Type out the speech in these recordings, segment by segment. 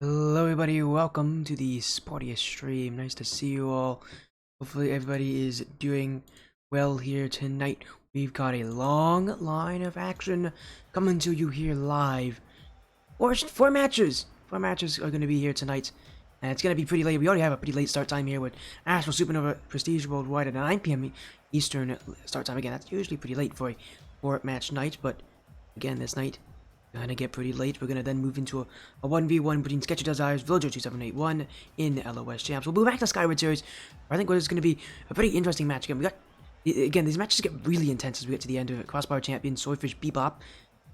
Hello everybody, welcome to the sportiest stream. Nice to see you all. Hopefully everybody is doing well here tonight. We've got a long line of action coming to you here live. Four matches! Four matches are going to be here tonight. And it's going to be pretty late. We already have a pretty late start time here with Astral Supernova Prestige Worldwide at 9 p.m. Eastern start time. Again, that's usually pretty late for a four-match night, but again, this night gonna get pretty late. We're gonna then move into a 1v1 between SketchyDesires, Villager 2781 in LOS Champs. We'll move back to Skyward series. I think it's gonna be a pretty interesting match. Again, these matches get really intense as we get to the end of it. Crossbar champion Swordfish Bebop.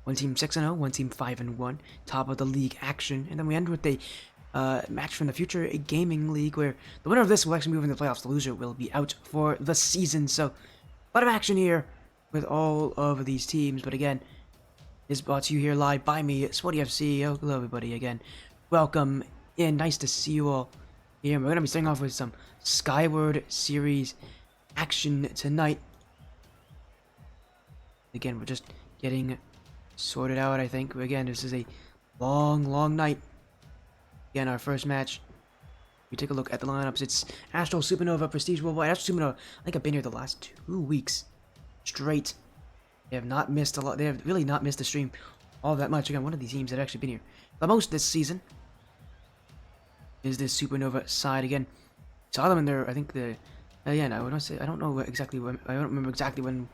One team 6-0, one team 5-1. Top of the league action. And then we end with a match from the Future Gaming League where the winner of this will actually move into the playoffs. The loser will be out for the season. So, a lot of action here with all of these teams. But again, is brought to you here live by me, Sporty FC. Oh, hello everybody again. Welcome in. Nice to see you all here. We're going to be starting off with some Skyward series action tonight. Again, we're just getting sorted out, I think. Again, this is a long night. Again, our first match. We take a look at the lineups. It's Astral Supernova Prestige Worldwide. Astral Supernova, I think I've been here the last 2 weeks straight. They have not missed a lot. They have really not missed the stream all that much. Again, one of these teams that have actually been here the most this season is this Supernova side. Again, saw them in their, I think again, I would say, I don't know exactly when, I don't remember exactly when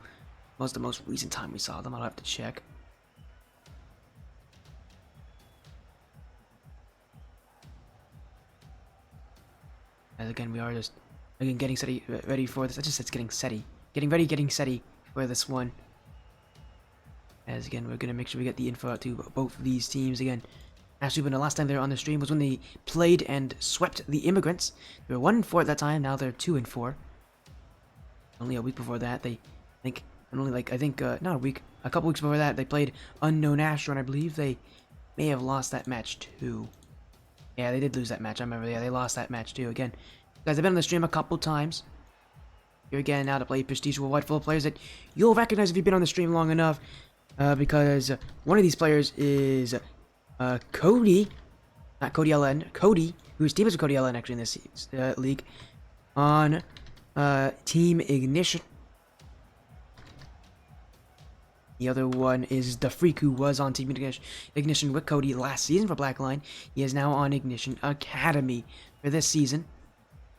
was the most recent time we saw them. I'll have to check. As again, we are just, again, getting ready for this. I just said getting ready for this one. As again, we're gonna make sure we get the info out to both of these teams. Again, actually, when the last time they were on the stream was when they played and swept the Immigrants. They were 1-4 at that time. Now they're 2-4. Only a week before that, not a week, a couple weeks before that, they played Unknown Astral, and I believe they may have lost that match too. Yeah, they did lose that match. I remember. Yeah, they lost that match too. Again, guys, I've been on the stream a couple times. Here again now to play Prestige Worldwide, full of players that you'll recognize if you've been on the stream long enough. Because one of these players is Cody, not Cody LN, Cody, whose team is with Cody LN actually in this league, on Team Ignition. The other one is the Freak, who was on Team Ignition with Cody last season for Blackline. He is now on Ignition Academy for this season.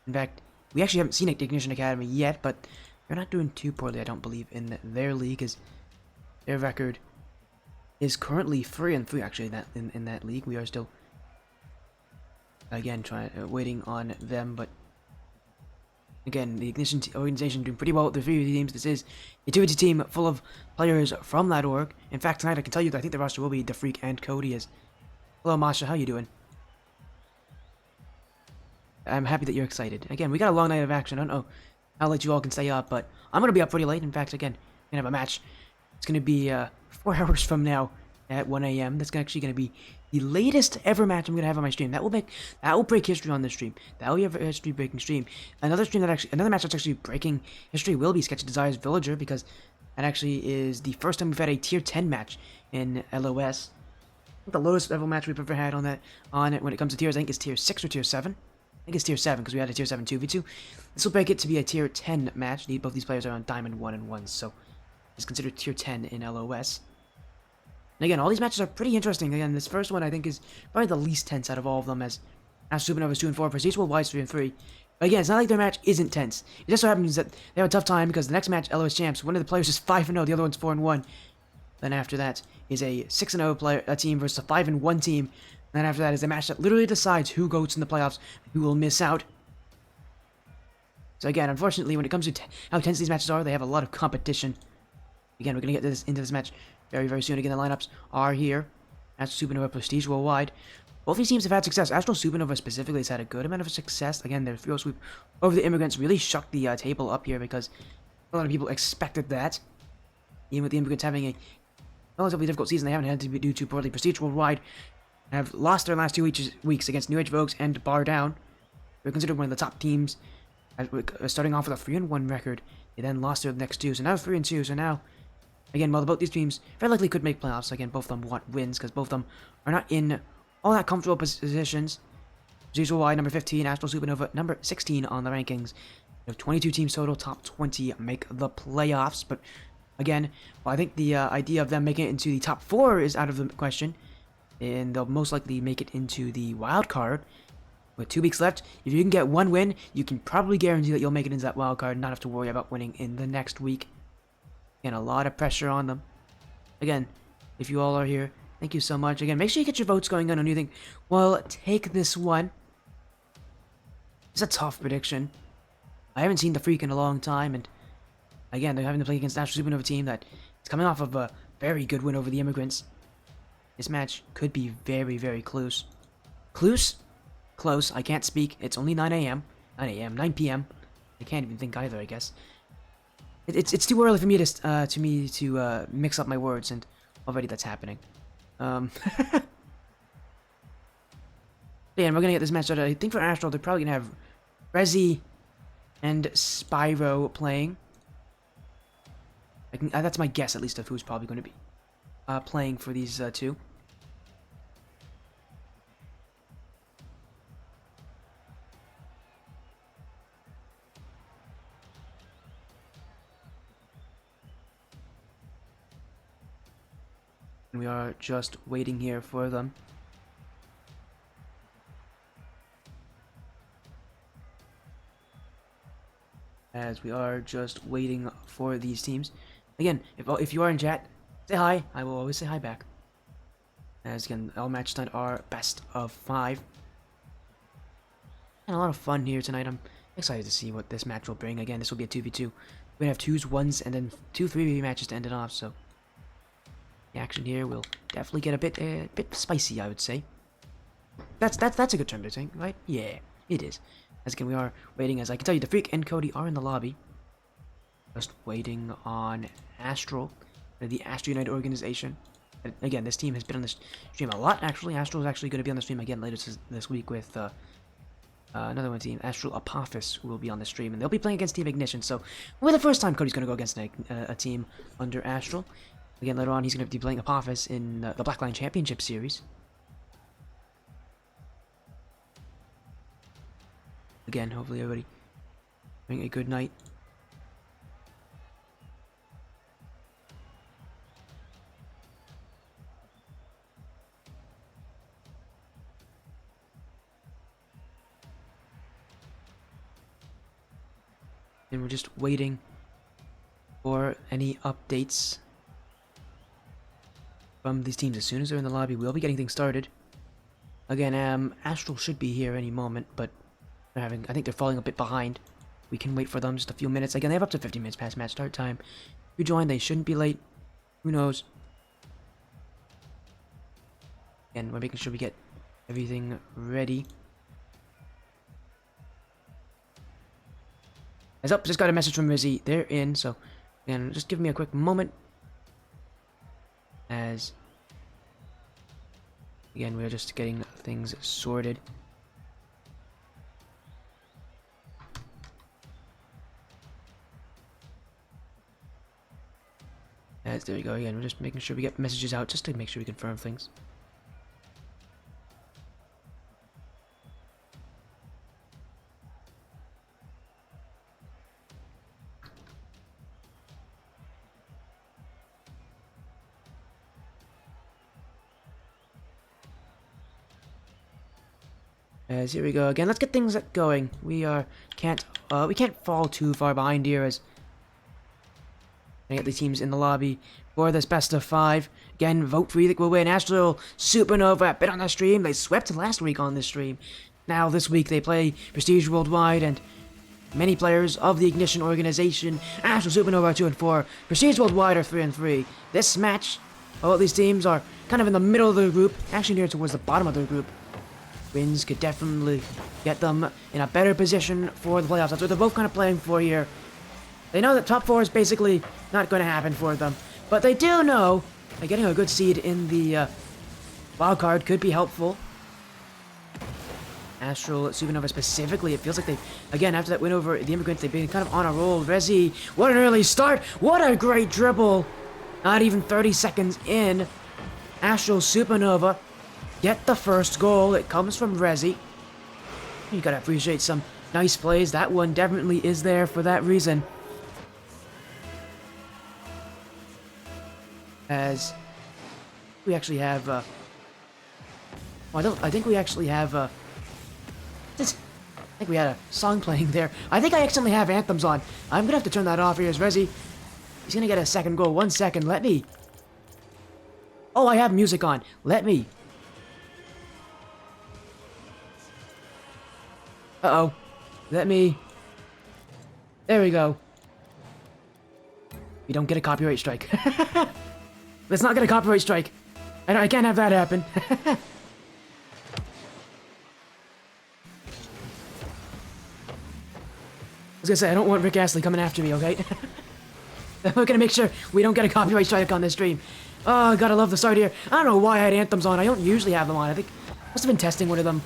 In fact, we actually haven't seen Ignition Academy yet, but they're not doing too poorly, I don't believe, in their league. Their record is currently 3-3 actually in that league. We are still again waiting on them, but again, the Ignition organization doing pretty well with the 3 teams. This is a 2v2 team full of players from that org. In fact, tonight I can tell you that I think the roster will be the Freak and Cody. Hello Masha, how you doing? I'm happy that you're excited. Again, we got a long night of action. I don't know how late you all can stay up, but I'm gonna be up pretty late. In fact, again, we're gonna have a match. It's going to be 4 hours from now at 1 a.m. That's actually going to be the latest ever match I'm going to have on my stream. That will break history on this stream. That will be a history breaking stream. Another match that's actually breaking history will be SketchyDesires Villager, because that actually is the first time we've had a tier 10 match in LOS. The lowest level match we've ever had on it when it comes to tiers, I think, is tier 6 or tier 7. I think it's tier 7 because we had a tier 7 2v2. This will break it to be a tier 10 match. Both these players are on Diamond 1 and 1, so is considered tier 10 in LOS. And again, all these matches are pretty interesting. Again, this first one I think is probably the least tense out of all of them, as Supernova is 2-4, Prestige Worldwide is 3-3. But again, it's not like their match isn't tense. It just so happens that they have a tough time because the next match, LOS Champs, one of the players is 5-0, the other one's 4-1. Then after that is a 6-0 team versus a 5-1 team. And then after that is a match that literally decides who goes in the playoffs, who will miss out. So again, unfortunately, when it comes to how tense these matches are, they have a lot of competition. Again, we're going to get into this match very soon. Again, the lineups are here. Astral Supernova Prestige Worldwide. Both these teams have had success. Astral Supernova specifically has had a good amount of success. Again, their field sweep over the Immigrants really shook the table up here, because a lot of people expected that. Even with the Immigrants having a relatively difficult season, they haven't had to do too poorly. Prestige Worldwide have lost their last 2 weeks against New Age Vogues and Bar Down. They're considered one of the top teams, starting off with a 3-1 record. They then lost their next 2, so now 3-2. So now, again, while both these teams very likely could make playoffs, again, both of them want wins because both of them are not in all that comfortable positions. Procedural wide, number 15, Astral Supernova, number 16 on the rankings. We have 22 teams total, top 20 make the playoffs, but again, well, I think the idea of them making it into the top 4 is out of the question, and they'll most likely make it into the wild card. With 2 weeks left, if you can get 1 win, you can probably guarantee that you'll make it into that wild card and not have to worry about winning in the next week. Again, a lot of pressure on them. Again, if you all are here, thank you so much. Again, make sure you get your votes going on and you think, well, take this one. It's a tough prediction. I haven't seen the Freak in a long time, and again, they're having to play against the Astral Supernova team that is coming off of a very good win over the Immigrants. This match could be very, very close. Close? Close. I can't speak. It's only 9 a.m. 9 p.m. I can't even think either, I guess. It's too early for me to mix up my words, and already that's happening. Yeah, and we're gonna get this match started. I think for Astral, they're probably gonna have Rezi and Spyro playing. That's my guess, at least, of who's probably going to be playing for these two. And we are just waiting here for them. As we are just waiting for these teams. Again, if you are in chat, say hi. I will always say hi back. As again, all matches tonight are best of 5. And a lot of fun here tonight. I'm excited to see what this match will bring. Again, this will be a 2v2. We're gonna have 2s, 1s, and then 2 3v matches to end it off. So the action here will definitely get a bit spicy, I would say. That's a good term to say, right? Yeah, it is. As again, we are waiting. As I can tell you, the Freak and Cody are in the lobby. Just waiting on Astral, the Astral United organization. And again, this team has been on this stream a lot, actually. Astral is actually going to be on the stream again later this week with another one team, Astral Apophis, who will be on the stream. And they'll be playing against Team Ignition. So, for the first time, Cody's going to go against a team under Astral. Again, later on, he's going to be playing Apophis in the Blackline Championship Series. Again, hopefully everybody having a good night. And we're just waiting for any updates from these teams. As soon as they're in the lobby, we'll be getting things started. Again, Astral should be here any moment, but I think they're falling a bit behind. We can wait for them just a few minutes. Again, they have up to 15 minutes past match start time. If you join, they shouldn't be late. Who knows? Again, we're making sure we get everything ready. As up, just got a message from Rizzy. They're in, so again, just give me a quick moment. As again, we're just getting things sorted. As there we go. Again, we're just making sure we get messages out just to make sure we confirm things. As here we go again. Let's get things going. We can't fall too far behind here as I get the teams in the lobby for this best of 5. Again, vote for you think will win. Astral Supernova been on the stream. They swept last week on this stream. Now this week they play Prestige Worldwide and many players of the Ignition organization. Astral Supernova are 2 and 4. Prestige Worldwide are 3 and 3. This match, all these teams are kind of in the middle of the group, actually near towards the bottom of the group. Wins could definitely get them in a better position for the playoffs. That's what they're both kind of playing for here. They know that top 4 is basically not going to happen for them. But they do know that getting a good seed in the wild card could be helpful. Astral Supernova specifically, it feels like they, again, after that win over the Immigrants, they've been kind of on a roll. Rezi, what an early start. What a great dribble. Not even 30 seconds in. Astral Supernova get the first goal. It comes from Rezi. You gotta appreciate some nice plays. That one definitely is there for that reason. As we actually have, well, I think we actually have, I think we had a song playing there. I think I accidentally have anthems on. I'm gonna have to turn that off. Here's Rezi. He's gonna get a second goal. 1 second. Let me. Oh, I have music on. Let me. Uh-oh. Let me. There we go. We don't get a copyright strike. Let's not get a copyright strike. I can't have that happen. I was gonna say, I don't want Rick Astley coming after me, okay? We're gonna make sure we don't get a copyright strike on this stream. Oh, gotta love the start here. I don't know why I had anthems on. I don't usually have them on. I think I must have been testing one of them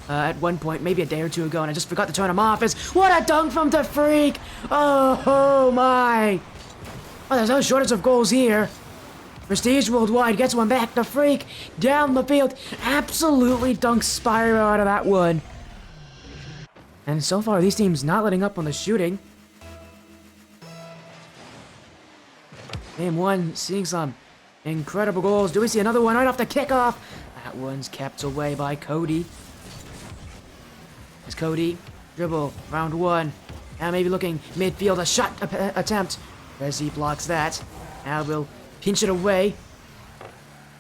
at one point, maybe a day or two ago, and I just forgot to turn them off. What a dunk from the freak! Oh my! Oh, there's no shortage of goals here. Prestige Worldwide gets one back. The freak down the field. Absolutely dunks Spyro out of that one. And so far, these teams not letting up on the shooting. Game 1, seeing some incredible goals. Do we see another one right off the kickoff? That one's kept away by Cody. As Cody dribble round 1. Now maybe looking midfield, a shot attempt. Rezi blocks that. Now we'll pinch it away.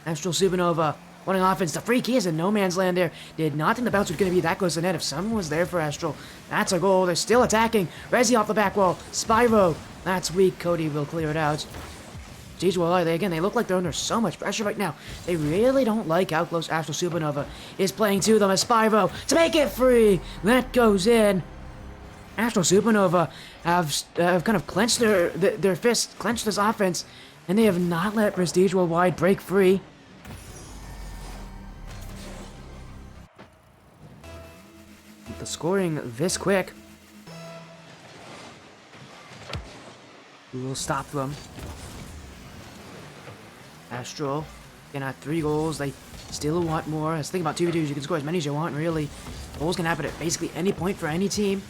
Astral Supernova wanting offense. The freak, he is in no man's land there. Did not think the bounce was going to be that close to the net. If someone was there for Astral, that's a goal. They're still attacking. Rezi off the back wall. Spyro, that's weak. Cody will clear it out. Geez, well, they look like they're under so much pressure right now. They really don't like how close Astral Supernova is playing to them as Spyro to make it free. That goes in. Astral Supernova have kind of clenched their fists, clenched this offense, and they have not let Prestige Worldwide break free. With the scoring this quick, we will stop them. Astral can have 3 goals. They still want more. Let's think about 2v2s. You can score as many as you want, really. Goals can happen at basically any point for any team.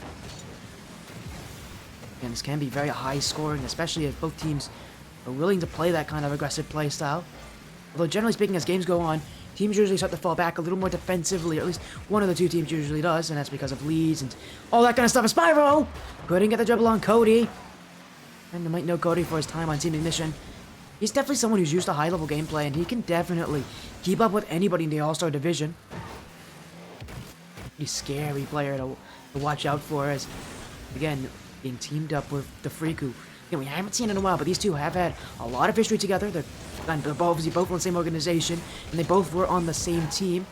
And this can be very high scoring, especially if both teams are willing to play that kind of aggressive play style. Although generally speaking, as games go on, teams usually start to fall back a little more defensively, or at least one of the two teams usually does, and that's because of leads and all that kind of stuff. Spyro couldn't get the dribble on Cody. And you might know Cody for his time on Team Ignition. He's definitely someone who's used to high-level gameplay, and he can definitely keep up with anybody in the All-Star division. Pretty scary player to watch out for, as, again, being teamed up with the freak who, we haven't seen in a while, but these two have had a lot of history together. They're obviously both on the same organization, and they both were on the same team.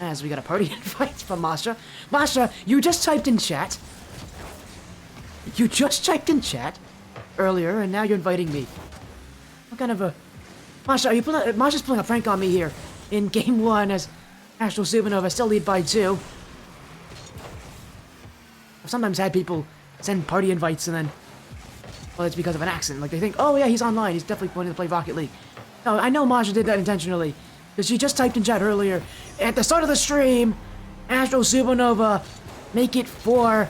As we got a party invite from Masha. Masha, you just typed in chat. You just typed in chat earlier, and now you're inviting me. What kind of a... Masha, Masha's pulling a prank on me here in Game 1 as Astral Supernova still lead by 2. I've sometimes had people send party invites and then... Well, it's because of an accident. Like, they think, oh yeah, he's online. He's definitely wanting to play Rocket League. No, I know Masha did that intentionally. Because she just typed in chat earlier. At the start of the stream, Astral Supernova, make it 4.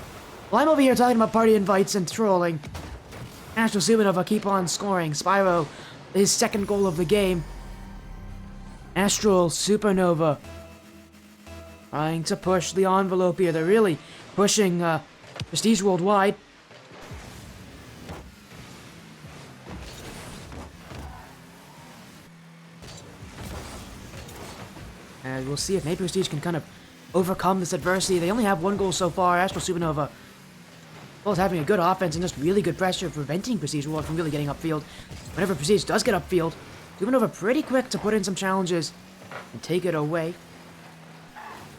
Well, I'm over here talking about party invites and trolling. Astral Supernova keep on scoring. Spyro, his second goal of the game. Astral Supernova trying to push the envelope here. They're really pushing Prestige Worldwide. And we'll see if maybe Prestige can kind of overcome this adversity. They only have 1 goal so far. Astral Supernova, well, is having a good offense and just really good pressure, preventing Prestige World from really getting upfield. Whenever Prestige does get upfield, Supernova pretty quick to put in some challenges and take it away.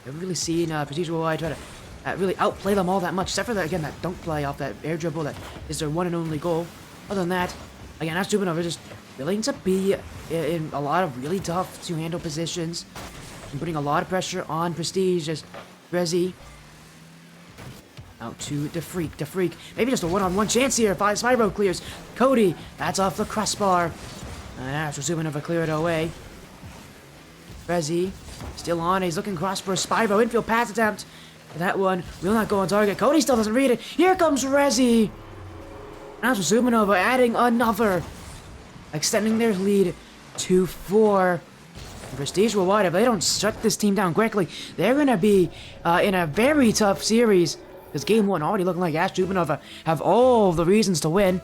I've really seen Prestige World try to really outplay them all that much, except for that, again, that dunk play off that air dribble that is their one and only goal. Other than that, again, Astral Supernova just willing to be in a lot of really tough to-handle positions and putting a lot of pressure on Prestige as Rezi out to the freak. Maybe just a one-on-one chance here. Spyro clears. Cody, that's off the crossbar. And Astral Supernova clear it away. Rezi Still on, he's looking Crossbar. Spyro, infield pass attempt. That one will not go on target. Cody still doesn't read it. Here comes Rezi. Astral Supernova adding another. Extending their lead to 4. Prestige Worldwide, if they don't shut this team down quickly, they're going to be in a very tough series. Because game 1 already looking like Astral Supernova have all the reasons to win.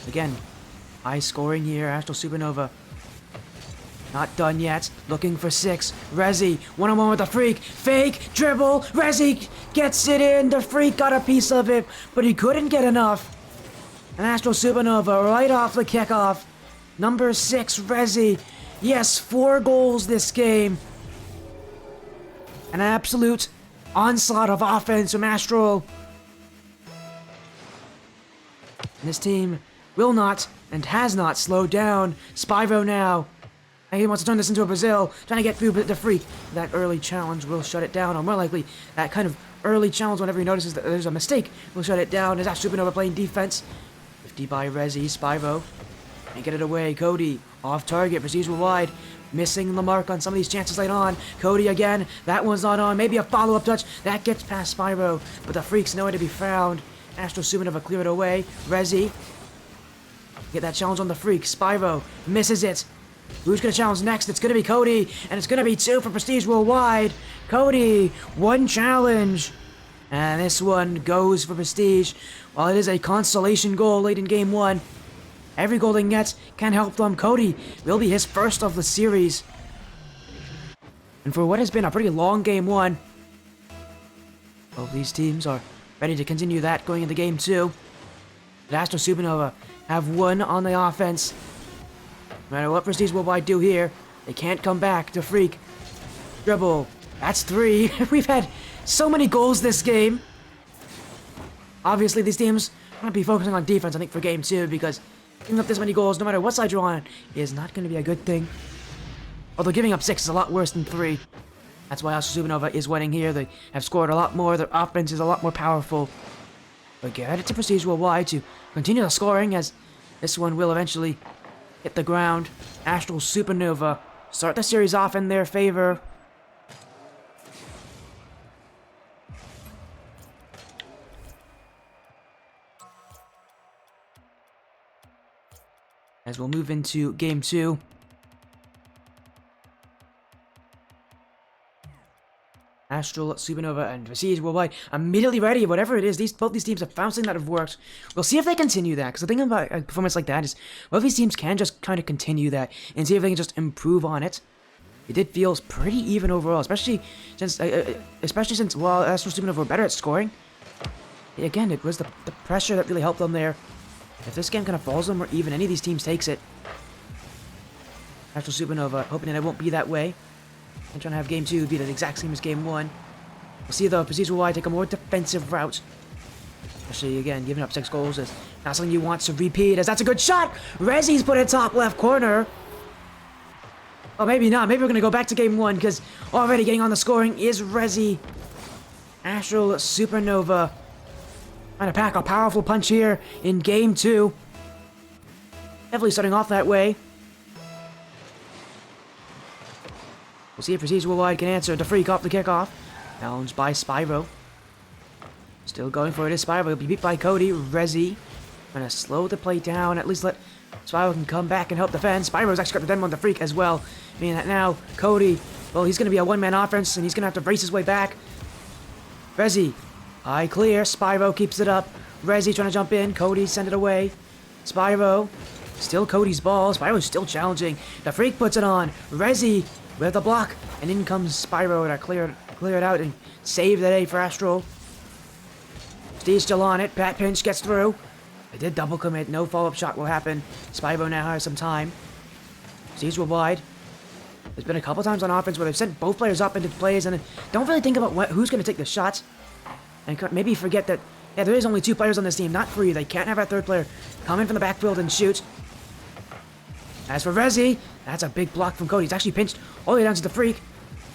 Again, high scoring here. Astral Supernova not done yet. Looking for 6. Rezi, one-on-one with the Freak. Fake, dribble. Rezi gets it in. The Freak got a piece of it, but he couldn't get enough. And Astral Supernova right off the kickoff. Number 6, Rezi. Yes, 4 goals this game. An absolute onslaught of offense from Astral. And this team will not and has not slowed down. Spyro now. And he wants to turn this into a Brazil, trying to get through the Freak. That early challenge will shut it down, or more likely, that kind of early challenge whenever he notices that there's a mistake will shut it down. As Astral Supernova playing defense. 50 by Rezi, Spyro. And get it away. Cody, off target, Prestige Worldwide. Missing the mark on some of these chances late on. Cody again, that one's not on. Maybe a follow-up touch. That gets past Spyro, but the Freak's nowhere to be found. Astral Supernova clear it away. Rezi. Get that challenge on the Freak. Spyro misses it. Who's going to challenge next? It's going to be Cody, and it's going to be 2 for Prestige Worldwide. Cody, 1 challenge. And this one goes for Prestige. While it is a consolation goal late in game 1, every goal they get can help them. Cody will be his first of the series. And for what has been a pretty long game 1, both these teams are ready to continue that going into game 2. But Astral Supernova have won on the offense. No matter what Prestige Worldwide do here, they can't come back to Freak. Dribble. That's 3. We've had so many goals this game. Obviously, these teams are going to be focusing on defense, I think, for game 2, because giving up this many goals, no matter what side you're on, is not going to be a good thing. Although giving up 6 is a lot worse than 3. That's why Astral Supernova is winning here. They have scored a lot more. Their offense is a lot more powerful. But get it to Prestige Worldwide to continue the scoring, as this one will eventually hit the ground. Astral Supernova start the series off in their favor. As we'll move into game 2. Astral Supernova and Prestige Worldwide immediately ready. Whatever it is, both these teams have found something that have worked. We'll see if they continue that, because the thing about a performance like that is both these teams can just kind of continue that and see if they can just improve on it. It did feel pretty even overall, especially since while Astral Supernova were better at scoring. Again, it was the pressure that really helped them there. If this game kind of falls them or even any of these teams takes it. Astral Supernova hoping that it won't be that way. I'm trying to have game 2 be the exact same as game 1. We'll see though, Prestige Worldwide take a more defensive route. Especially again, giving up 6 goals is not something you want to repeat, as that's a good shot! Rezi's put it top left corner. Oh, maybe not. Maybe we're going to go back to game 1, because already getting on the scoring is Rezi. Astral Supernova trying to pack a powerful punch here in game 2. Definitely starting off that way. We'll see if Prestige Worldwide can answer the Freak off the kickoff. Challenged by Spyro. Still going for it is Spyro. He'll be beat by Cody. Rezi trying to slow the play down. At least let Spyro can come back and help defend. Spyro's actually got the demo on the Freak as well. Meaning that now Cody, well, he's going to be a one-man offense, and he's going to have to race his way back. Rezi, high clear. Spyro keeps it up. Rezi trying to jump in. Cody send it away. Spyro, still Cody's ball. Spyro's still challenging. The Freak puts it on. Rezi with the block, and in comes Spyro to clear it out and save the day for Astral. Steve's still on it. Pat Pinch gets through. They did double commit. No follow-up shot will happen. Spyro now has some time. Steve's wide. There's been a couple times on offense where they've sent both players up into plays and then don't really think about who's going to take the shots. And maybe forget that, yeah, there is only 2 players on this team, not 3. They can't have that 3rd player come in from the backfield and shoot. As for Rezi, that's a big block from Cody. He's actually pinched all the way down to the Freak.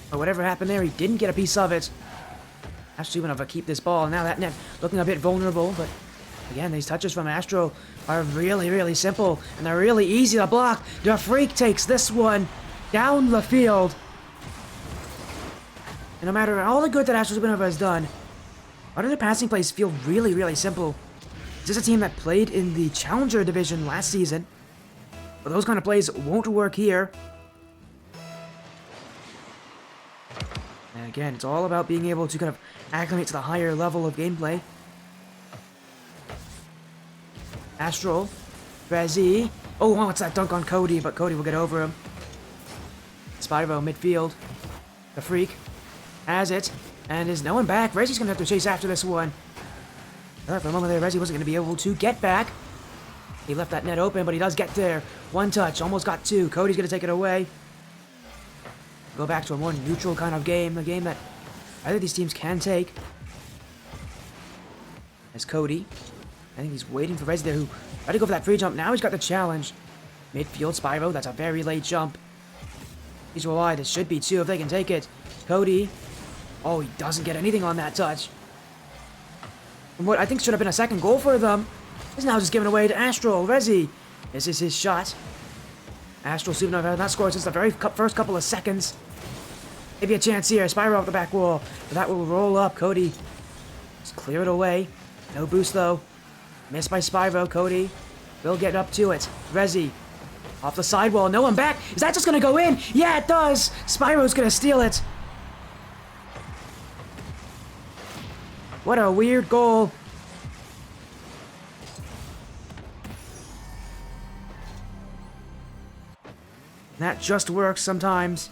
But whatever happened there, he didn't get a piece of it. Astral Supernova keep this ball. Now that net looking a bit vulnerable, but Again, these touches from Astral are really, really simple, and they're really easy to block. The Freak takes this one down the field. And no matter all the good that Astral Supernova has done, a lot of their passing plays feel really, really simple. This is a team that played in the Challenger Division last season, but those kind of plays won't work here. And again, it's all about being able to kind of acclimate to the higher level of gameplay. Astral, Rezi. Oh, what's that dunk on Cody? But Cody will get over him. Spyro midfield. The Freak has it, and is no one back. Rezi's gonna have to chase after this one. For a moment there, Rezi wasn't gonna be able to get back. He left that net open, but he does get there. One touch, almost got two. Cody's gonna take it away. Go back to a more neutral kind of game, a game that either of these teams can take. As Cody, I think he's waiting for Rezi there, who tried to go for that free jump. Now he's got the challenge. Midfield Spyro, that's a very late jump. These were wide, it should be two if they can take it. Cody, oh, he doesn't get anything on that touch. And what I think should have been a second goal for them is now just given away to Astral. Rezi, this is his shot. Astral Supernova has not scored since the very first couple of seconds. Maybe a chance here. Spyro off the back wall. But that will roll up. Cody just clear it away. No boost though. Missed by Spyro. Cody will get up to it. Rezi off the sidewall. No one back. Is that just going to go in? Yeah, it does. Spyro's going to steal it. What a weird goal. That just works sometimes.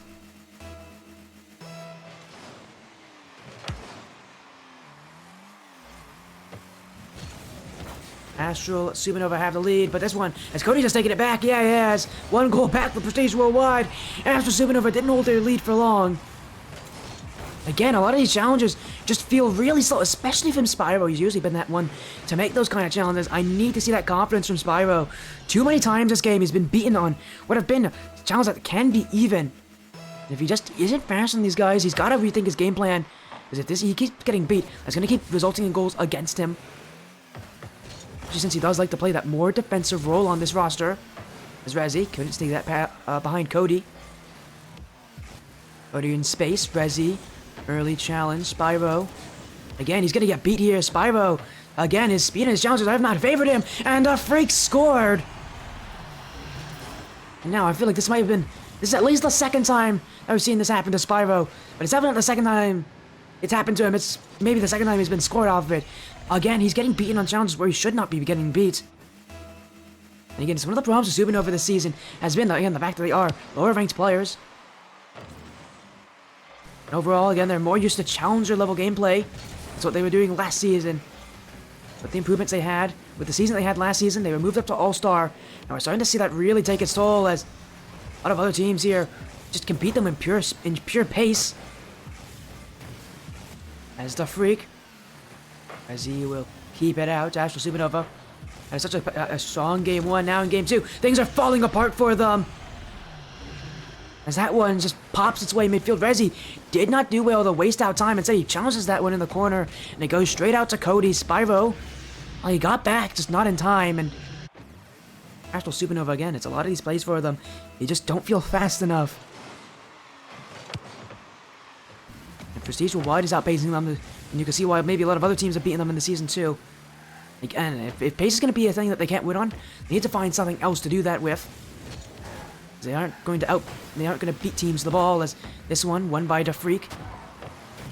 Astral Supernova have the lead, but this one, has Cody just taken it back? Yeah, he has. One goal back for Prestige Worldwide. Astral Supernova didn't hold their lead for long. Again, a lot of these challenges just feel really slow, especially from Spyro. He's usually been that one to make those kind of challenges. I need to see that confidence from Spyro. Too many times this game he's been beaten on what have been challenges that can be even. And if he just isn't fast on these guys, he's got to rethink his game plan. Because if he keeps getting beat, that's going to keep resulting in goals against him. Especially since he does like to play that more defensive role on this roster. As Rezi couldn't sneak that behind Cody. Cody in space, Rezi. Early challenge, Spyro. Again, he's gonna get beat here. Spyro, again, his speed and his challenges have not favored him, and the Freak scored. And now I feel like this is at least the second time I've seen this happen to Spyro, but it's definitely not the second time it's happened to him. It's maybe the second time he's been scored off of it. Again, he's getting beaten on challenges where he should not be getting beat. And again, it's one of the problems with Supernova this season has been, again, the fact that they are lower ranked players. And overall, again, they're more used to challenger level gameplay. That's what they were doing last season. With the improvements they had, with the season they had last season, they were moved up to All-Star. And we're starting to see that really take its toll as a lot of other teams here just compete them in pure pace. As the Freak, as he will keep it out, Astral Supernova. And such a strong game one. Now in game two, things are falling apart for them. As that one just pops its way midfield. Rezi did not do well to waste out time. Instead, he challenges that one in the corner. And it goes straight out to Cody. Spyro, well, he got back, just not in time. And Astral Supernova, again, it's a lot of these plays for them. They just don't feel fast enough. And Prestige Worldwide is outpacing them. And you can see why maybe a lot of other teams have beaten them in the season too. Again, if pace is going to be a thing that they can't win on, they need to find something else to do that with. They aren't going to beat teams to the ball as this one won by the Freak.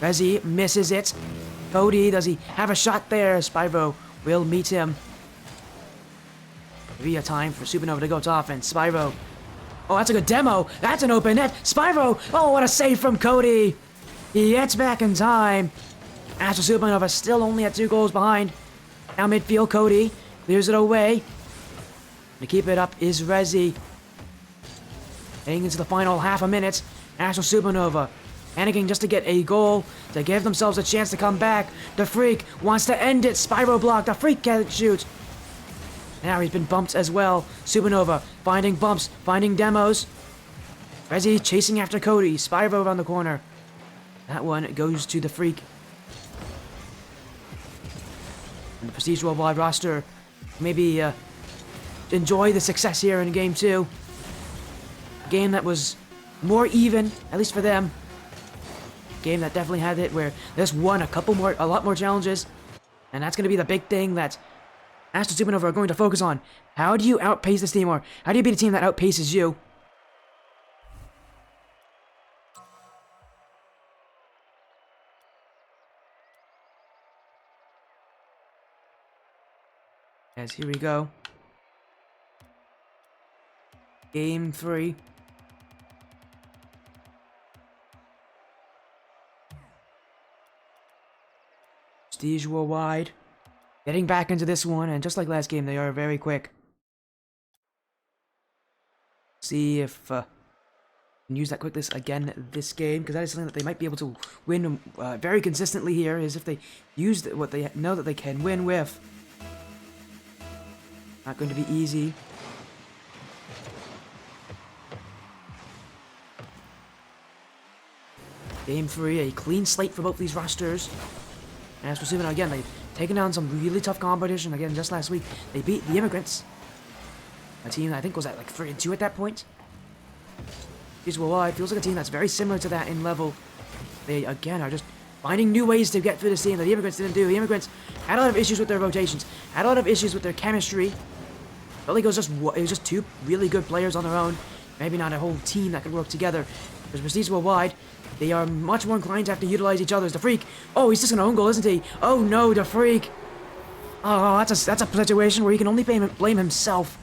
Rezi misses it. Cody, does he have a shot there? Spyro will meet him. Maybe a time for Supernova to go to offense. Spyro. Oh, that's a good demo. That's an open net. Spyro. Oh, what a save from Cody. He gets back in time. Astral Supernova still only at 2 goals behind. Now midfield, Cody clears it away. To keep it up is Rezi. Heading into the final half a minute, Astral Supernova panicking just to get a goal, to give themselves a chance to come back. The Freak wants to end it. Spyro block. The Freak can't shoot. Now he's been bumped as well. Supernova finding bumps, finding demos. Rezi chasing after Cody. Spyro around the corner. That one goes to the Freak. And the Prestige Worldwide roster maybe enjoy the success here in Game 2. A game that was more even, at least for them. A game that definitely had it where they just won a lot more challenges. And that's going to be the big thing that Astral Supernova are going to focus on. How do you outpace this team, or how do you beat a team that outpaces you? As here we go. Game 3. Prestige Worldwide. Getting back into this one, and just like last game, they are very quick. See if can use that quickness again this game, because that is something that they might be able to win very consistently here, is if they use what they know that they can win with. Not going to be easy. Game 3, a clean slate for both these rosters. And as we're seeing again, they've taken down some really tough competition. Again, just last week, they beat the Immigrants. A team that I think was at like 3-2 at that point. It feels like a team that's very similar to that in level. They, again, are just finding new ways to get through this team that the Immigrants didn't do. The Immigrants had a lot of issues with their rotations, had a lot of issues with their chemistry. Felt like it was just two really good players on their own. Maybe not a whole team that could work together. Because Prestige Worldwide, they are much more inclined to have to utilize each other. The Freak, oh, he's just an own goal, isn't he? Oh no, the Freak. Oh, that's a situation where he can only blame himself.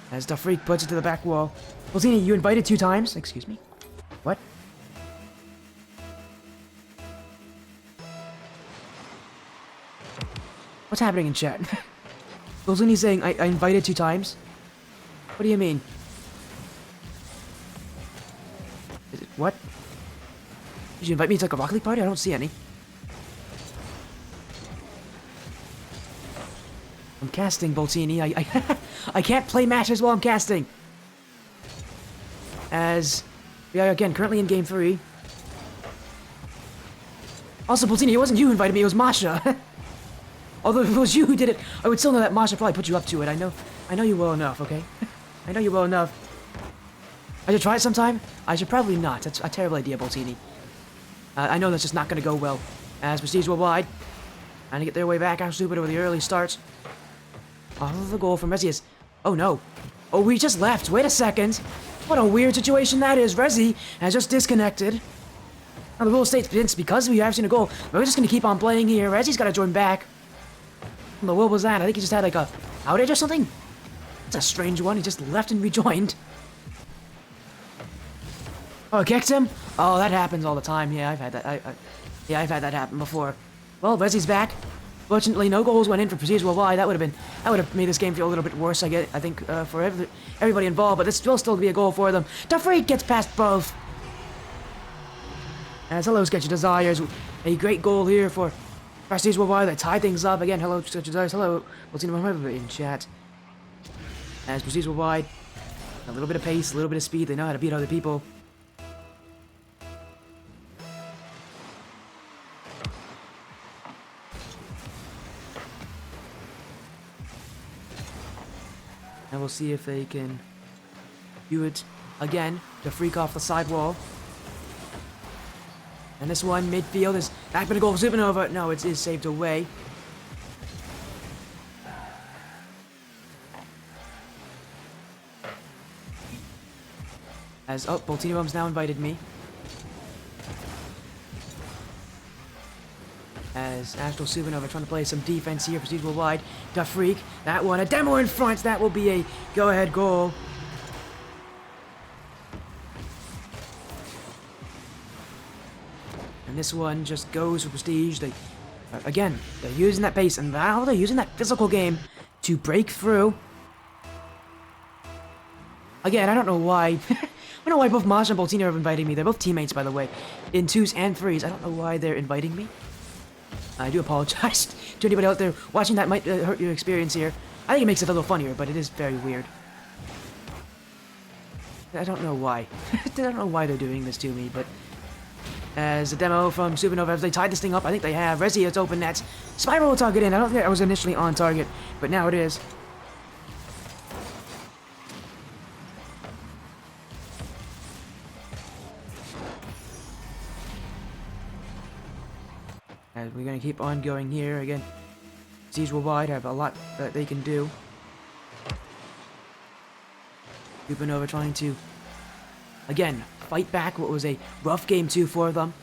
As the Freak puts it to the back wall. Bolzini, you invited 2 times? Excuse me? What? What's happening in chat? Bolzini's saying I invited 2 times? What do you mean? What? Did you invite me to like a Rocket League party? I don't see any. I'm casting, Boltini. I can't play matches while I'm casting. As we are again currently in Game 3. Also, Boltini, it wasn't you who invited me, it was Masha. Although if it was you who did it, I would still know that Masha probably put you up to it. I know you well enough, okay? I know you well enough. I should try it sometime? I should probably not. That's a terrible idea, Boltini. I know that's just not going to go well. As Prestige Worldwide, trying to get their way back. How stupid with the early starts. Oh, the goal from Resi is... Oh, no. Oh, we just left. Wait a second. What a weird situation that is. Resi has just disconnected. Now, the rule states it's because we have seen a goal. We're just going to keep on playing here. Resi's got to join back. And what was that? I think he just had like a outage or something? It's a strange one. He just left and rejoined. Oh, it kicked him? Oh, that happens all the time. Yeah, I've had that. I've had that happen before. Well, Resi's back. Fortunately, no goals went in for Prestige Worldwide. That would have made this game feel a little bit worse. I think for everybody involved, but this will still be a goal for them. The Freak gets past both. As hello, SketchyDesires. A great goal here for Prestige Worldwide. They tie things up again. Hello, SketchyDesires. Hello, we'll see them in chat. As Prestige Worldwide, a little bit of pace, a little bit of speed. They know how to beat other people. And we'll see if they can do it again to freak off the sidewall. And this one, midfield, is back been a goal for Supernova. No, it is saved away. As, oh, Boltino's now invited me. As Astral Supernova trying to play some defense here, Prestige Worldwide. The Freak, that one, a demo in front, that will be a go-ahead goal. And this one just goes for Prestige. They, again, they're using that pace, and now they're using that physical game to break through. Again, I don't know why. I don't know why both Masha and Boltino are inviting me. They're both teammates, by the way, in 2s and 3s. I don't know why they're inviting me. I do apologize to anybody out there watching that might hurt your experience here. I think it makes it a little funnier, but it is very weird. I don't know why. I don't know why they're doing this to me, but as a demo from Supernova as they tied this thing up. I think they have. Resi has open nets. Spyro will target in. I don't think I was initially on target, but now it is. As we're going to keep on going here. Again, Prestige Worldwide have a lot that they can do. Supernova trying to, again, fight back what was a rough game 2 for them.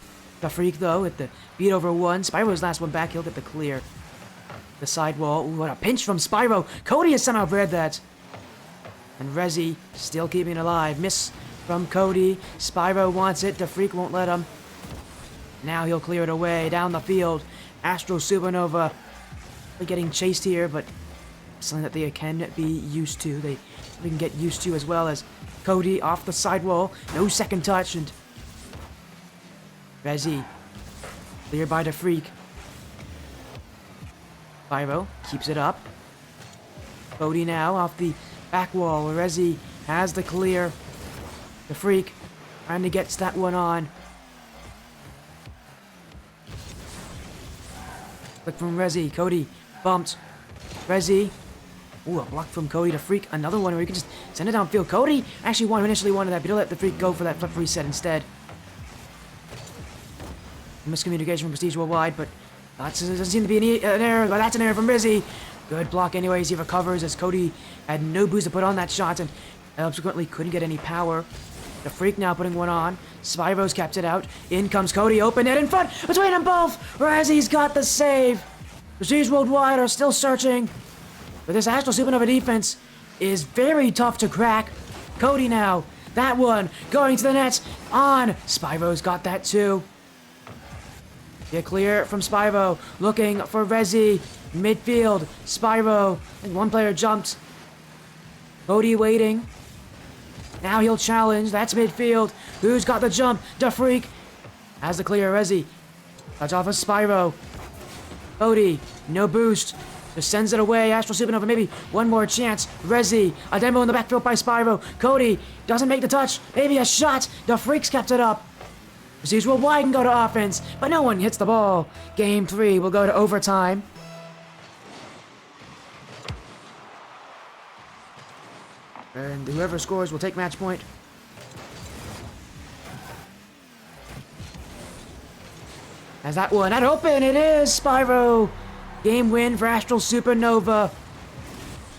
The Freak, though, at the beat over 1. Spyro's last one back. He'll get the clear. The sidewall. Ooh, what a pinch from Spyro. Cody has somehow read that. And Resi still keeping it alive. Miss from Cody. Spyro wants it. The Freak won't let him. Now he'll clear it away down the field. Astral Supernova getting chased here, but something that they can be used to. They can get used to, as well as Cody off the sidewall. No second touch, and Resi cleared by the Freak. Spyro keeps it up. Cody now off the back wall. Resi has the clear. The Freak trying to get that one on. Click from Resi. Cody bumped. Resi. Ooh, a block from Cody to Freak. Another one where you can just send it downfield. Cody actually initially wanted that, but he'll let the Freak go for that flip reset instead. Miscommunication from Prestige Worldwide, but that doesn't seem to be an error. But that's an error from Resi. Good block anyways. He recovers as Cody had no boost to put on that shot and subsequently couldn't get any power. The Freak now putting one on. Spyro's kept it out. In comes Cody. Open it in front between them both. Resi's got the save. Prestige Worldwide are still searching. But this Astral Supernova defense is very tough to crack. Cody now. That one going to the nets. On. Spyro's got that too. Get clear from Spyro. Looking for Resi. Midfield. Spyro. And one player jumped. Cody waiting. Now he'll challenge. That's midfield. Who's got the jump? The Freak has the clear. Resi. Touch off of Spyro. Cody. No boost. Just sends it away. Astral Supernova, maybe one more chance. Resi. A demo in the backfield by Spyro. Cody doesn't make the touch. Maybe a shot. The Freak's kept it up. Prestige Worldwide can go to offense, but no one hits the ball. Game 3 will go to overtime. And whoever scores will take match point. As that one, that open, it is Spyro. Game win for Astral Supernova.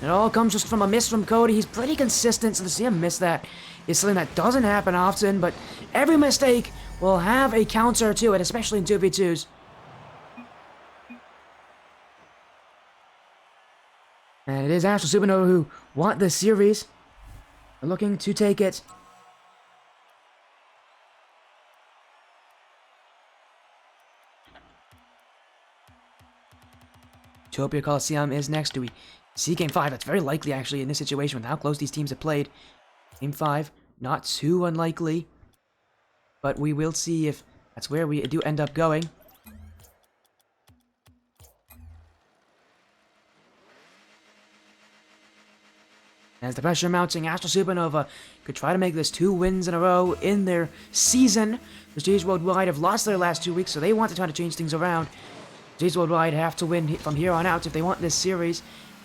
It all comes just from a miss from Cody. He's pretty consistent, so to see him miss that is something that doesn't happen often, but every mistake will have a counter to it, especially in 2v2s. And it is Astral Supernova who want this series. They're looking to take it. Utopia Coliseum is next. Do we see Game 5? That's very likely, actually, in this situation with how close these teams have played. Game 5, not too unlikely. But we will see if that's where we do end up going. As the pressure mounting, Astral Supernova could try to make this 2 wins in a row in their season. Prestige Worldwide have lost their last 2 weeks, so they want to try to change things around. Prestige Worldwide have to win from here on out if they want this series.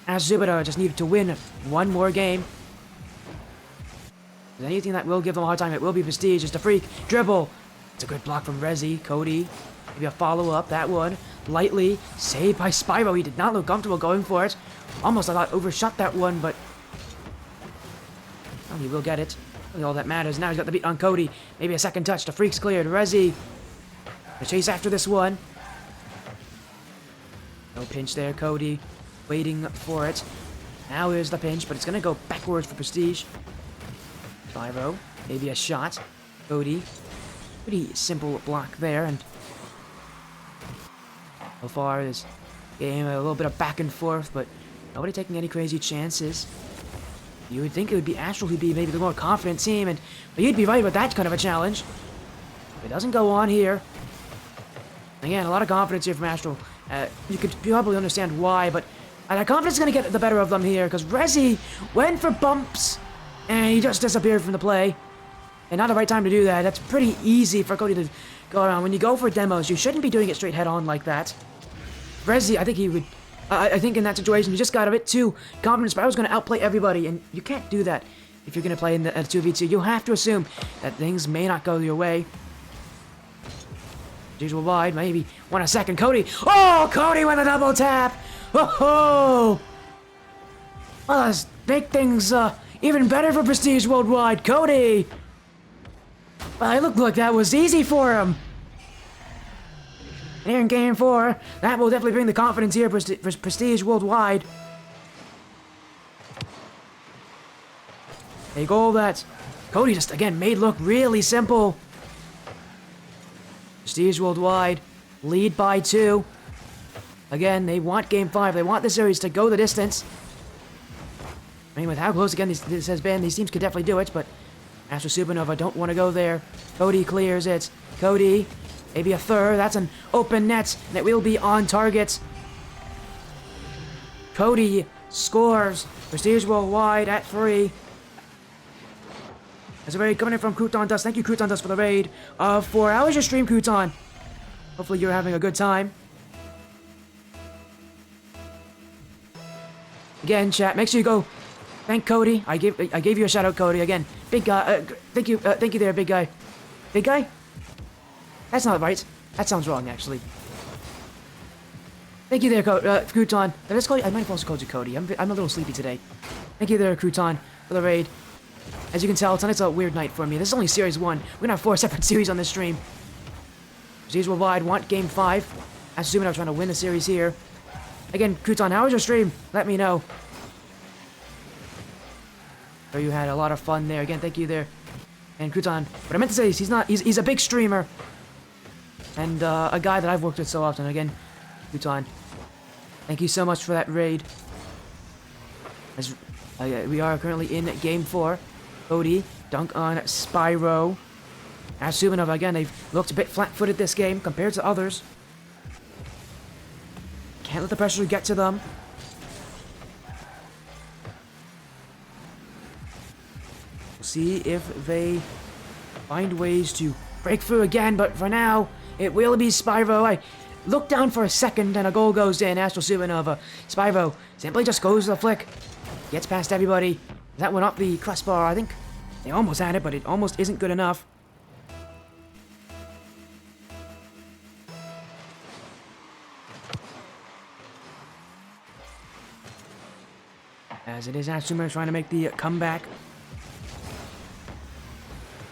Astral Supernova just needed to win 1 more game. If there's anything that will give them a hard time, it will be Prestige. Just a Freak. Dribble. It's a good block from Resi. Cody. Maybe a follow-up. That one. Lightly. Saved by Spyro. He did not look comfortable going for it. Almost, I thought, overshot that one, but he will get it. Really all that matters. Now he's got the beat on Cody. Maybe a second touch. The Freak's cleared. Resi. The chase after this one. No pinch there. Cody waiting for it. Now here's the pinch, but it's going to go backwards for Prestige. Spyro. Maybe a shot. Cody. Pretty simple block there. And so far this game, a little bit of back and forth, but nobody taking any crazy chances. You would think it would be Astral who'd be maybe the more confident team, but you'd be right with that kind of a challenge. It doesn't go on here. Again, a lot of confidence here from Astral. You could probably understand why, but that confidence is going to get the better of them here, because Resi went for bumps, and he just disappeared from the play. And not the right time to do that. That's pretty easy for Cody to go around. When you go for demos, you shouldn't be doing it straight head on like that. Rezi, I think he would... I think in that situation, you just got a bit too confident. But I was going to outplay everybody, and you can't do that if you're going to play in the 2v2. You have to assume that things may not go your way. Usual wide, maybe 1 second. Cody! Oh, Cody with a double tap! Oh! Well, let's make things even better for Prestige Worldwide. Cody! Well, it looked like that was easy for him. And here in Game 4, that will definitely bring the confidence here for Prestige Worldwide. A goal that Cody just, again, made look really simple. Prestige Worldwide, lead by 2. Again, they want Game 5. They want the series to go the distance. I mean, with how close, again, this has been, these teams could definitely do it, but Astral Supernova don't want to go there. Cody clears it. Cody, maybe a third. That's an open net, and it will be on target. Cody scores. Prestige Worldwide at 3. There's a raid coming in from Crouton Dust. Thank you, Crouton Dust, for the raid of 4. How was your stream, Crouton? Hopefully you're having a good time. Again, chat, make sure you go thank Cody. I gave you a shout out, Cody. Again, big guy. Thank you there, big guy. Big guy? That's not right. That sounds wrong, actually. Thank you there, Crouton. Did I just call you? I might have also called you Cody. I'm a little sleepy today. Thank you there, Crouton, for the raid. As you can tell, tonight's a weird night for me. This is only Series 1. We're gonna have 4 separate series on this stream. Prestige Worldwide want Game 5. Assuming I'm trying to win the series here. Again, Crouton, how was your stream? Let me know. So you had a lot of fun there. Again, thank you there. And Crouton, what I meant to say is he's a big streamer. And a guy that I've worked with so often. Again, Crouton, thank you so much for that raid. As we are currently in Game 4. Cody, dunk on Spyro. As Supernova, again, they've looked a bit flat-footed this game compared to others. Can't let the pressure get to them. We'll see if they find ways to break through again, but for now, it will be Spyro. I look down for a second and a goal goes in. Astral Supernova. Spyro simply just goes to the flick. Gets past everybody. That went up the crossbar. I think they almost had it, but it almost isn't good enough. As it is Astral trying to make the comeback.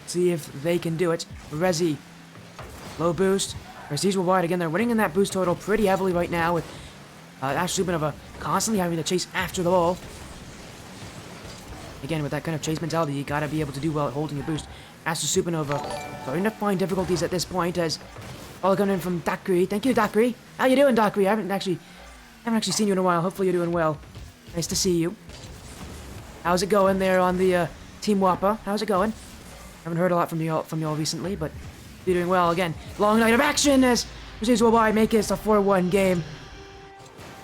See if they can do it. Rezi, low boost. Prestige Worldwide again. They're winning in that boost total pretty heavily right now with Astral Supernova constantly having to chase after the ball. Again, with that kind of chase mentality, you gotta be able to do well at holding your boost. Astral Supernova starting to find difficulties at this point as all coming in from Dakri. Thank you, Dakri. How you doing, Dakri? I haven't actually seen you in a while. Hopefully you're doing well. Nice to see you. How's it going there on the Team Wappa? How's it going? Haven't heard a lot from y'all recently, but you're doing well. Again, long night of action as Prestige Worldwide make it a 4-1 game.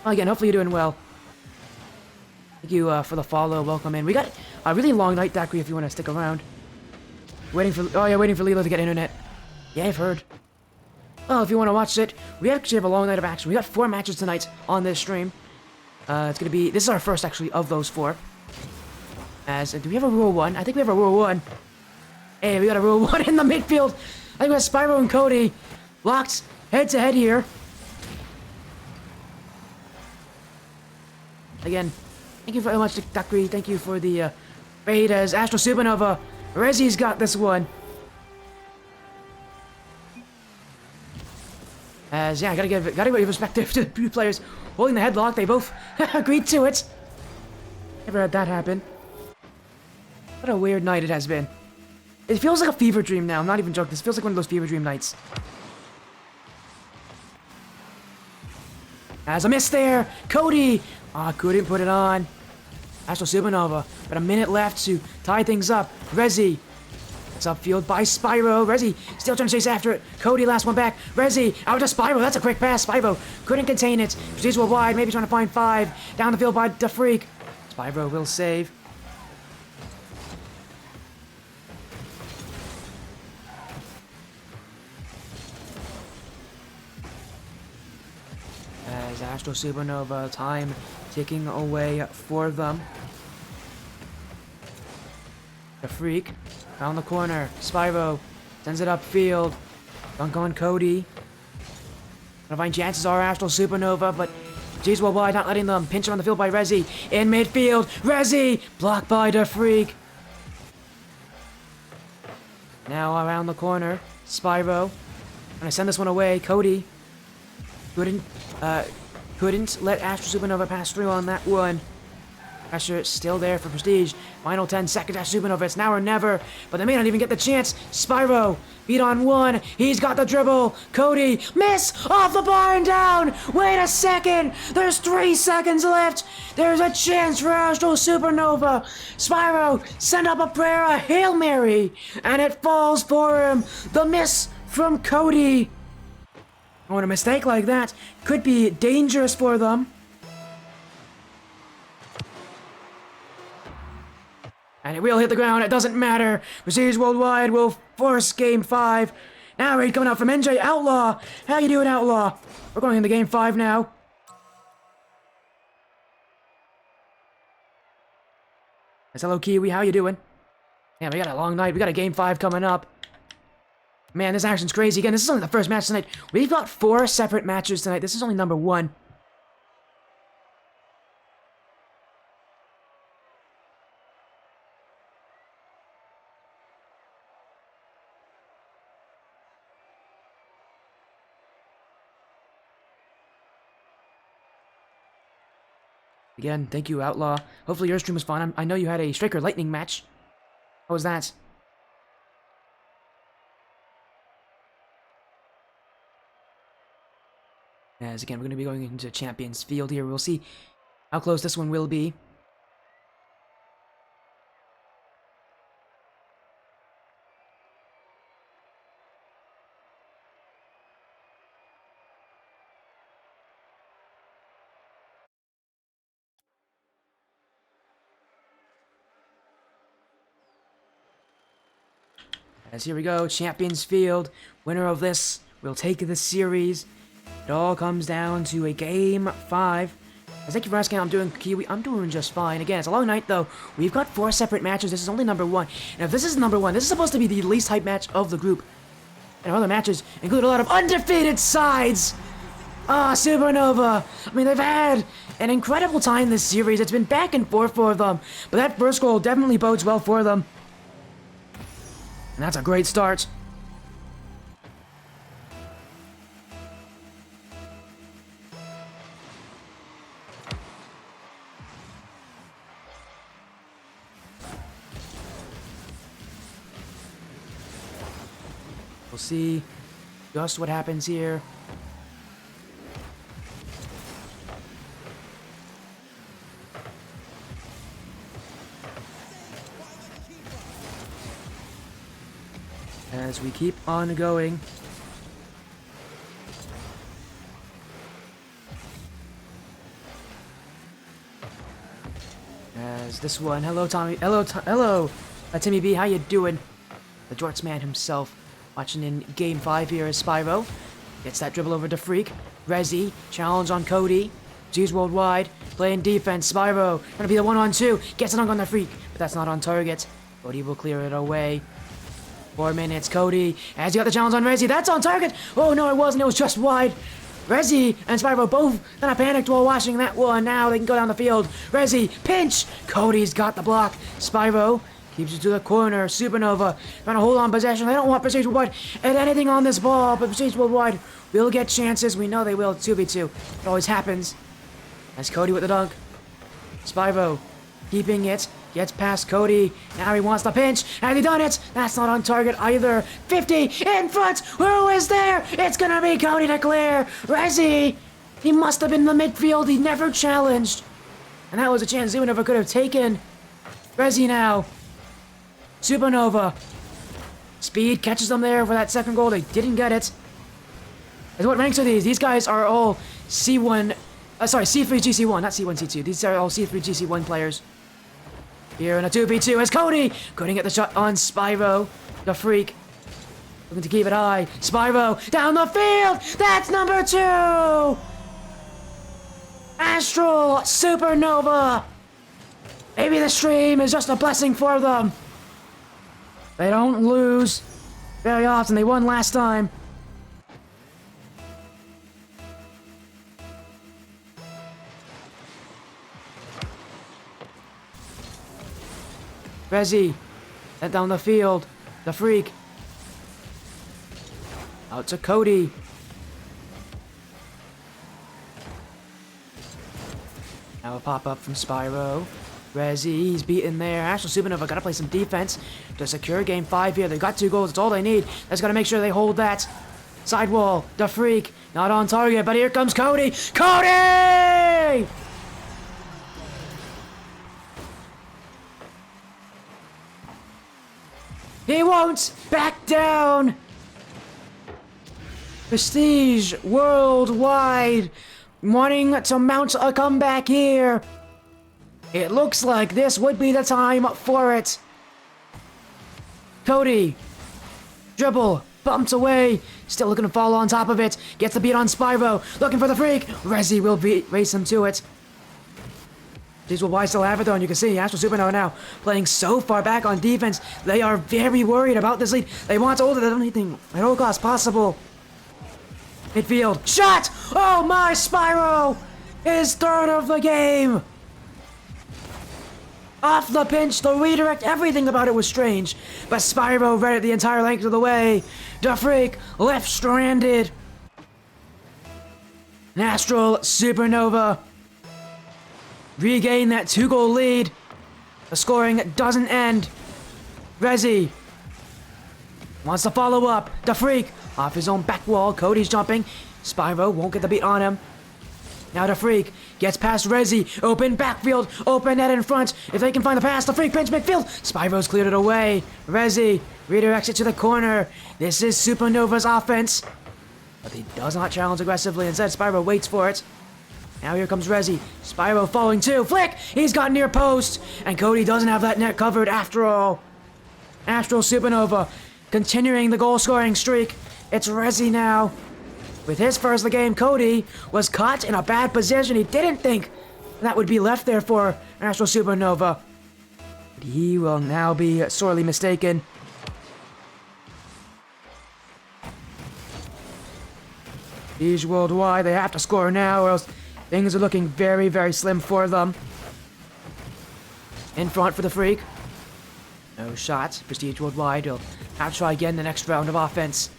Well, again, hopefully you're doing well. Thank you for the follow. Welcome in. We got a really long night, Dakri, if you want to stick around. Waiting for Lilo to get internet. Yeah, I've heard. Well, if you want to watch it, we actually have a long night of action. We got 4 matches tonight on this stream. It's gonna be, this is our first actually of those 4. As do we have a Rule 1? I think we have a Rule 1. Hey, we got a Rule 1 in the midfield. I think we have Spyro and Cody locked head to head here. Again, thank you very much, Dakri. Thank you for the raid as Astral Supernova. Rezi's got this one. As yeah, gotta give respect to the two players holding the headlock. They both agreed to it. Never had that happen. What a weird night it has been. It feels like a fever dream now. I'm not even joking. This feels like one of those fever dream nights. As a miss there, Cody. Couldn't put it on. Astral Supernova. But a minute left to tie things up. Rezi. It's upfield by Spyro. Rezi still trying to chase after it. Cody last one back. Rezi out to Spyro. That's a quick pass. Spyro couldn't contain it. Prestige Worldwide maybe trying to find 5. Down the field by the Freak. Spyro will save. As Astral Supernova, time ticking away for them. The Freak, around the corner. Spyro sends it upfield. Dunk on Cody. Gonna find chances are Astral Supernova, but G's Worldwide not letting them. Pinch on the field by Rezi. In midfield, Rezi! Blocked by the Freak. Now around the corner, Spyro. Gonna send this one away. Cody couldn't let Astral Supernova pass through on that one. Pressure still there for Prestige. Final 10 seconds, Astral Supernova. It's now or never, but they may not even get the chance. Spyro, beat on one. He's got the dribble. Cody, miss off the bar and down. Wait a second. There's 3 seconds left. There's a chance for Astral Supernova. Spyro, send up a prayer, a Hail Mary, and it falls for him. The miss from Cody. Oh, and a mistake like that could be dangerous for them. And it will hit the ground, it doesn't matter. Prestige Worldwide will force Game 5. Now raid coming out from NJ Outlaw. How you doing, Outlaw? We're going into Game 5 now. Yes, hello, Kiwi, how you doing? Yeah, we got a long night, we got a Game 5 coming up. Man, this action's crazy. Again, this is only the first match tonight. We've got 4 separate matches tonight. This is only number 1. Again, thank you, Outlaw. Hopefully your stream was fun. I know you had a Striker Lightning match. How was that? As again, we're going to be going into Champions Field here. We'll see how close this one will be. As here we go, Champions Field. Winner of this will take the series. It all comes down to a Game 5. Thank you for asking how I'm doing, Kiwi. I'm doing just fine. Again, it's a long night, though. We've got 4 separate matches. This is only number 1. And if this is number 1, this is supposed to be the least hype match of the group. And our other matches include a lot of undefeated sides. Supernova. I mean, they've had an incredible time this series. It's been back and forth for them. But that first goal definitely bodes well for them. And that's a great start. We'll see just what happens here. As we keep on going. As this one, hello Tommy, hello, Timmy B, how you doing? The Jorts man himself. Watching in Game 5 here is Spyro. Gets that dribble over to Freak. Rezi, challenge on Cody. G's Worldwide, playing defense. Spyro, gonna be the 1-on-2. Gets a dunk on the Freak, but that's not on target. Cody will clear it away. 4 minutes, Cody, as you got the challenge on Rezi. That's on target! Oh no, it wasn't, it was just wide. Rezi and Spyro both kind of panicked while watching that one. Now they can go down the field. Rezi, pinch! Cody's got the block. Spyro keeps it to the corner. Supernova trying to hold on possession. They don't want Prestige Worldwide at anything on this ball, but Prestige Worldwide will get chances. We know they will. 2v2. It always happens. As Cody with the dunk. Spyro keeping it. Gets past Cody. Now he wants the pinch. Has he done it? That's not on target either. 50 in front. Who is there? It's gonna be Cody to clear. Rezi. He must have been in the midfield. He never challenged. And that was a chance Supernova could have taken. Rezi now. Supernova. Speed catches them there for that second goal. They didn't get it. And what ranks are these? These guys are all C1... C3 GC1, not C1 C2. These are all C3 GC1 players. Here in a 2v2 as Cody couldn't get the shot on Spyro. The Freak. Looking to keep it high. Spyro down the field. That's number 2. Astral Supernova! Maybe the stream is just a blessing for them. They don't lose very often. They won last time. Rezi, sent down the field. The freak. Out to Cody. Now a pop-up from Spyro. Rezi, he's beaten there. Astral Supernova gotta play some defense to secure game 5 here. They've got 2 goals, it's all they need. They just gotta make sure they hold that. Sidewall, the freak, not on target, but here comes Cody. Cody! He won't back down! Prestige worldwide, wanting to mount a comeback here. It looks like this would be the time for it. Cody, dribble, bumped away, still looking to fall on top of it. Gets the beat on Spyro, looking for the freak. Rezi will race him to it. These will wide still have it though, and you can see Astral Supernova now playing so far back on defense. They are very worried about this lead. They want to hold it at anything, at all costs possible. Midfield, shot! Oh my, Spyro! His third of the game! Off the pinch, the redirect, everything about it was strange. But Spyro read it the entire length of the way. The freak left stranded. Astral Supernova regain that 2-goal lead. The scoring doesn't end. Rezi wants to follow up. The freak off his own back wall. Cody's jumping. Spyro won't get the beat on him. Now the freak gets past Rezi. Open backfield. Open net in front. If they can find the pass, the freak pinch midfield. Spyro's cleared it away. Rezi redirects it to the corner. This is Supernova's offense. But he does not challenge aggressively. Instead, Spyro waits for it. Now here comes Rezi. Spyro falling too. Flick! He's got near post. And Cody doesn't have that net covered after all. Astral Supernova continuing the goal-scoring streak. It's Rezi now. With his first of the game, Cody was caught in a bad position. He didn't think that would be left there for Astral Supernova. But he will now be sorely mistaken. Prestige worldwide, they have to score now or else things are looking very, very slim for them. In front for the freak. No shots. Prestige worldwide. He'll have to try again the next round of offense.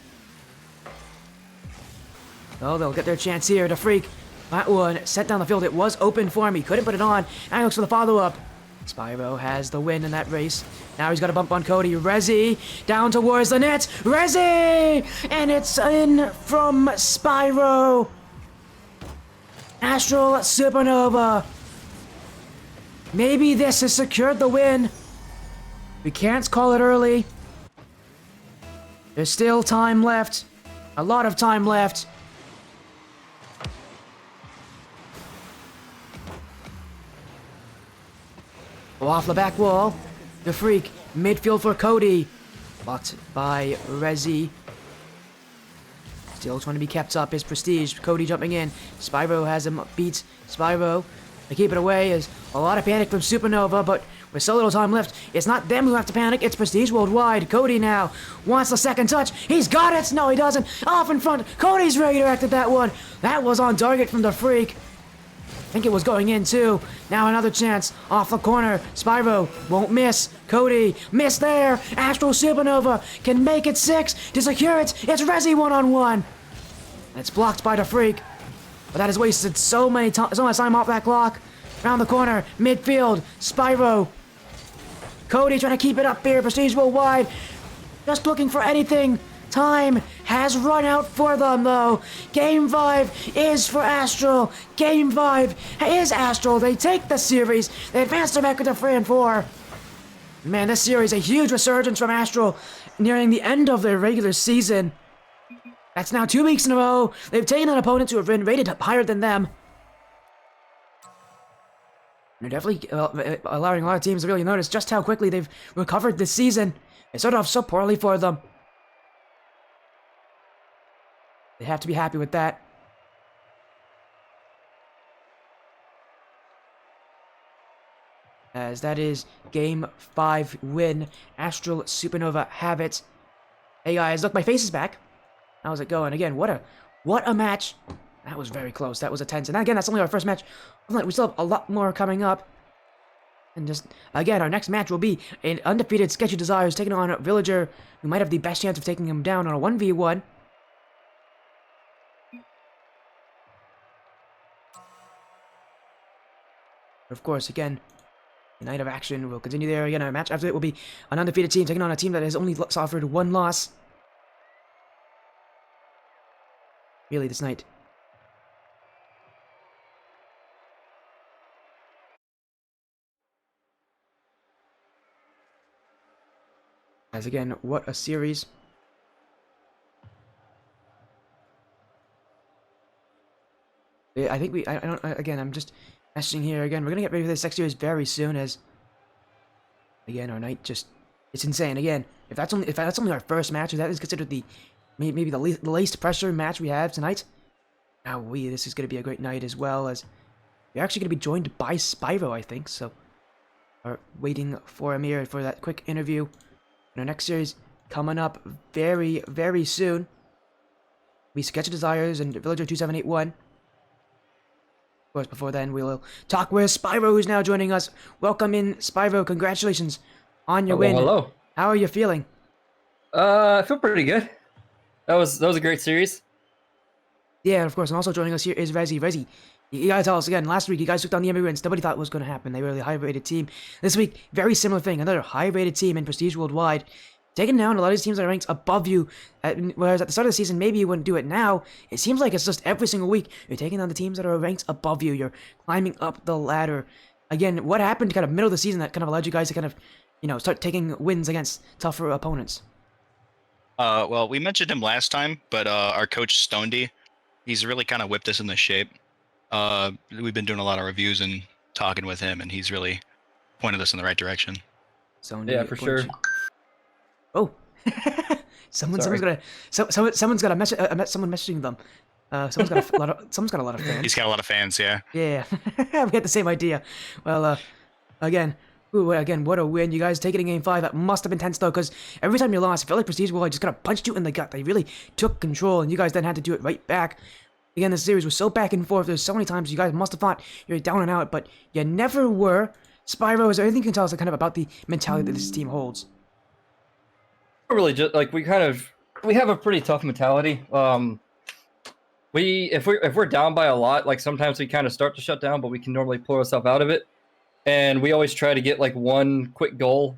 Oh, they'll get their chance here. The freak. That one sent down the field. It was open for him. He couldn't put it on. Now he looks for the follow-up. Spyro has the win in that race. Now he's got a bump on Cody. Rezi down towards the net. Rezi! And it's in from Spyro. Astral Supernova. Maybe this has secured the win. We can't call it early. There's still time left. A lot of time left. Off the back wall. The freak. Midfield for Cody. Blocked by Rezi. Still trying to be kept up. His prestige. Cody jumping in. Spyro has him beat. Spyro. They keep it away. There's a lot of panic from Supernova, but with so little time left, it's not them who have to panic. It's Prestige worldwide. Cody now wants the second touch. He's got it. No, he doesn't. Off in front. Cody's redirected that one. That was on target from the freak. I think it was going in too. Now another chance. Off the corner. Spyro won't miss. Cody missed there. Astral Supernova can make it 6 to secure it. It's Rezi one-on-one. It's blocked by the freak. But that has wasted so much time off that clock. Around the corner. Midfield. Spyro. Cody trying to keep it up here. Prestige worldwide. Just looking for anything. Time has run out for them, though. Game 5 is for Astral. Game 5 is Astral. They take the series. They advance their back to 3 and 4. Man, this series, a huge resurgence from Astral nearing the end of their regular season. That's now 2 weeks in a row. They've taken on opponents who have been rated higher than them. They're definitely allowing a lot of teams to really notice just how quickly they've recovered this season. It started off so poorly for them. They have to be happy with that. as that is Game 5 win. Astral Supernova have it. Hey guys, look, my face is back. How's it going? Again, what a match. That was very close. That was a tense. And again, that's only our first match. We still have a lot more coming up. And just, again, our next match will be an undefeated SketchyDesires taking on a Villager who might have the best chance of taking him down on a 1v1. Of course, again, the night of action will continue there. Again, our match after it will be an undefeated team taking on a team that has only suffered one loss. Really, this night. As again, what a series. I think again, I'm just messaging here again. We're gonna get ready for this next series very soon as, again, our night just, it's insane. Again, if that's only our first match, if that is considered the, maybe the least pressure match we have tonight, now this is gonna be a great night as well as we're actually gonna be joined by Spyro, I think, so we're waiting for Amir for that quick interview. And our next series coming up very, very soon. We SketchyDesires and Villager 2781. Of course, before then, we'll talk with Spyro, who's now joining us. Welcome in, Spyro. Congratulations on your win. Hello. How are you feeling? I feel pretty good. That was a great series. Yeah, and of course, and also joining us here is Rezi. Rezi, you gotta tell us again, last week you guys took down the immigrants. Nobody thought it was going to happen. They were a really high-rated team. This week, very similar thing. Another high-rated team in Prestige Worldwide. Taking down a lot of these teams that are ranked above you. Whereas at the start of the season, maybe you wouldn't do it now. It seems like it's just every single week. You're taking down the teams that are ranked above you. You're climbing up the ladder. Again, what happened kind of middle of the season that kind of allowed you guys to kind of, start taking wins against tougher opponents? Well, we mentioned him last time, but our coach Stonedy, he's really kind of whipped us into shape. We've been doing a lot of reviews and talking with him, and he's really pointed us in the right direction. Stonedy, yeah, for sure. Oh, someone's got a message. Someone messaging them. Someone's got a lot of fans. He's got a lot of fans, yeah. Yeah, we had the same idea. Well, again, what a win! You guys take it in Game 5. That must have been tense though, because every time you lost, it felt like Prestige World just kind of punched you in the gut. They really took control, and you guys then had to do it right back. Again, this series was so back and forth. There's so many times you guys must have thought you're down and out, but you never were. Spyro, is there anything you can tell us kind of about the mentality that this team holds? Really, just like we have a pretty tough mentality. If we're down by a lot, like sometimes we kind of start to shut down, but we can normally pull ourselves out of it. And we always try to get like one quick goal,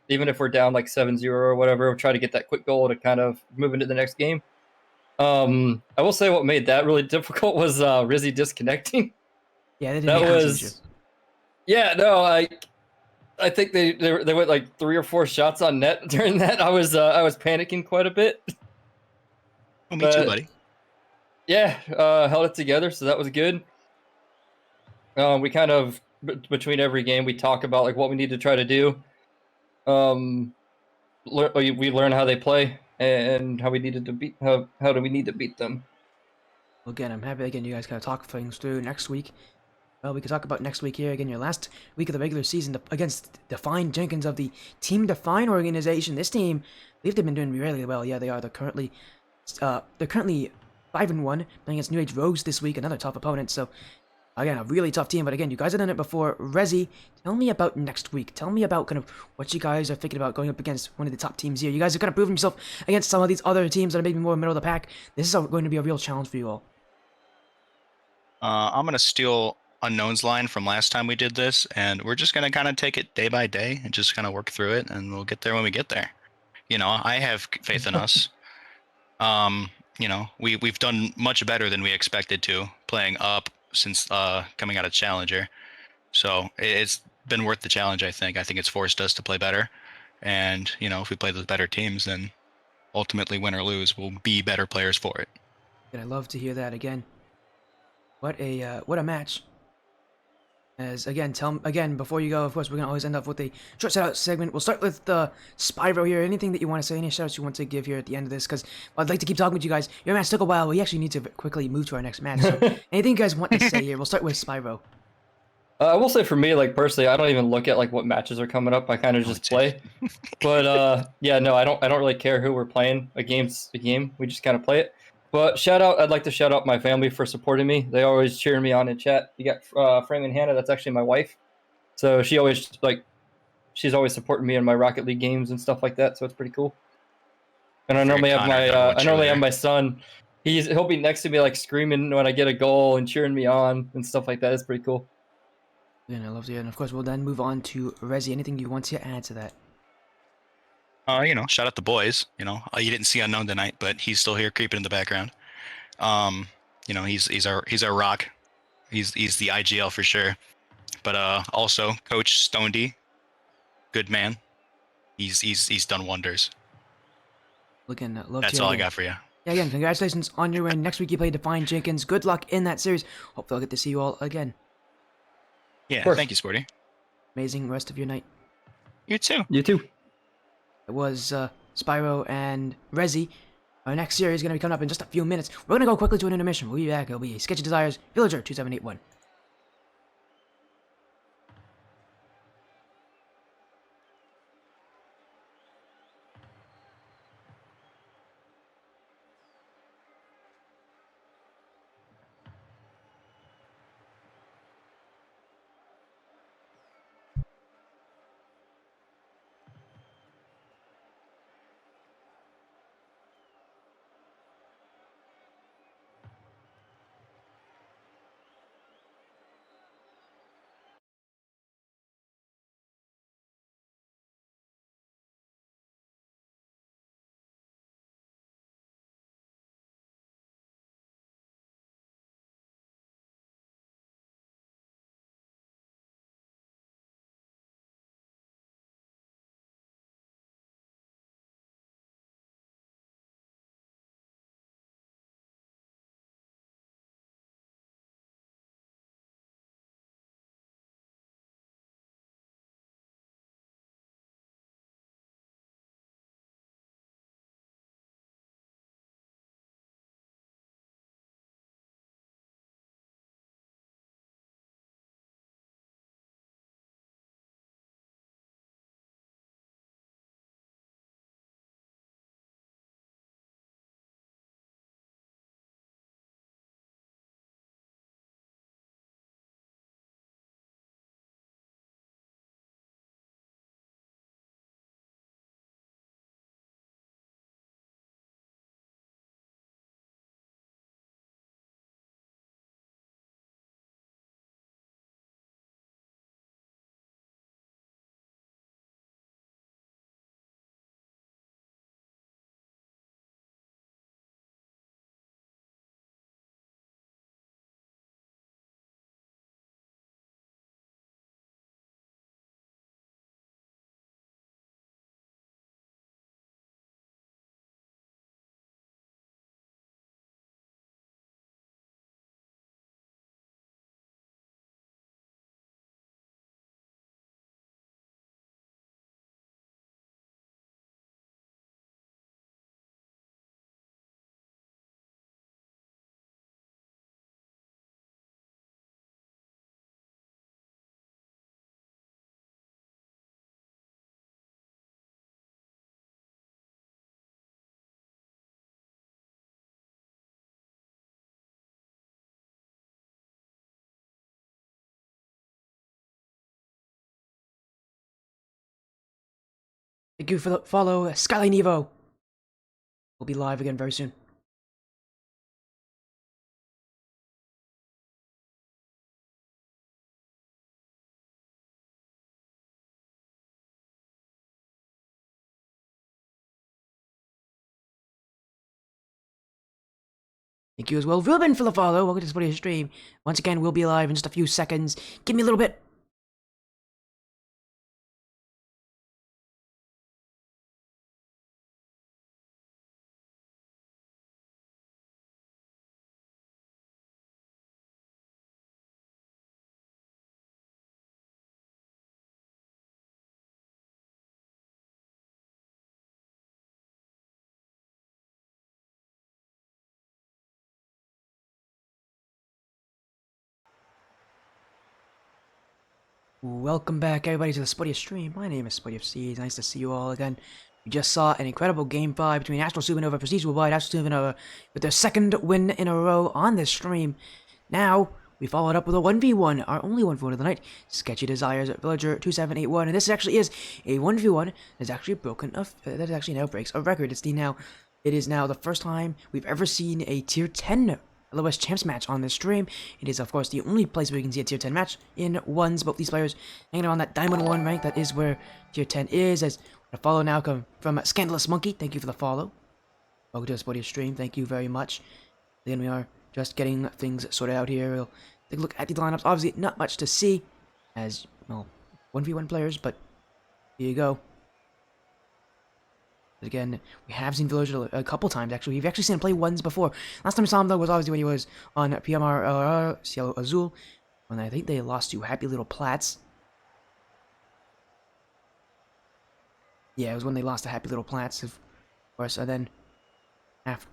even if we're down like 7-0 or whatever. We'll try to get that quick goal to kind of move into the next game. I will say what made that really difficult was Rizzy disconnecting. Yeah, that was. Yeah, no, I think they went like 3 or 4 shots on net during that. I was panicking quite a bit. Oh, me too, buddy. Yeah, held it together, so that was good. We kind of between every game we talk about like what we need to try to do. We learn how they play and how we needed to beat how do we need to beat them. Well, again, I'm happy again you guys kind of talk things through next week. Well, we can talk about next week here. Again, your last week of the regular season against Define Jenkins of the Team Define organization. This team, I believe they've been doing really well. Yeah, they are. They're currently 5-1, playing against New Age Rogues this week. Another tough opponent. So, again, a really tough team. But again, you guys have done it before. Rezi, tell me about next week. Tell me about kind of what you guys are thinking about going up against one of the top teams here. You guys have kind of proven yourself against some of these other teams that are maybe more middle of the pack. This is going to be a real challenge for you all. I'm going to steal Unknown's line from last time we did this, and we're just going to kind of take it day by day and just kind of work through it, and we'll get there when we get there. I have faith in us. We've done much better than we expected to, playing up since coming out of Challenger. So it's been worth the challenge, I think. I think it's forced us to play better. And, if we play those better teams, then ultimately, win or lose, we'll be better players for it. And I love to hear that again. What a match. As again, before you go, of course, we're gonna always end up with a short shout-out segment. We'll start with Spyro here. Anything that you want to say, any shout-outs you want to give here at the end of this? Because I'd like to keep talking with you guys. Your match took a while. We actually need to quickly move to our next match. So anything you guys want to say here? We'll start with Spyro. I will say for me, like personally, I don't even look at like what matches are coming up. I kind of Oh, just it's play. But yeah, no, I don't really care who we're playing. A game's a game. We just kind of play it. But shout out, I'd like to shout out my family for supporting me. They always cheer me on in chat. You got Frame and Hannah, that's actually my wife. So she always she's always supporting me in my Rocket League games and stuff like that. So it's pretty cool. And Very Connor, number one I normally have cheerleader. my son. He'll be next to me like screaming when I get a goal and cheering me on and stuff like that. It's pretty cool. Again, I love to hear. And of course, we'll then move on to Rezi. Anything you want to add to that? Shout out the boys. You didn't see Unknown tonight, but he's still here creeping in the background. Um, he's our rock. He's the IGL for sure. But also Coach Stonedy, good man. He's done wonders. Again, love to That's hear all I again. got for you. Yeah, again, congratulations on your win. Next week you play Define Jenkins. Good luck in that series. Hopefully I'll get to see you all again. Yeah, course. thank you, Sporty. Amazing rest of your night. You too. You too. It was Spyro and Rezi. Our next series is going to be coming up in just a few minutes. We're going to go quickly to an intermission. We'll be back. It'll be Sketchy Desires, Villager 2781. Thank you for the follow, Skyline Evo. We'll be live again very soon. Thank you as well, Ruben, for the follow. Welcome to Sporty Stream. Once again, we'll be live in just a few seconds. Give me a little bit. Welcome back, everybody, to the Spuddy stream. My name is Spuddy FC. It's nice to see you all again. We just saw an incredible Game 5 between Astral Supernova Prestige Worldwide, Astral Supernova with their second win in a row on this stream. Now, we followed up with a 1v1, our only 1v1 of the night, SketchyDesires Villager 2781, and this actually is a 1v1 that's actually that actually now breaks a record. It is now the first time we've ever seen a Tier 10 LOS Champs match on this stream. It is, of course, the only place where you can see a Tier 10 match in ones. Both these players hanging around that Diamond 1 rank. That is where Tier 10 is. As a follow now come from Scandalous Monkey. Thank you for the follow. Welcome to the Spuddy stream. Thank you very much. Again, we are just getting things sorted out here. We'll take a look at the lineups. Obviously, not much to see as, well, 1v1 players, but here you go. Again, we have seen Villager a couple times, actually. We've actually seen him play ones before. Last time we saw him, though, was obviously when he was on PMR Cielo Azul, when I think they lost to Happy Little Plats. Yeah, it was when they lost to Happy Little Plats, of course. And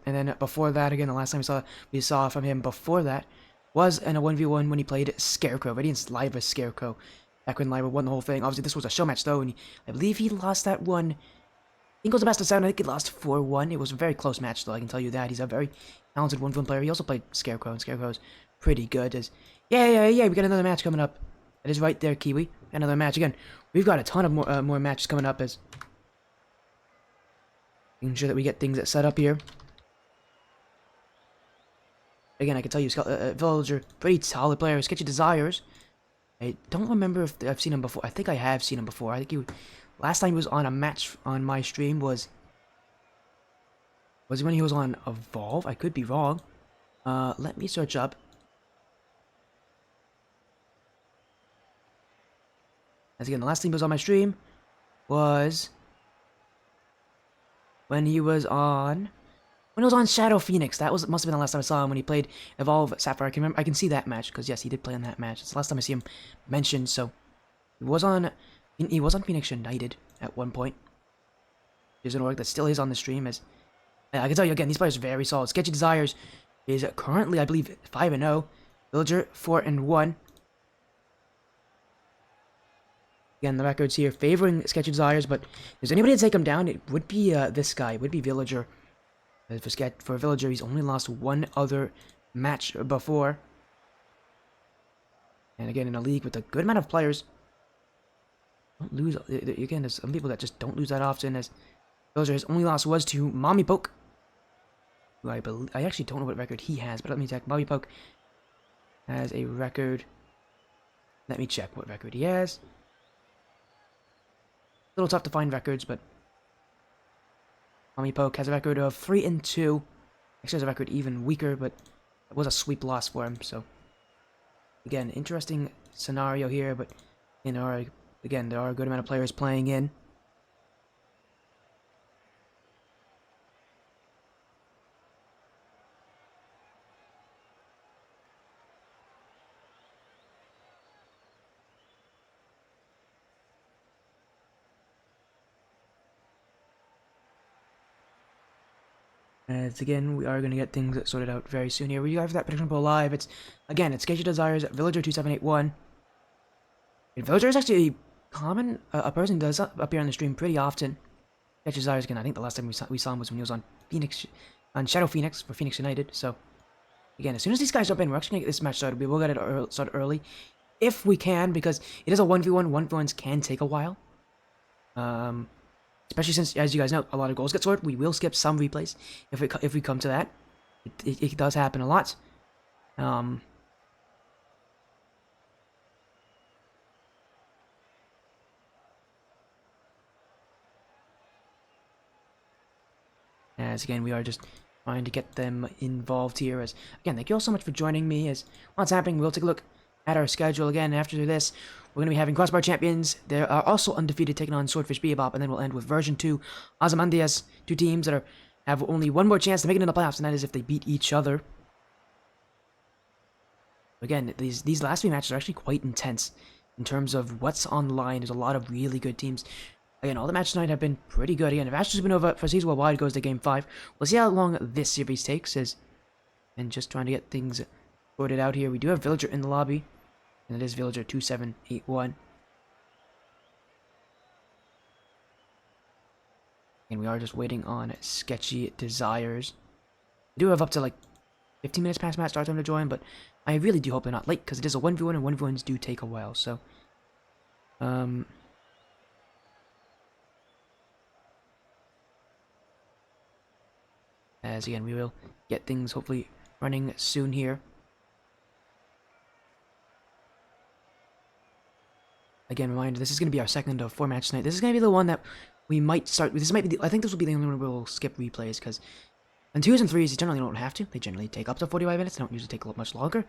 then before that, again, the last time we saw from him before that was in a 1v1 when he played Scarecrow, Radiant's Live as Scarecrow. Back when Live won the whole thing. Obviously, this was a show match, though, and I believe he lost that one. I think it was the best of 7. I think he lost 4-1. It was a very close match, though. I can tell you that. He's a very talented 1v1 player. He also played Scarecrow, and Scarecrow's pretty good. Yeah. We got another match coming up. That is right there, Kiwi. Another match. Again, we've got a ton of more matches coming up as making sure that we get things set up here. Again, I can tell you, Villager, pretty solid player. SketchyDesires. I don't remember if I've seen him before. I think I have seen him before. I think last time he was on a match on my stream was when he was on Evolve. I could be wrong. Let me search up. As again, the last time he was on my stream was when he was on Shadow Phoenix. That must have been the last time I saw him when he played Evolve Sapphire. I can see that match because yes, he did play in that match. It's the last time I see him mentioned. So he was on Phoenix United at one point. There's an org that still is on the stream. As I can tell you again, these players are very solid. SketchyDesires is currently, I believe, 5-0. Villager 4-1. Again, the records here favoring SketchyDesires, but if there's anybody to take him down, it would be this guy. It would be Villager. For Villager, he's only lost one other match before. And again, in a league with a good amount of players. Don't lose. Again, there's some people that just don't lose that often. As Villager, his only loss was to Mommy Poke. Who I actually don't know what record he has, but let me check. Mommy Poke has a record. Let me check what record he has. A little tough to find records, but Mommy Poke has a record of 3-2. Actually has a record even weaker, but it was a sweep loss for him. So again, interesting scenario here, but again, there are a good amount of players playing in. As again, we are going to get things sorted out very soon here. We have that prediction poll live. It's SketchyDesires, Villager 2781. And Villager is actually a person who does appear on the stream pretty often. SketchyDesires, again, I think the last time we saw him was when he was on Shadow Phoenix for Phoenix United. So again, as soon as these guys jump in, we're actually going to get this match started. We will get it started early if we can, because it is a 1v1. 1v1s can take a while. Especially since, as you guys know, a lot of goals get scored. We will skip some replays if we come to that. It does happen a lot. As again, we are just trying to get them involved here. As again, thank you all so much for joining me. As what's happening, we'll take a look at our schedule again. After this, we're going to be having Crossbar champions. They are also undefeated, taking on Swordfish, Bebop, and then we'll end with version 2 Ozymandias. Two teams that have only one more chance to make it in the playoffs, and that is if they beat each other. Again, these last 3 matches are actually quite intense in terms of what's on the line. There's a lot of really good teams. Again, all the matches tonight have been pretty good. Again, if Astral Supernova Prestige Worldwide goes to Game 5, we'll see how long this series takes. And just trying to get things sorted out here. We do have Villager in the lobby. And it is Villager 2781. And we are just waiting on Sketchy Desires. We do have up to like 15 minutes past match start time to join, but I really do hope they're not late, because it is a 1v1, and 1v1s do take a while, so... As again, we will get things hopefully running soon here. Again, reminder, this is going to be our second of 4 matches tonight. This is going to be the one that we might start with. This might be I think this will be the only one we'll skip replays, because on 2s and 3s, you generally don't have to. They generally take up to 45 minutes. They don't usually take much longer.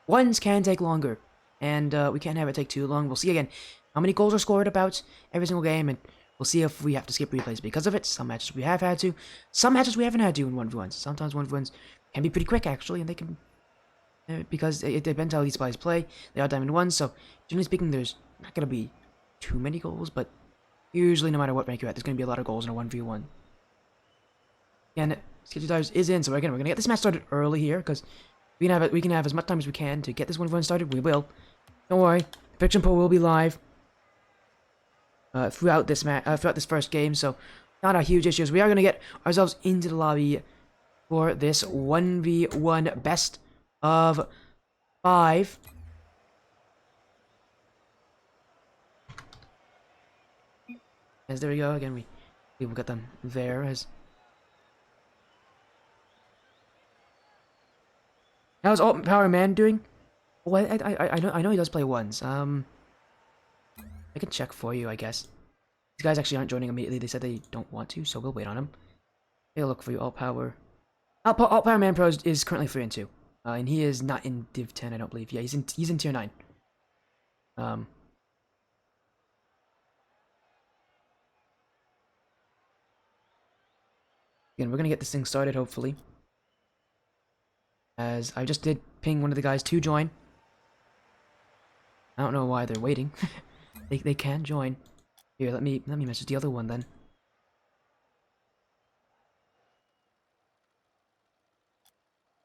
1s can take longer, and we can't have it take too long. We'll see again how many goals are scored about every single game, and we'll see if we have to skip replays because of it. Some matches we have had to. Some matches we haven't had to in 1v1s. Sometimes 1v1s can be pretty quick, actually, and they can... because it depends how these players play. They are Diamond 1s, so generally speaking, there's not going to be too many goals, but usually no matter what rank you're at, there's going to be a lot of goals in a 1v1. And SketchyDesires is in, so again, we're going to get this match started early here, because we can have as much time as we can to get this 1v1 started. We will. Don't worry. Prediction poll will be live throughout this first game, so not a huge issue. We are going to get ourselves into the lobby for this 1v1 best of 5. As there we go, again, we will get them there. As how's Alt Power Man doing? Oh, I know he does play 1s. I can check for you, I guess. These guys actually aren't joining immediately. They said they don't want to, so we'll wait on them. They'll look for you, Alt Power. Alt Power Man Pro is currently 3 and 2, and he is not in Div 10, I don't believe. Yeah, he's in Tier 9. Again, we're gonna get this thing started, hopefully. As I just did ping one of the guys to join. I don't know why they're waiting. they can join. Here, let me message the other one then.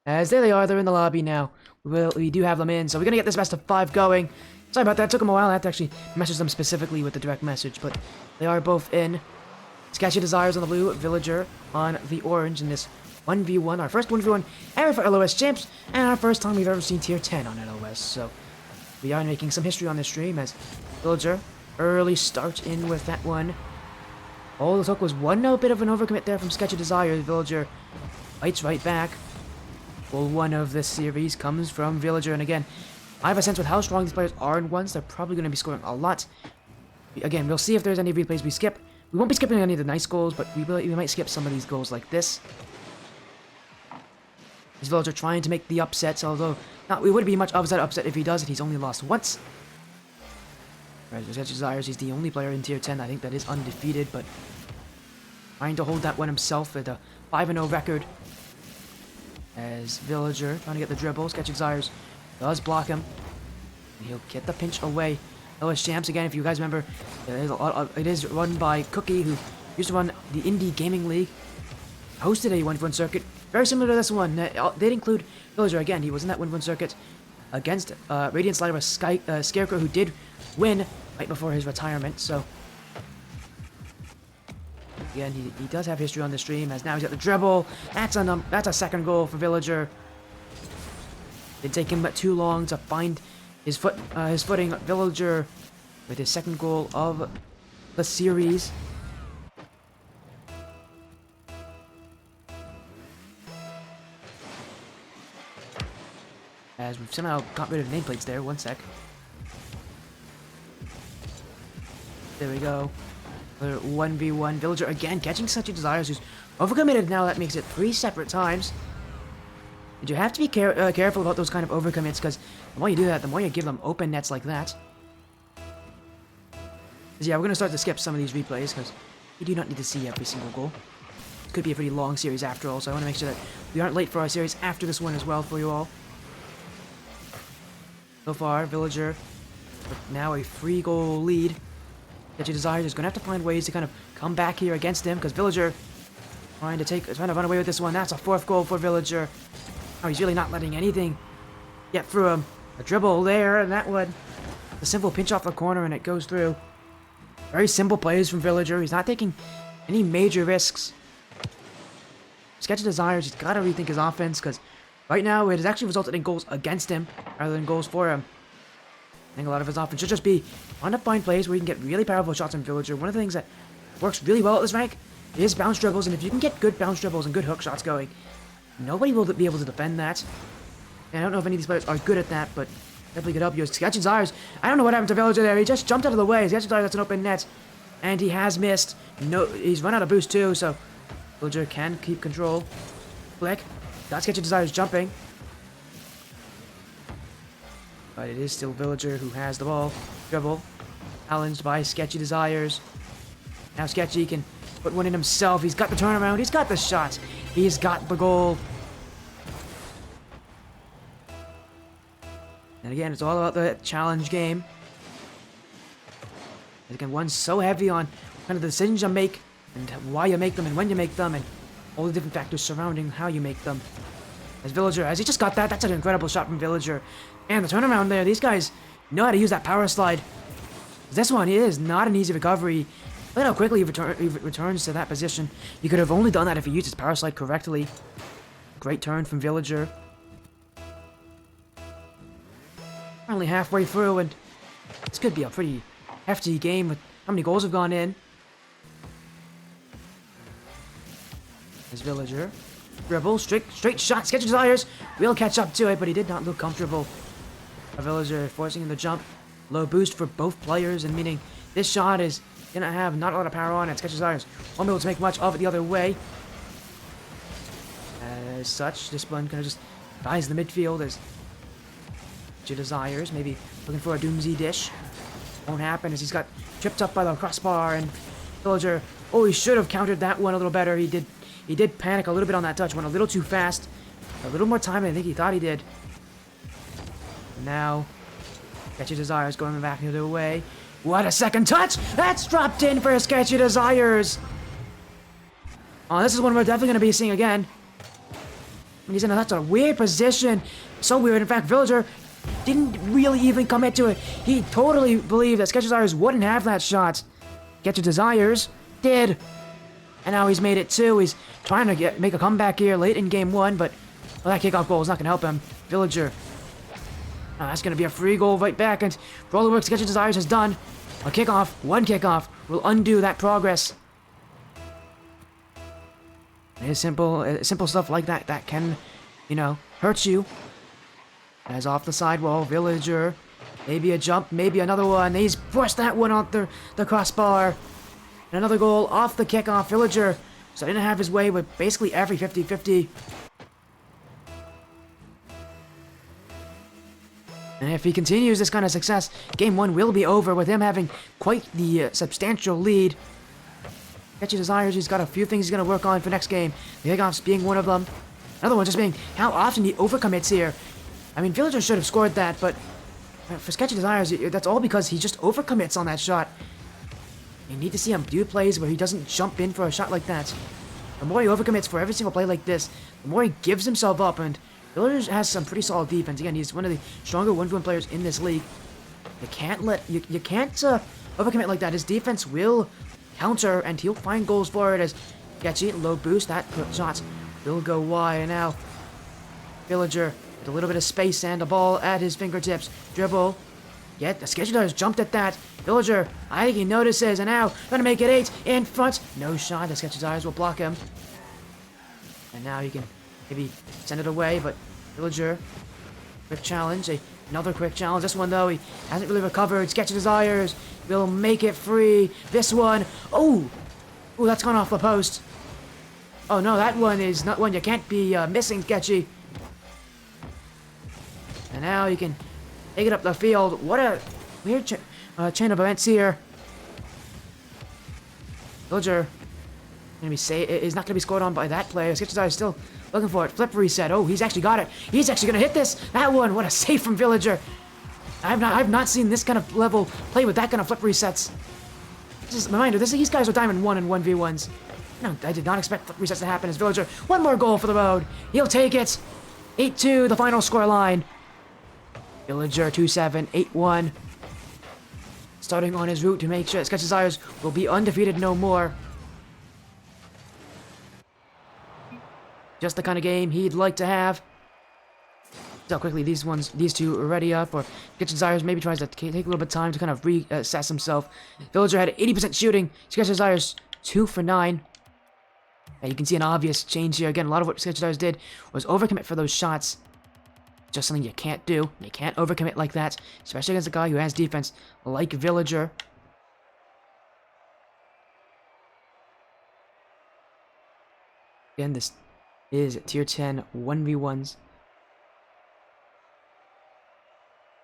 As there they are, they're in the lobby now. We do have them in, so we're gonna get this best of 5 going. Sorry about that, it took them a while. I had to actually message them specifically with the direct message, but they are both in. SketchyDesires on the blue, Villager on the orange in this 1v1, our first 1v1 ever for LOS champs, and our first time we've ever seen tier 10 on LOS, so we are making some history on this stream as Villager, early start in with that one. All the took was one bit of an overcommit there from SketchyDesires. Villager fights right back. Well, one of this series comes from Villager, and again, I have a sense with how strong these players are in 1s, they're probably going to be scoring a lot. Again, we'll see if there's any replays we skip. We won't be skipping any of the nice goals, but we might skip some of these goals like this. This Villager trying to make the upsets, although we wouldn't be much of that upset if he does it. He's only lost once. Whereas SketchyDesires, he's the only player in tier 10 I think that is undefeated, but trying to hold that one himself at a 5-0 record. As Villager trying to get the dribble, SketchyDesires does block him. And he'll get the pinch away. LOS Champs, again, if you guys remember, it is run by Cookie, who used to run the Indie Gaming League. Hosted a 1v1 circuit, very similar to this one. They'd include Villager, again, he was in that 1v1 circuit against Radiant Slider, Scarecrow, who did win right before his retirement, so... Again, he does have history on the stream, as now he's got the dribble. That's a second goal for Villager. Didn't take him but too long to find his footing. Villager with his second goal of the series. As we've somehow got rid of nameplates there. One sec. There we go. 1v1. Villager again catching SketchyDesires, who's overcommitted now. That makes it 3 separate times. And you have to be careful about those kind of overcommits, because the more you do that, the more you give them open nets like that. Yeah, we're going to start to skip some of these replays, because you do not need to see every single goal. It could be a pretty long series after all, so I want to make sure that we aren't late for our series after this one as well for you all. So far, Villager with now a 3-goal lead. SketchyDesires is going to have to find ways to kind of come back here against him, because Villager trying to run away with this one. That's a 4th goal for Villager. Oh, he's really not letting anything get through him. A dribble there, and that one. A simple pinch off the corner, and it goes through. Very simple plays from Villager. He's not taking any major risks. SketchyDesires, he's got to rethink his offense, because right now it has actually resulted in goals against him rather than goals for him. I think a lot of his offense should just be on to find plays where you can get really powerful shots on Villager. One of the things that works really well at this rank is bounce dribbles, and if you can get good bounce dribbles and good hook shots going, nobody will be able to defend that. And I don't know if any of these players are good at that, but definitely could help you. SketchyDesires, I don't know what happened to Villager there. He just jumped out of the way. SketchyDesires, that's an open net, and he has missed. No, he's run out of boost too, so Villager can keep control. Flick, got SketchyDesires jumping. But it is still Villager who has the ball. Dribble. Challenged by SketchyDesires. Now Sketchy can put one in himself. He's got the turnaround. He's got the shot. He's got the goal. And again, it's all about the challenge game. And again, one's so heavy on kind of the decisions you make, and why you make them, and when you make them, and all the different factors surrounding how you make them. As Villager, as he just got that, that's an incredible shot from Villager. And the turnaround there, these guys know how to use that power slide. This one is not an easy recovery. Look at how quickly he returns to that position. You could have only done that if he used his power slide correctly. Great turn from Villager. Only halfway through, and this could be a pretty hefty game with how many goals have gone in. As Villager. Dribble, straight shot. SketchyDesires will catch up to it, but he did not look comfortable. A Villager forcing him to jump. Low boost for both players, and meaning this shot is gonna have not a lot of power on it. SketchyDesires won't be able to make much of it the other way. As such, this one kind of just dies the midfield as SketchyDesires maybe looking for a doomsday dish. Won't happen as he's got tripped up by the crossbar, and Villager, oh, he should have countered that one a little better. He did panic a little bit on that touch, went a little too fast. A little more time than I think he thought he did. And now, SketchyDesires going back the other way. What a second touch! That's dropped in for SketchyDesires! Oh, this is one we're definitely going to be seeing again. And he's in such a weird position. So weird. In fact, Villager didn't really even commit to it. He totally believed that SketchyDesires wouldn't have that shot. SketchyDesires did. And now he's made it too. He's trying to make a comeback here late in game one, but well, that kickoff goal is not going to help him. Villager. Oh, that's going to be a free goal right back, and for all the work SketchyDesires has done, a kickoff, one kickoff, will undo that progress. It is simple stuff like that that can, you know, hurt you. As off the sidewall, Villager, maybe a jump, maybe another one. He's forced that one off the crossbar. And another goal off the kickoff. Villager starting to have his way with basically every 50-50. And if he continues this kind of success, game one will be over with him having quite the substantial lead. SketchyDesires, he's got a few things he's going to work on for next game. The kickoffs being one of them. Another one just being how often he overcommits here. I mean, Villager should have scored that, but for SketchyDesires, that's all because he just overcommits on that shot. You need to see him do plays where he doesn't jump in for a shot like that. The more he overcommits for every single play like this, the more he gives himself up, and Villager has some pretty solid defense. Again, he's one of the stronger 1v1 players in this league. You can't overcommit like that. His defense will counter, and he'll find goals for it as Sketchy, low boost, that shot will go wide, and now Villager with a little bit of space and a ball at his fingertips. Dribble. Yet the SketchyDesires jumped at that. Villager, I think he notices, and now gonna make it 8 in front. No shot. The SketchyDesires will block him. And now he can maybe send it away, but Villager, quick challenge, another quick challenge. This one though, he hasn't really recovered. SketchyDesires will make it free. This one, oh, that's gone off the post. Oh no, that one is not one you can't be missing, Sketchy. And now you can take it up the field. What a weird chain of events here. Villager is not going to be scored on by that player. SketchyDesires is still looking for it. Flip reset. Oh, he's actually got it. He's actually going to hit this. That one. What a save from Villager. I've not seen this kind of level play with that kind of flip resets. Just a reminder, these guys are Diamond 1 and 1v1s. No, I did not expect flip resets to happen as Villager. One more goal for the road. He'll take it. 8-2, the final score line. Villager 2-7, 8-1. Starting on his route to make sure SketchyDesires will be undefeated no more. Just the kind of game he'd like to have. See how quickly these two are ready up, or SketchyDesires maybe tries to take a little bit of time to kind of reassess himself. Villager had 80% shooting. SketchyDesires 2 for 9. You can see an obvious change here. Again, a lot of what SketchyDesires did was overcommit for those shots. Just something you can't do. You can't overcommit like that, especially against a guy who has defense like Villager. Again, this is tier 10 1v1s.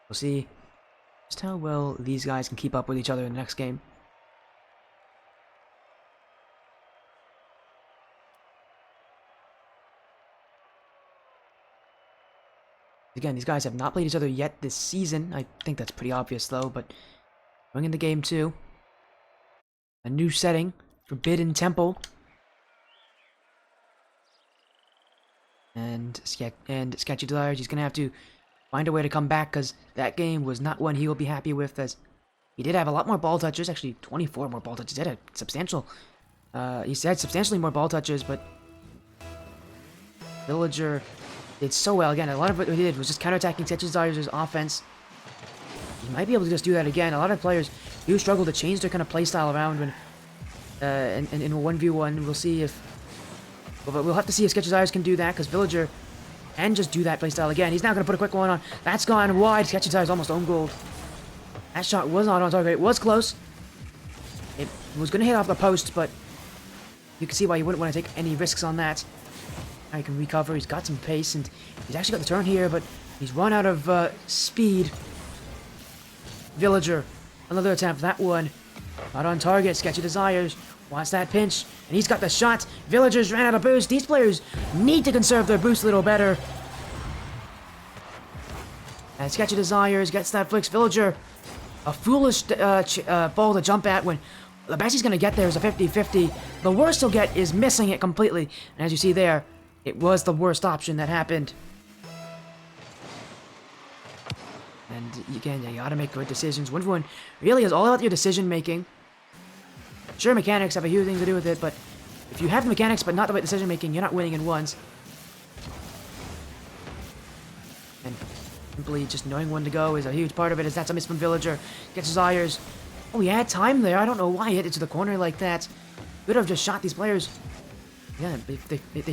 We'll see just how well these guys can keep up with each other in the next game. Again, these guys have not played each other yet this season. I think that's pretty obvious, though, but going into game 2. A new setting, Forbidden Temple. And SketchyDesires, he's going to have to find a way to come back, because that game was not one he will be happy with, as he did have a lot more ball touches, actually 24 more ball touches. He had a substantial, he said substantially more ball touches, but Villager did so well. Again, a lot of what he did was just counterattacking SketchyDesires' offense. He might be able to just do that again. A lot of players do struggle to change their kind of playstyle around when in a 1v1. We'll see if... We'll have to see if SketchyDesires can do that, because Villager can just do that playstyle again. He's now going to put a quick one on. That's gone wide. SketchyDesires almost own goal. That shot was not on target. It was close. It was going to hit off the post, but you can see why you wouldn't want to take any risks on that. Now he can recover. He's got some pace, and he's actually got the turn here, but he's run out of speed. Villager, another attempt. That one not on target. SketchyDesires wants that pinch, and he's got the shot. Villagers ran out of boost. These players need to conserve their boost a little better. And SketchyDesires gets that flicks. Villager, a foolish ball to jump at when the best he's going to get there is a 50-50. The worst he'll get is missing it completely. And as you see there, it was the worst option that happened. And again, you gotta make good decisions. 1v1 really is all about your decision making. Sure, mechanics have a huge thing to do with it, but if you have the mechanics but not the right decision making, you're not winning in ones. And simply just knowing when to go is a huge part of it, as that's a miss from Villager. SketchyDesires. Oh, he had time there. I don't know why he hit it to the corner like that. Could have just shot these players. Yeah, they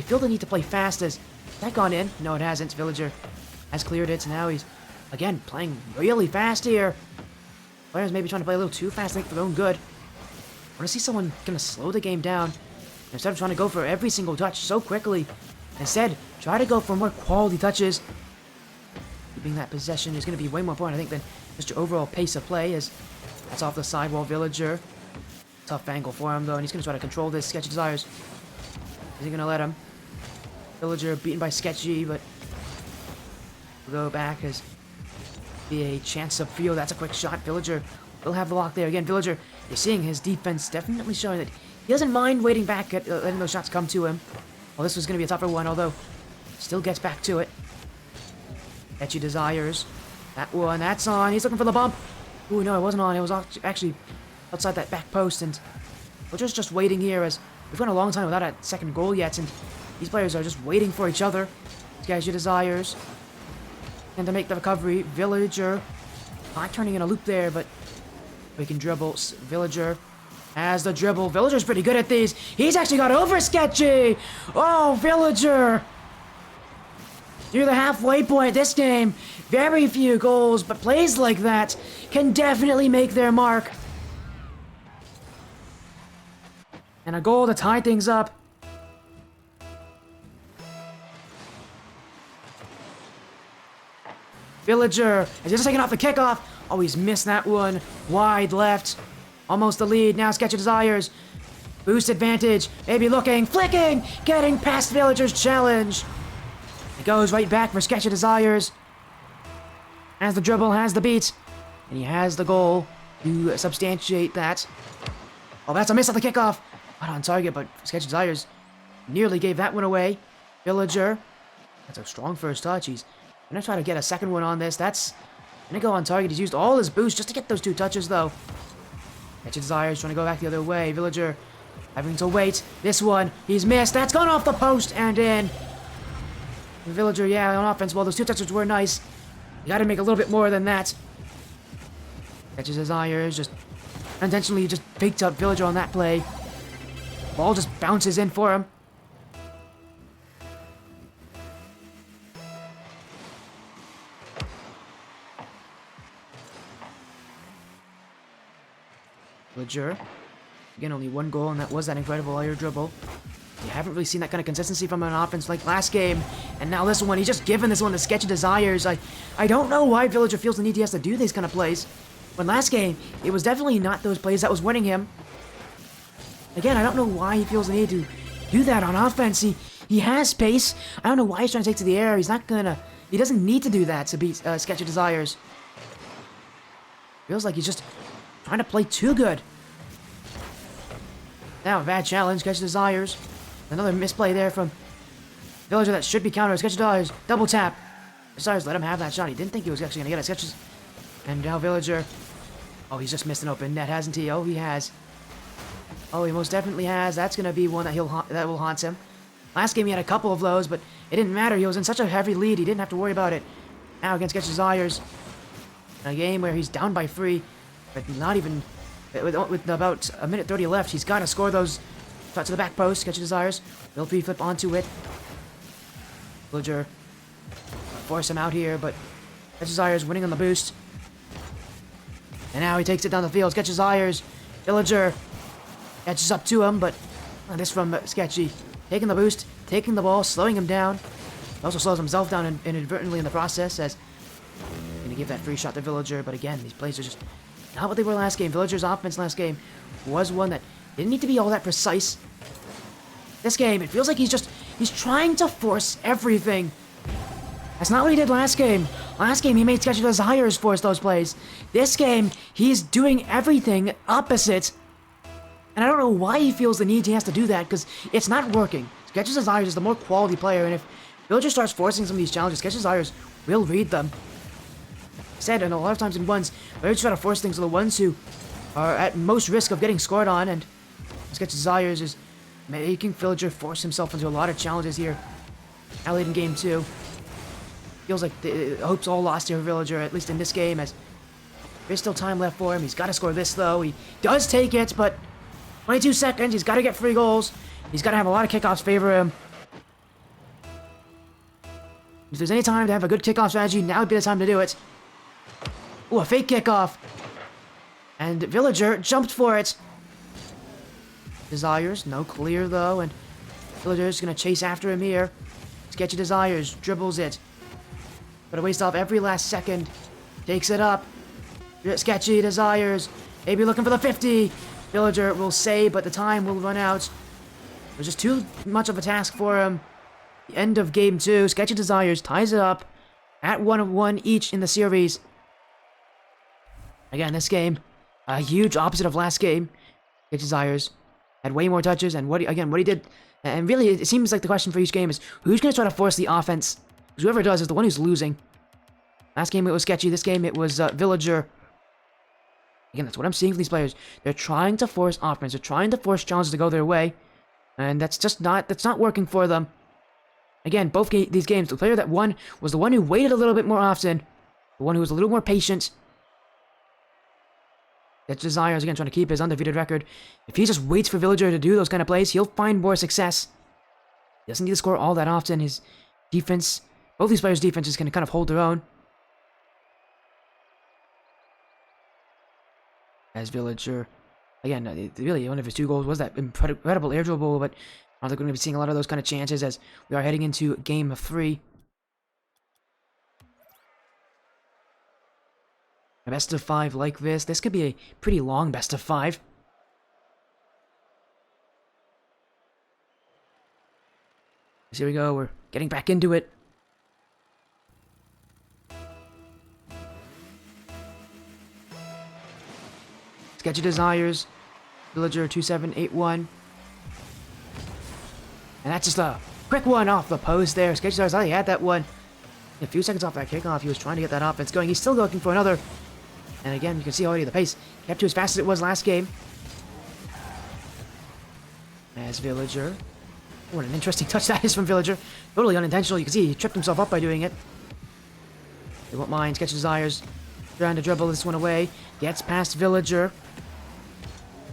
feel the need to play fast. Has that gone in? No, it hasn't. Villager has cleared it. Now he's, again, playing really fast here. Players maybe trying to play a little too fast, I think, for their own good. I want to see someone kind of slow the game down. Instead of trying to go for every single touch so quickly. Instead, try to go for more quality touches. Keeping that possession is going to be way more important, I think, than just your overall pace of play, as that's off the sidewall. Villager. Tough angle for him, though, and he's going to try to control this. SketchyDesires. Is he going to let him? Villager beaten by Sketchy, but we'll go back as be a chance of field. That's a quick shot. Villager will have the lock there. Again, Villager, you're seeing his defense definitely showing that he doesn't mind waiting back at letting those shots come to him. Well, this was going to be a tougher one, although still gets back to it. SketchyDesires. That one, that's on. He's looking for the bump. Ooh, no, it wasn't on. It was actually outside that back post, and we're just waiting here, as we've gone a long time without a second goal yet, and these players are just waiting for each other. SketchyDesires. And to make the recovery, Villager. Not turning in a loop there, but we can dribble. Villager has the dribble. Villager's pretty good at these. He's actually got over Sketchy. Oh, Villager. Near the halfway point this game. Very few goals, but plays like that can definitely make their mark. And a goal to tie things up. Villager is just taking off the kickoff. Oh, he's missed that one. Wide left. Almost the lead. Now SketchyDesires. Boost advantage. Maybe looking. Flicking. Getting past Villager's challenge. It goes right back for SketchyDesires. Has the dribble. Has the beat. And he has the goal to substantiate that. Oh, that's a miss at the kickoff. Not on target, but SketchyDesires nearly gave that one away. Villager. That's a strong first touch. He's going to try to get a second one on this. That's going to go on target. He's used all his boost just to get those two touches, though. SketchyDesires trying to go back the other way. Villager having to wait. This one, he's missed. That's gone off the post and in. Villager, yeah, on offense. Well, those 2 touches were nice. You gotta make a little bit more than that. SketchyDesires just unintentionally just faked out Villager on that play. Ball just bounces in for him. Villager. Again, only 1 goal, and that was that incredible air dribble. You haven't really seen that kind of consistency from an offense like last game. And now this one, he's just giving this one to SketchyDesires. I don't know why Villager feels the need he has to do these kind of plays. When last game, it was definitely not those plays that was winning him. Again, I don't know why he feels the need to do that on offense. He has pace. I don't know why he's trying to take to the air. He's not gonna... He doesn't need to do that to beat SketchyDesires. Feels like he's just trying to play too good. Now, a bad challenge. SketchyDesires. Another misplay there from Villager that should be countered. SketchyDesires. Double tap. Desires let him have that shot. He didn't think he was actually going to get it. Sketches. And now Villager. Oh, he's just missed an open net, hasn't he? Oh, he has. Oh, he most definitely has. That's going to be one that that will haunt him. Last game he had a couple of those, but it didn't matter. He was in such a heavy lead. He didn't have to worry about it. Now against SketchyDesires. In a game where he's down by 3, but not even... With about a minute 30 left, he's got to score those shots to the back post. SketchyDesires will free flip onto it. Villager force him out here, but SketchyDesires winning on the boost. And now he takes it down the field. SketchyDesires, Villager catches up to him, but this from Sketchy. Taking the boost, taking the ball, slowing him down. He also slows himself down inadvertently in the process as going to give that free shot to Villager, but again, these plays are just not what they were last game. Villager's offense last game was one that didn't need to be all that precise. This game, it feels like he's trying to force everything. That's not what he did last game. Last game, he made SketchyDesires force those plays. This game, he's doing everything opposite. And I don't know why he feels the need he has to do that, because it's not working. SketchyDesires is the more quality player, and if Villager starts forcing some of these challenges, SketchyDesires will read them. Said, and a lot of times in ones, they're trying to force things to the ones who are at most risk of getting scored on, and SketchyDesires is making Villager force himself into a lot of challenges here. Now late in game 2. Feels like the hope's all lost here for Villager, at least in this game, as there's still time left for him. He's got to score this, though. He does take it, but 22 seconds. He's got to get 3 goals. He's got to have a lot of kickoffs favor him. If there's any time to have a good kickoff strategy, now would be the time to do it. Ooh, a fake kickoff. And Villager jumped for it. Desires, no clear though, and Villager's gonna chase after him here. SketchyDesires dribbles it. Gotta waste off every last second. Takes it up. SketchyDesires, maybe looking for the 50. Villager will save, but the time will run out. It was just too much of a task for him. The end of game 2. SketchyDesires ties it up at 1-1 each in the series. Again, this game, a huge opposite of last game. SketchyDesires had way more touches, and what he did, and really, it seems like the question for each game is, who's going to try to force the offense? Because whoever does is the one who's losing. Last game it was Sketchy, this game it was Villager. Again, that's what I'm seeing from these players. They're trying to force offense, they're trying to force challenges to go their way, and that's not working for them. Again, both these games, the player that won was the one who waited a little bit more often, the one who was a little more patient. SketchyDesires, again, trying to keep his undefeated record. If he just waits for Villager to do those kind of plays, he'll find more success. He doesn't need to score all that often. His defense, both these players' defenses can kind of hold their own. As Villager, again, really, one of his 2 goals was that incredible air dribble, but I don't think we're going to be seeing a lot of those kind of chances as we are heading into game 3. A best of 5 like this could be a pretty long best of 5. So here we go, we're getting back into it. SketchyDesires, Villager 2781. And that's just a quick one off the post there. SketchyDesires already had that one. A few seconds off that kickoff, he was trying to get that offense going. He's still looking for another. And again, you can see already the pace kept to as fast as it was last game. As Villager What an interesting touch that is from Villager. Totally unintentional. You can see he tripped himself up by doing it. They won't mind. SketchyDesires trying to dribble this one away. Gets past Villager.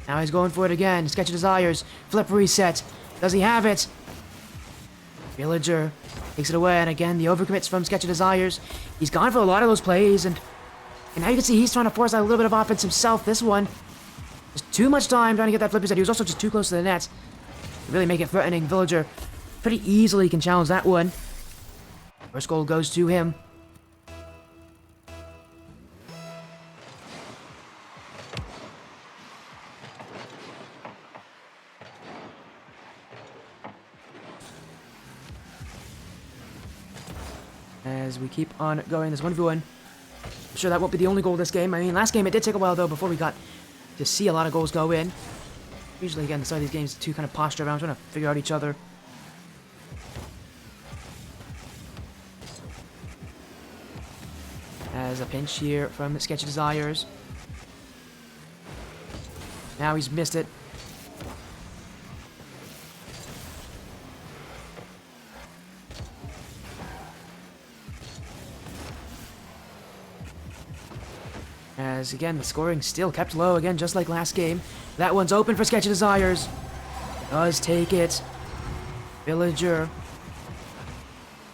Now he's going for it again. SketchyDesires. Flip reset. Does he have it? Villager takes it away. And again, the overcommits from SketchyDesires. He's gone for a lot of those plays. And now you can see he's trying to force out a little bit of offense himself. This one. Just too much time trying to get that flip reset. He was also just too close to the net. Really make it threatening. Villager pretty easily can challenge that one. First goal goes to him. As we keep on going, this 1v1. I'm sure that won't be the only goal this game. I mean, last game it did take a while though before we got to see a lot of goals go in. Usually, again, the start of these games, two kind of posture around, trying to figure out each other. As a pinch here from SketchyDesires. Now he's missed it. As, again, the scoring still kept low, again, just like last game. That one's open for SketchyDesires. Does take it. Villager.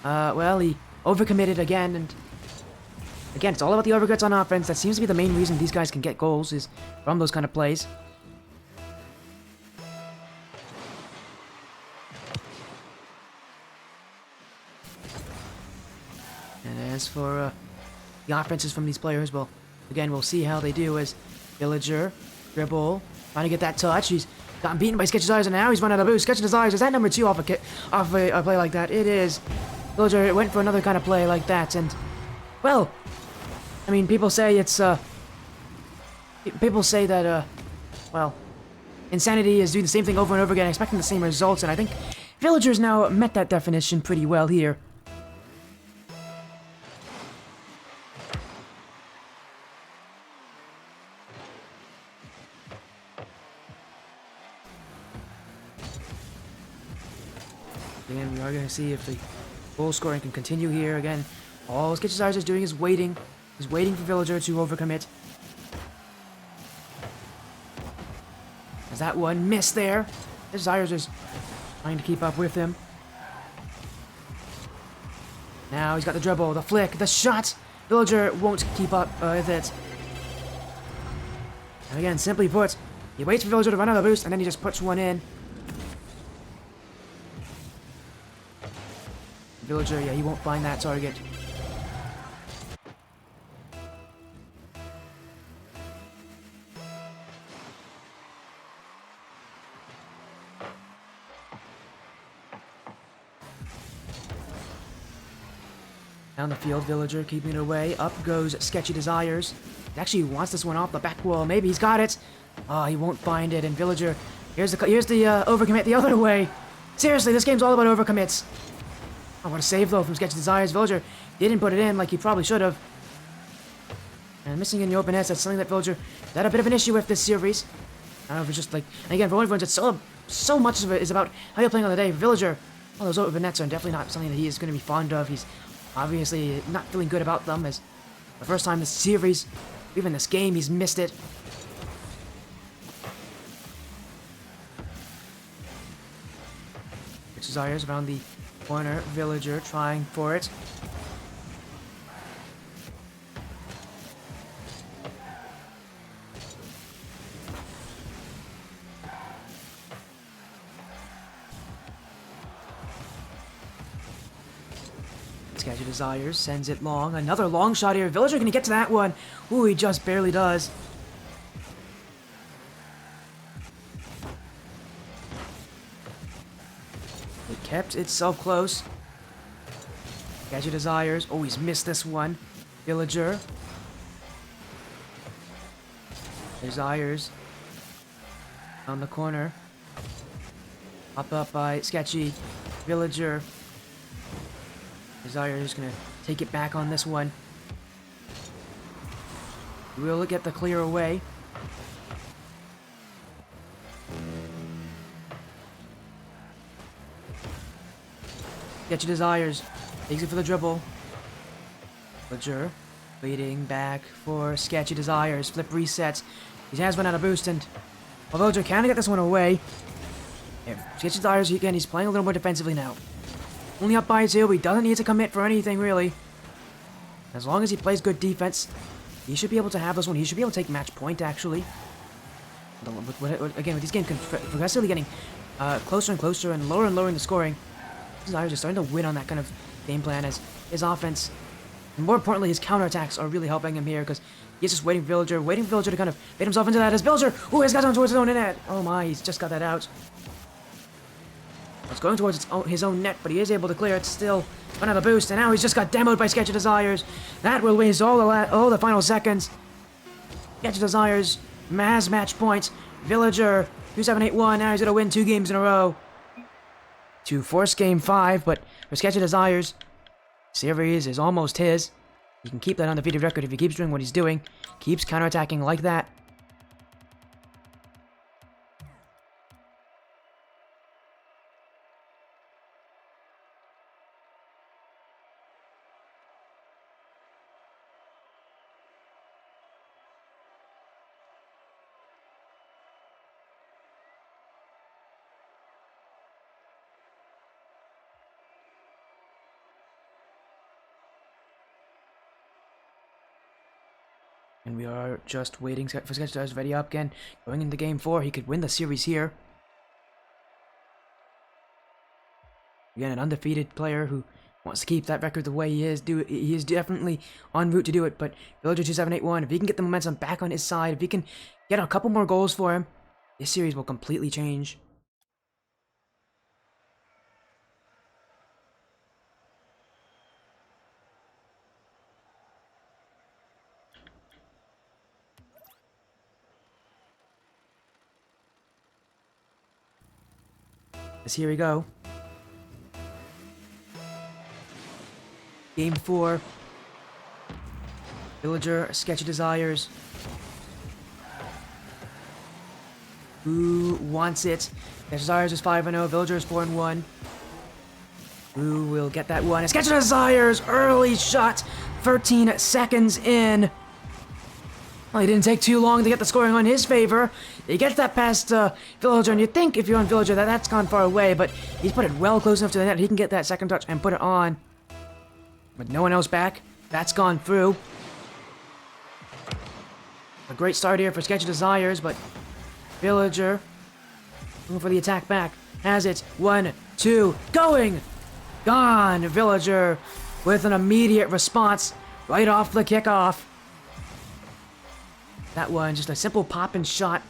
Well, he overcommitted again, and again, it's all about the overcuts on offense. That seems to be the main reason these guys can get goals, is from those kind of plays. And as for the offenses from these players, well, again, we'll see how they do as Villager, dribble, trying to get that touch. He's gotten beaten by SketchyDesires, and now he's run out of boost. SketchyDesires, is that number 2 off a play like that? It is. Villager went for another kind of play like that, and, well, I mean, people say it's, people say that, well, insanity is doing the same thing over and over again, expecting the same results, and I think Villager's now met that definition pretty well here. Again, we are going to see if the goal scoring can continue here. Again, all SketchyDesires is doing is waiting. He's waiting for Villager to overcommit. As that one missed there. Desires is trying to keep up with him. Now he's got the dribble, the flick, the shot. Villager won't keep up with it. And again, simply put, he waits for Villager to run out of boost, and then he just puts one in. Villager, yeah, he won't find that target. Down the field, Villager keeping it away. Up goes SketchyDesires. He actually wants this one off the back wall. Maybe he's got it. Oh, he won't find it. And Villager, here's the overcommit the other way. Seriously, this game's all about overcommits. I want to save though from SketchyDesires. Villager didn't put it in like he probably should have. And missing in the open nets, that's something that Villager had a bit of an issue with this series. I don't know if it's just like, and again, for one it's so much of it is about how you're playing on the day. Villager, well, those open nets are definitely not something that he is going to be fond of. He's obviously not feeling good about them, as the first time this series, even this game, he's missed it. SketchyDesires around the corner. Villager trying for it. SketchyDesires sends it long. Another long shot here. Villager gonna get to that one. Ooh, he just barely does. It kept itself close. SketchyDesires. Oh, he's missed this one. Villager. Desires. On the corner. Pop up by Sketchy. Villager. Desire is going to take it back on this one. We'll get the clear away. SketchyDesires takes it for the dribble. Villager waiting back for SketchyDesires. Flip resets. He has run out of boost, and Villager can get this one away. SketchyDesires, again, he's playing a little more defensively now. Only up by 2, he doesn't need to commit for anything, really. As long as he plays good defense, he should be able to have this one. He should be able to take match point, actually. Again, with these games progressively getting closer and closer and lower in the scoring, Desires is starting to win on that kind of game plan as his offense, and more importantly, his counterattacks are really helping him here because he's just waiting for Villager to kind of bait himself into that as Villager, has got down towards his own net. Oh my, he's just got that out. It's going towards his own net, but he is able to clear it still. Run out of boost, and now he's just got demoed by SketchyDesires. That will waste all the final seconds. SketchyDesires, Maz match points. Villager, 2781, now he's going to win 2 games in a row. To force game 5, but for SketchyDesires, series is almost his. He can keep that undefeated record if he keeps doing what he's doing. Keeps counterattacking like that. And we are just waiting for SketchyDesires ready up again. Going into game 4, he could win the series here. Again, an undefeated player who wants to keep that record the way he is. He is definitely en route to do it. But Villager 2781, if he can get the momentum back on his side, if he can get a couple more goals for him, this series will completely change. Here we go. Game 4. Villager, SketchyDesires. Who wants it? SketchyDesires is 5-0. Villager is 4-1. Who will get that one? SketchyDesires! Early shot! 13 seconds in. Well, he didn't take too long to get the scoring on his favor. He gets that past Villager, and you'd think if you're on Villager that that's gone far away, but he's put it well close enough to the net. He can get that second touch and put it on. With no one else back, that's gone through. A great start here for SketchyDesires, but Villager looking for the attack back. Has it. 1, 2, going! Gone! Villager with an immediate response right off the kickoff. That one, just a simple pop and shot.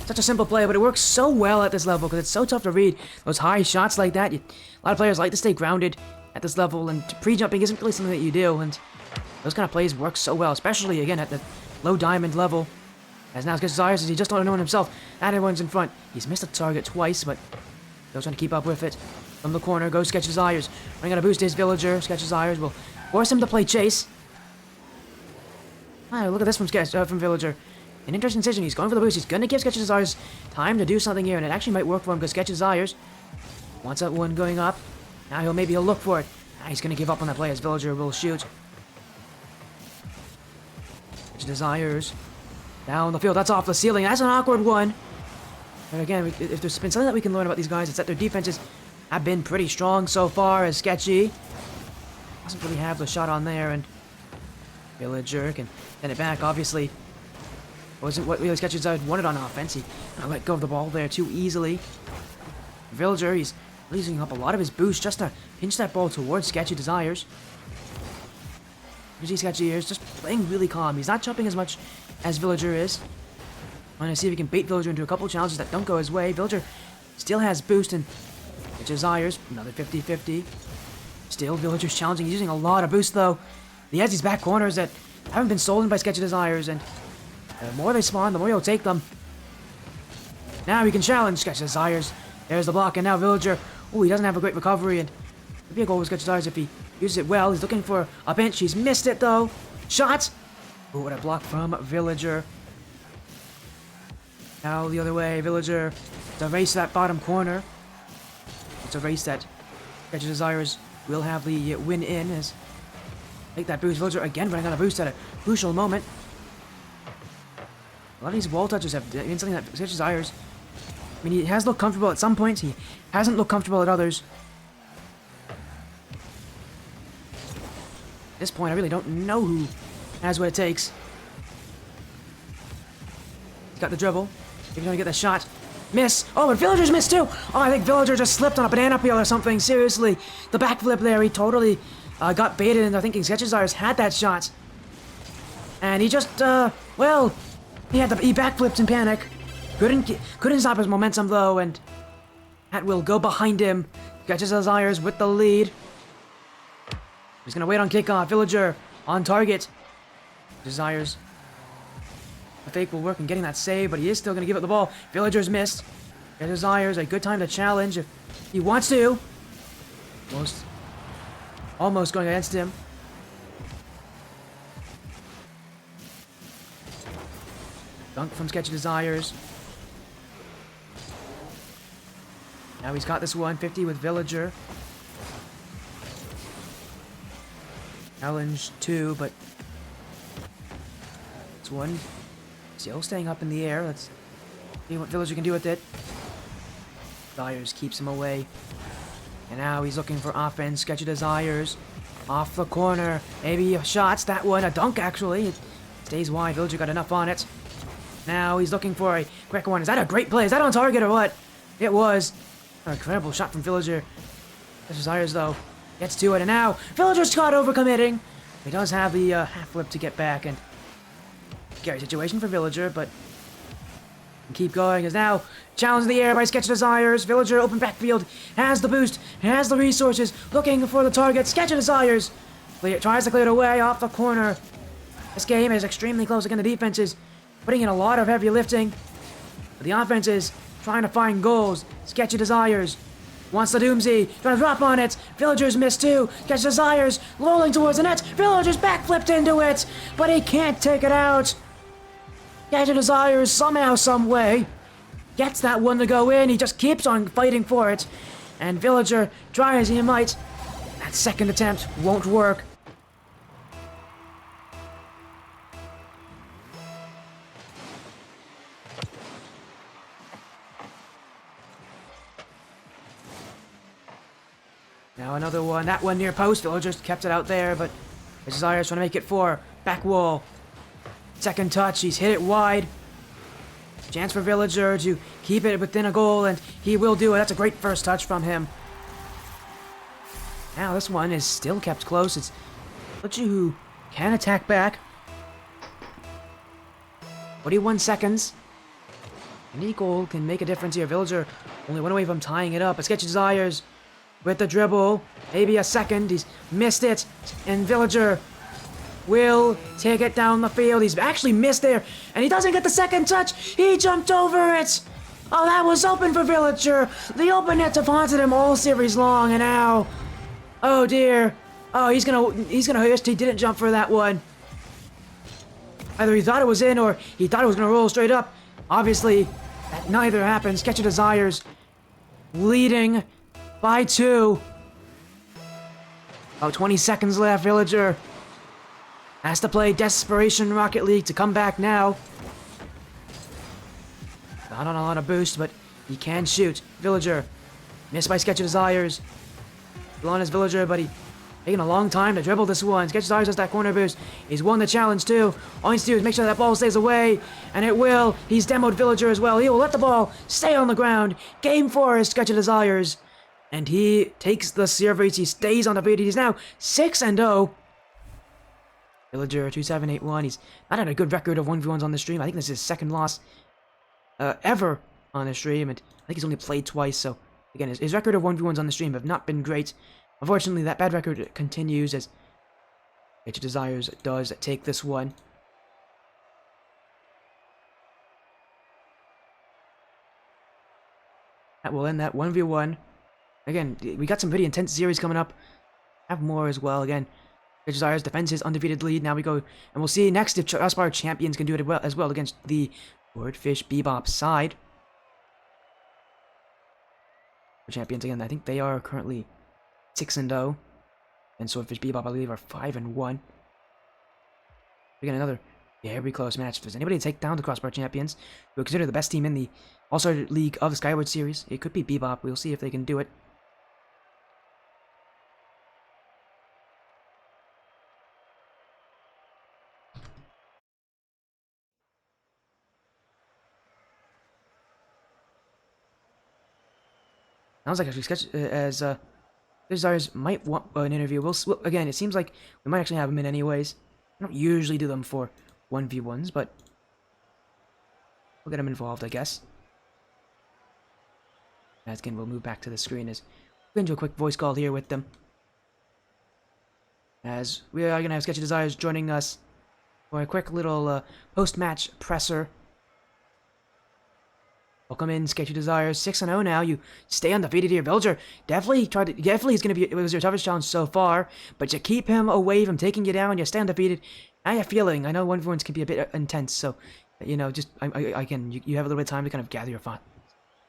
Such a simple play, but it works so well at this level because it's so tough to read those high shots like that. A lot of players like to stay grounded at this level, and pre-jumping isn't really something that you do, and those kind of plays work so well, especially, again, at the low diamond level. As now SketchyDesires, as he just don't know himself. That one's in front. He's missed a target twice, but still trying to keep up with it. From the corner goes SketchyDesires. Running out of boost his Villager. SketchyDesires will force him to play chase. Ah, look at this from Villager. An interesting decision. He's going for the boost. He's going to give SketchyDesires time to do something here, and it actually might work for him because SketchyDesires wants that one going up. Now he'll look for it. Now he's going to give up on that play as Villager will shoot. SketchyDesires down the field. That's off the ceiling. That's an awkward one. And again, if there's been something that we can learn about these guys, it's that their defenses have been pretty strong so far. As Sketchy doesn't really have the shot on there, and Villager can send it back. Obviously, wasn't what really SketchyDesires wanted on offense. He let go of the ball there too easily. Villager, he's using up a lot of his boost just to pinch that ball towards SketchyDesires. You see Sketchy here is just playing really calm. He's not jumping as much as Villager is. Trying to see if he can bait Villager into a couple challenges that don't go his way. Villager still has boost, and SketchyDesires, another 50-50. Still, Villager's challenging. He's using a lot of boost, though. He has these back corners that haven't been stolen by SketchyDesires, and the more they spawn, the more he'll take them. Now he can challenge SketchyDesires. There's the block, and now Villager, he doesn't have a great recovery, and it'd be a goal with SketchyDesires if he uses it well. He's looking for a bench. He's missed it, though. Shot! What a block from Villager. Now the other way, Villager to race that bottom corner. It's a race that SketchyDesires will have the win in as take that boost. Villager again running on a boost at a crucial moment. A lot of these wall touches have been something that SketchyDesires. I mean, he has looked comfortable at some points. He hasn't looked comfortable at others. At this point, I really don't know who has what it takes. He's got the dribble. He's gonna get the shot. Miss. Oh, and Villager's missed too. Oh, I think Villager just slipped on a banana peel or something. Seriously, the backflip there. He totally got baited into thinking SketchyDesires had that shot, and he just well, he backflipped in panic. Couldn't stop his momentum though, and that will go behind him. SketchyDesires with the lead. He's gonna wait on kickoff. Villager on target. Desires. The fake will work in getting that save, but he is still gonna give it the ball. Villager's missed. Desires a good time to challenge if he wants to. Almost going against him. Dunk from SketchyDesires. Now he's got this 150 with Villager. Challenge 2, but this one still staying up in the air. Let's see what Villager can do with it. Desires keeps him away. And now he's looking for offense. SketchyDesires off the corner. Maybe shots. That one, a dunk actually. It stays wide. Villager got enough on it. Now he's looking for a quick one. Is that a great play? Is that on target or what? It was. An incredible shot from Villager. SketchyDesires though gets to it, and now Villager's caught overcommitting. He does have the half flip to get back, and scary situation for Villager, but keep going as now challenge in the air by SketchyDesires. Villager open backfield, has the boost, has the resources, looking for the target. SketchyDesires tries to clear it away off the corner. This game is extremely close again. The defense is putting in a lot of heavy lifting, but the offense is trying to find goals. SketchyDesires wants the Doomsday, trying to drop on it. Villager's missed too. SketchyDesires rolling towards the net. Villager's backflipped into it, but he can't take it out. SketchyDesires somehow, some way gets that one to go in. He just keeps on fighting for it, and Villager, try as he might, that second attempt won't work. Now another one, that one near post. Villager just kept it out there, but Desires trying to make it 4. Back wall. Second touch, he's hit it wide. Chance for Villager to keep it within a goal, and he will do it. That's a great first touch from him. Now this one is still kept close. It's Villager who can attack back. 41 seconds. Any goal can make a difference here. Villager only one away from tying it up. But SketchyDesires with the dribble. Maybe a second. He's missed it. And Villager will take it down the field. He's actually missed there. And he doesn't get the second touch. He jumped over it. Oh, that was open for Villager. The open nets have haunted him all series long. And now, oh dear. Oh, he's gonna hurt. He didn't jump for that one. Either he thought it was in or he thought it was gonna roll straight up. Obviously, that neither happened. SketchyDesires leading by 2. About 20 seconds left. Villager has to play Desperation Rocket League to come back now. Not on a lot of boost, but he can shoot. Villager missed by SketchyDesires. Still on his Villager, but he taking a long time to dribble this one. SketchyDesires has that corner boost. He's won the challenge too. All he needs to do is make sure that ball stays away, and it will. He's demoed Villager as well. He will let the ball stay on the ground. Game 4 is SketchyDesires, and he takes the series. He stays on the beat. He's now 6-0. Villager 2781. He's not had a good record of 1v1s on the stream. I think this is his second loss ever on the stream, and I think he's only played twice. So again, his record of 1v1s on the stream have not been great. Unfortunately, that bad record continues as SketchyDesires does take this one. That will end that 1v1. Again, we got some pretty intense series coming up. Have more as well. Again, SketchyDesires defends his undefeated lead. Now we go, and we'll see next if Crossbar champions can do it as well against the Swordfish Bebop side. Champions again, I think they are currently 6-0, and Swordfish Bebop, I believe, are 5-1. We got another very close match. If there's anybody to take down the Crossbar champions, who are considered the best team in the All-Star League of the Skyward series, it could be Bebop. We'll see if they can do it. Sounds like actually Desires might want an interview. Well, again, it seems like we might actually have him in anyways. I don't usually do them for 1v1s, but we'll get him involved, I guess. As again, we'll move back to the screen as we're going to do a quick voice call here with them. As we are going to have SketchyDesires joining us for a quick little post-match presser. Welcome in, SketchyDesires. 6-0 now. You stay undefeated here. Villager definitely is going to be, it was your toughest challenge so far, but you keep him away from taking you down. You stay undefeated. How you feeling? I know 1v1s can be a bit intense, so, you know, just, you have a little bit of time to kind of gather your thoughts.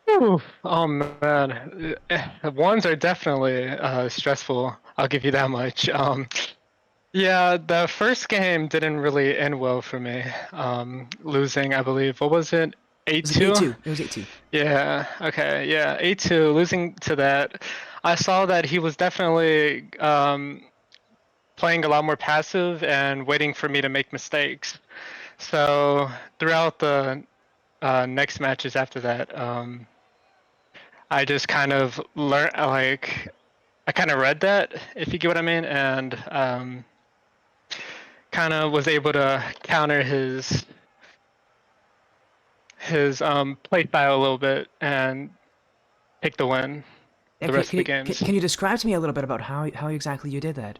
Ooh, oh man, ones are definitely stressful. I'll give you that much. Yeah, the first game didn't really end well for me. Losing, I believe. What was it? 8-2? It was 8-2. Yeah. Okay. Yeah. 8-2. Losing to that, I saw that he was definitely playing a lot more passive and waiting for me to make mistakes. So throughout the next matches after that, I just kind of learned, like, I kind of read that, if you get what I mean, and kind of was able to counter his play style a little bit and take the win the rest of the games. Can you describe to me a little bit about how exactly you did that?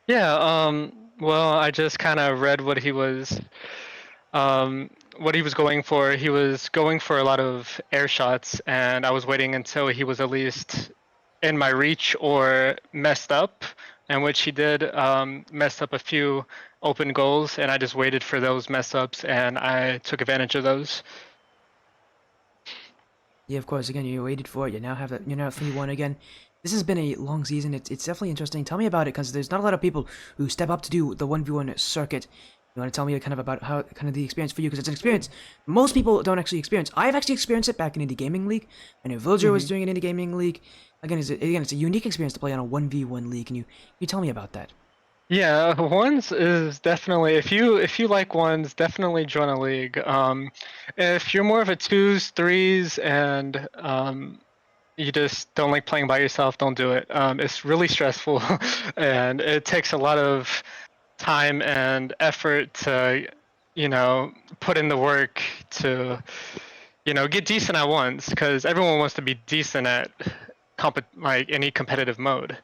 Yeah, well, I just kind of read what he was going for. He was going for a lot of air shots, and I was waiting until he was at least in my reach or messed up, and which he did, messed up a few open goals, and I just waited for those mess ups, and I took advantage of those. Yeah, of course. Again, you waited for it. You now have that. You're now 3-1 again. This has been a long season. It's definitely interesting. Tell me about it, because there's not a lot of people who step up to do the 1v1 circuit. You want to tell me kind of about how kind of the experience for you, because it's an experience most people don't actually experience. I've actually experienced it back in Indie Gaming League. I know Villager was doing an Indie Gaming League. Again, it's a unique experience to play on a 1v1 league. Can you tell me about that? Yeah, ones is definitely, if you like ones, definitely join a league. If you're more of a twos, threes, and you just don't like playing by yourself, don't do it. It's really stressful, and it takes a lot of time and effort to, put in the work to, get decent at ones, because everyone wants to be decent at like any competitive mode.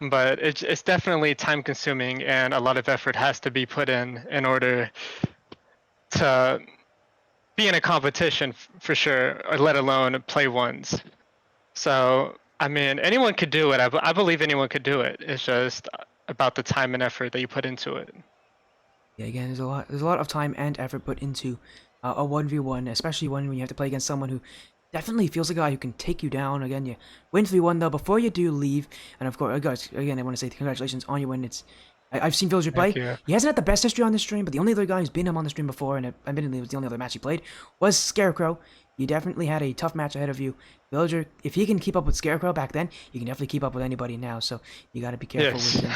But it's definitely time consuming, and a lot of effort has to be put in order to be in a competition for sure, or let alone play ones. So, I mean, anyone could do it. I believe anyone could do it. It's just about the time and effort that you put into it. Yeah, again, there's a lot of time and effort put into a 1v1, especially when you have to play against someone who definitely feels like a guy who can take you down. Again, you win 3-1 though. Before you do leave, and of course, guys, again, I want to say congratulations on your win. I've seen Villager play. He hasn't had the best history on the stream, but the only other guy who's been him on the stream before, and admittedly it was the only other match he played, was Scarecrow. You definitely had a tough match ahead of you. Villager, if he can keep up with Scarecrow back then, you can definitely keep up with anybody now, so you got to be careful with him.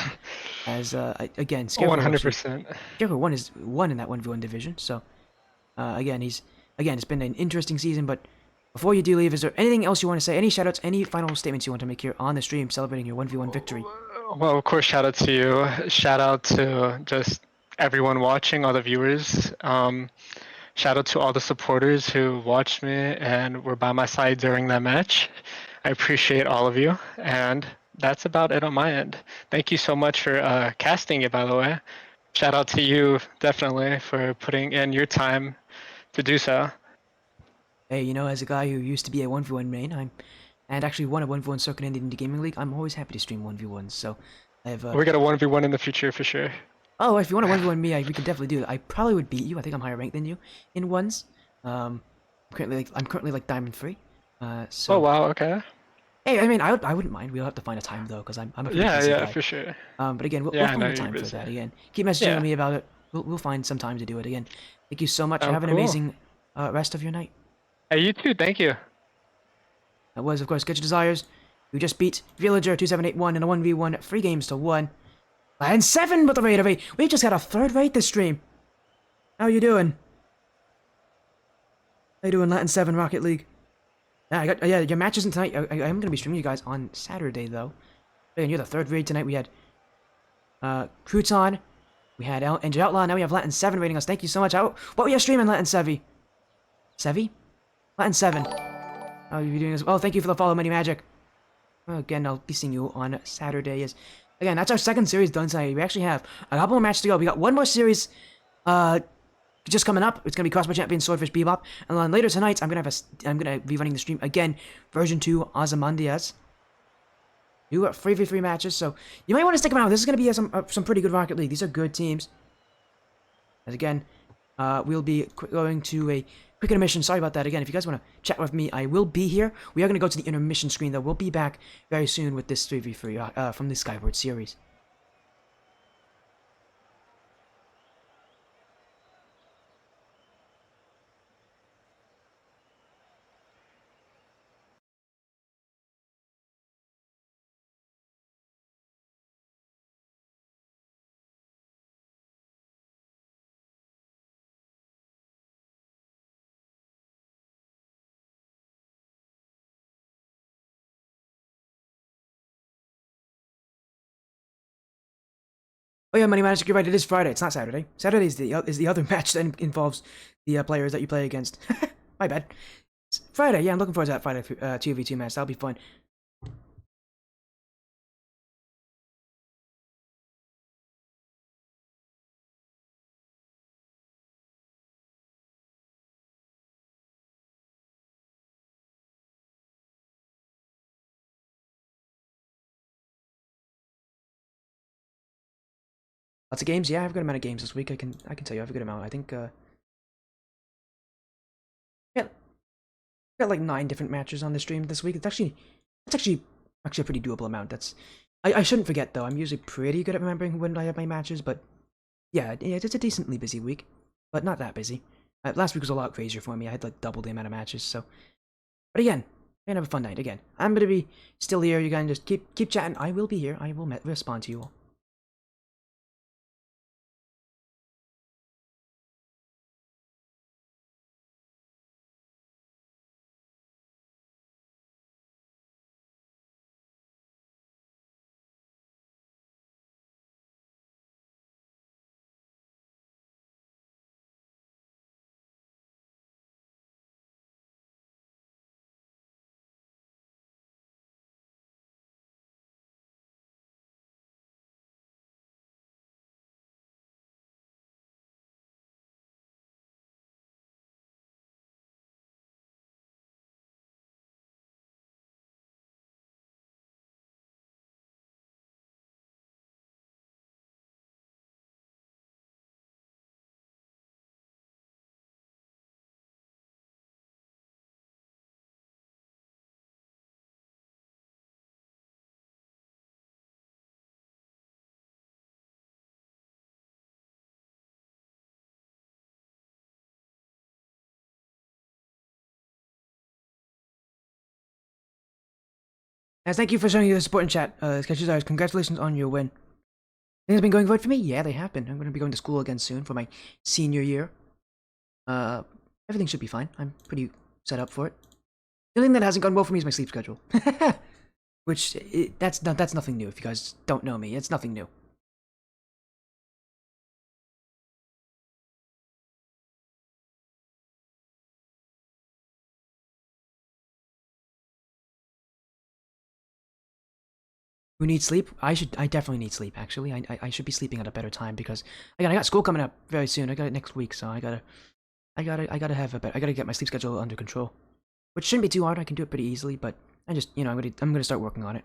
As, again, Scarecrow 100%. Scarecrow won in that 1v1 division, so, again, it's been an interesting season, but before you do leave, is there anything else you want to say? Any shoutouts, any final statements you want to make here on the stream celebrating your 1v1 victory? Well, of course, shout out to you. Shout out to just everyone watching, all the viewers. Shout out to all the supporters who watched me and were by my side during that match. I appreciate all of you, and that's about it on my end. Thank you so much for casting it, by the way. Shout out to you, definitely, for putting in your time to do so. Hey, as a guy who used to be a 1v1 main, and actually won a 1v1 circuit in the Indie Gaming League, I'm always happy to stream 1v1s, so I have... We got a 1v1 in the future, for sure. Oh, if you want to 1v1 me, we can definitely do that. I probably would beat you. I think I'm higher ranked than you in ones. I'm currently like Diamond 3. So, oh, wow, okay. Hey, I mean, I wouldn't mind. We'll have to find a time though, because I'm a pretty Yeah, busy yeah, guy. for sure. But again, we'll Yeah, I find know the you're time for busy. that. Again, keep messaging Yeah. me about it. We'll find some time to do it again. Thank you so much. Oh, Have an cool. amazing rest of your night. Hey, you too. Thank you. That was, of course, SketchyDesires. We just beat Villager 2781 in a 1v1, 3 games to 1. And 7 with the rate of 8. We've just got a 3rd rate this stream. How you doing? How you doing, Latin 7 Rocket League? Yeah, your match isn't tonight. I am going to be streaming you guys on Saturday, though. And you're the 3rd raid tonight. We had Crouton. We had Angel Outlaw. Now we have Latin 7 rating us. Thank you so much. What were you streaming, Latin Sevi? Sevi? Latin 7. How are you doing this? Oh, thank you for the follow, Many Magic. Again, I'll be seeing you on Saturday. Again, that's our 2nd series done tonight. We actually have a couple more matches to go. We got one more series just coming up. It's gonna be Crossbar Champion Swordfish Bebop. And then later tonight, I'm gonna be running the stream again, version 2 Ozymandias. Do 3v3 matches, so you might want to stick around. This is gonna be some pretty good Rocket League. These are good teams. As again, we'll be going to a quick intermission. Sorry about that. Again, if you guys want to chat with me, I will be here. We are going to go to the intermission screen, though. We'll be back very soon with this 3v3 from the Skyward series. Oh yeah, Money Magic, you're right. It is Friday. It's not Saturday. Saturday is the other match that involves the players that you play against. My bad. It's Friday. Yeah, I'm looking forward to that Friday 2v2 match. That'll be fun. Lots of games. Yeah, I have a good amount of games this week. I can tell you I have a good amount. I think yeah, got like 9 different matches on the stream this week. It's actually a pretty doable amount. I shouldn't forget though. I'm usually pretty good at remembering when I have my matches, but yeah, it's a decently busy week, but not that busy. Last week was a lot crazier for me. I had like double the amount of matches. So, but again, we're gonna have a fun night. Again, I'm gonna be still here. You guys just keep chatting. I will be here. I will respond to you all. As thank you for showing your support in chat, SketchyDesires. Congratulations on your win. Things have been going good for me. Yeah, they have been. I'm going to be going to school again soon for my senior year. Uh, Everything should be fine. I'm pretty set up for it. The only thing that hasn't gone well for me is my sleep schedule. Which, that's nothing new. If you guys don't know me, it's nothing new. Who needs sleep? I definitely need sleep, actually. I should be sleeping at a better time because, again, I got school coming up very soon. I got it next week, so I gotta get my sleep schedule under control. Which shouldn't be too hard. I can do it pretty easily, but I just, I'm gonna start working on it.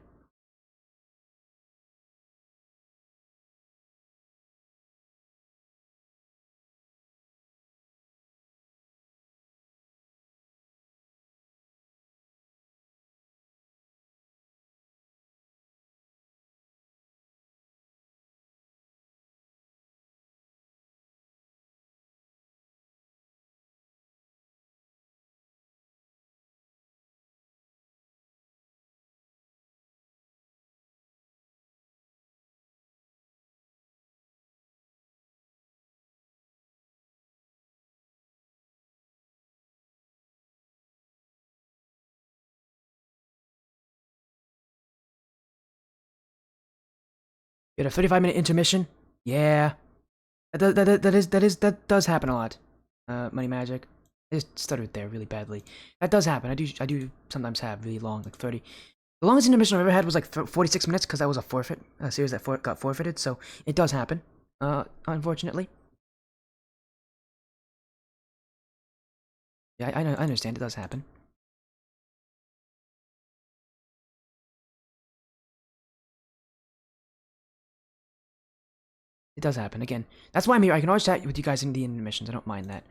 You had a 35-minute intermission? Yeah. That does happen a lot. Money Magic. I just stuttered there really badly. That does happen. I do sometimes have really long, like 30. The longest intermission I've ever had was like 46 minutes because that was a forfeit, a series that got forfeited. So it does happen. Unfortunately. Yeah, I understand. It does happen. It does happen. Again, that's why I'm here. I can always chat with you guys in the intermissions. I don't mind that.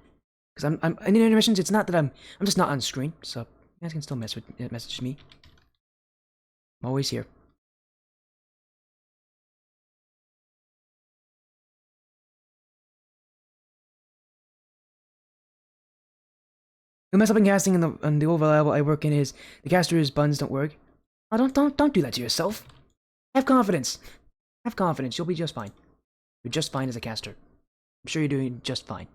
Because I'm in the intermissions. It's not that I'm just not on screen. So you guys can still message me. I'm always here. The mess up in casting and the overall level I work in is the caster's buttons don't work. Oh, don't do that to yourself. Have confidence. Have confidence. You'll be just fine. You're just fine as a caster. I'm sure you're doing just fine.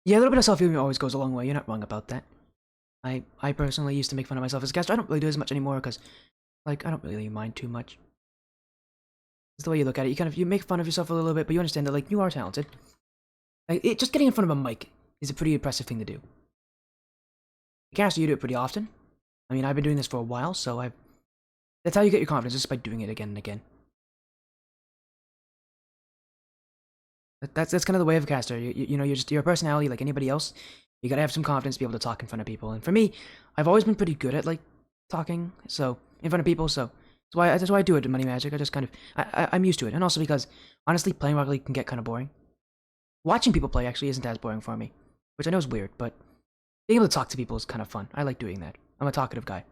Yeah, a little bit of self-healing always goes a long way. You're not wrong about that. I personally used to make fun of myself as a caster. I don't really do as much anymore because, like, I don't really mind too much. It's the way you look at it. You make fun of yourself a little bit, but you understand that, like, you are talented. Like, just getting in front of a mic is a pretty impressive thing to do. Caster, you do it pretty often. I mean, I've been doing this for a while, so that's how you get your confidence, just by doing it again and again. That's kind of the way of a caster. You know, you're a personality like anybody else. You gotta have some confidence to be able to talk in front of people. And for me, I've always been pretty good at like talking, so in front of people. So that's why I do it in Money Magic. I just kind of I'm used to it, and also because honestly, playing Rocket League can get kind of boring. Watching people play actually isn't as boring for me, which I know is weird, but being able to talk to people is kind of fun. I like doing that. I'm a talkative guy.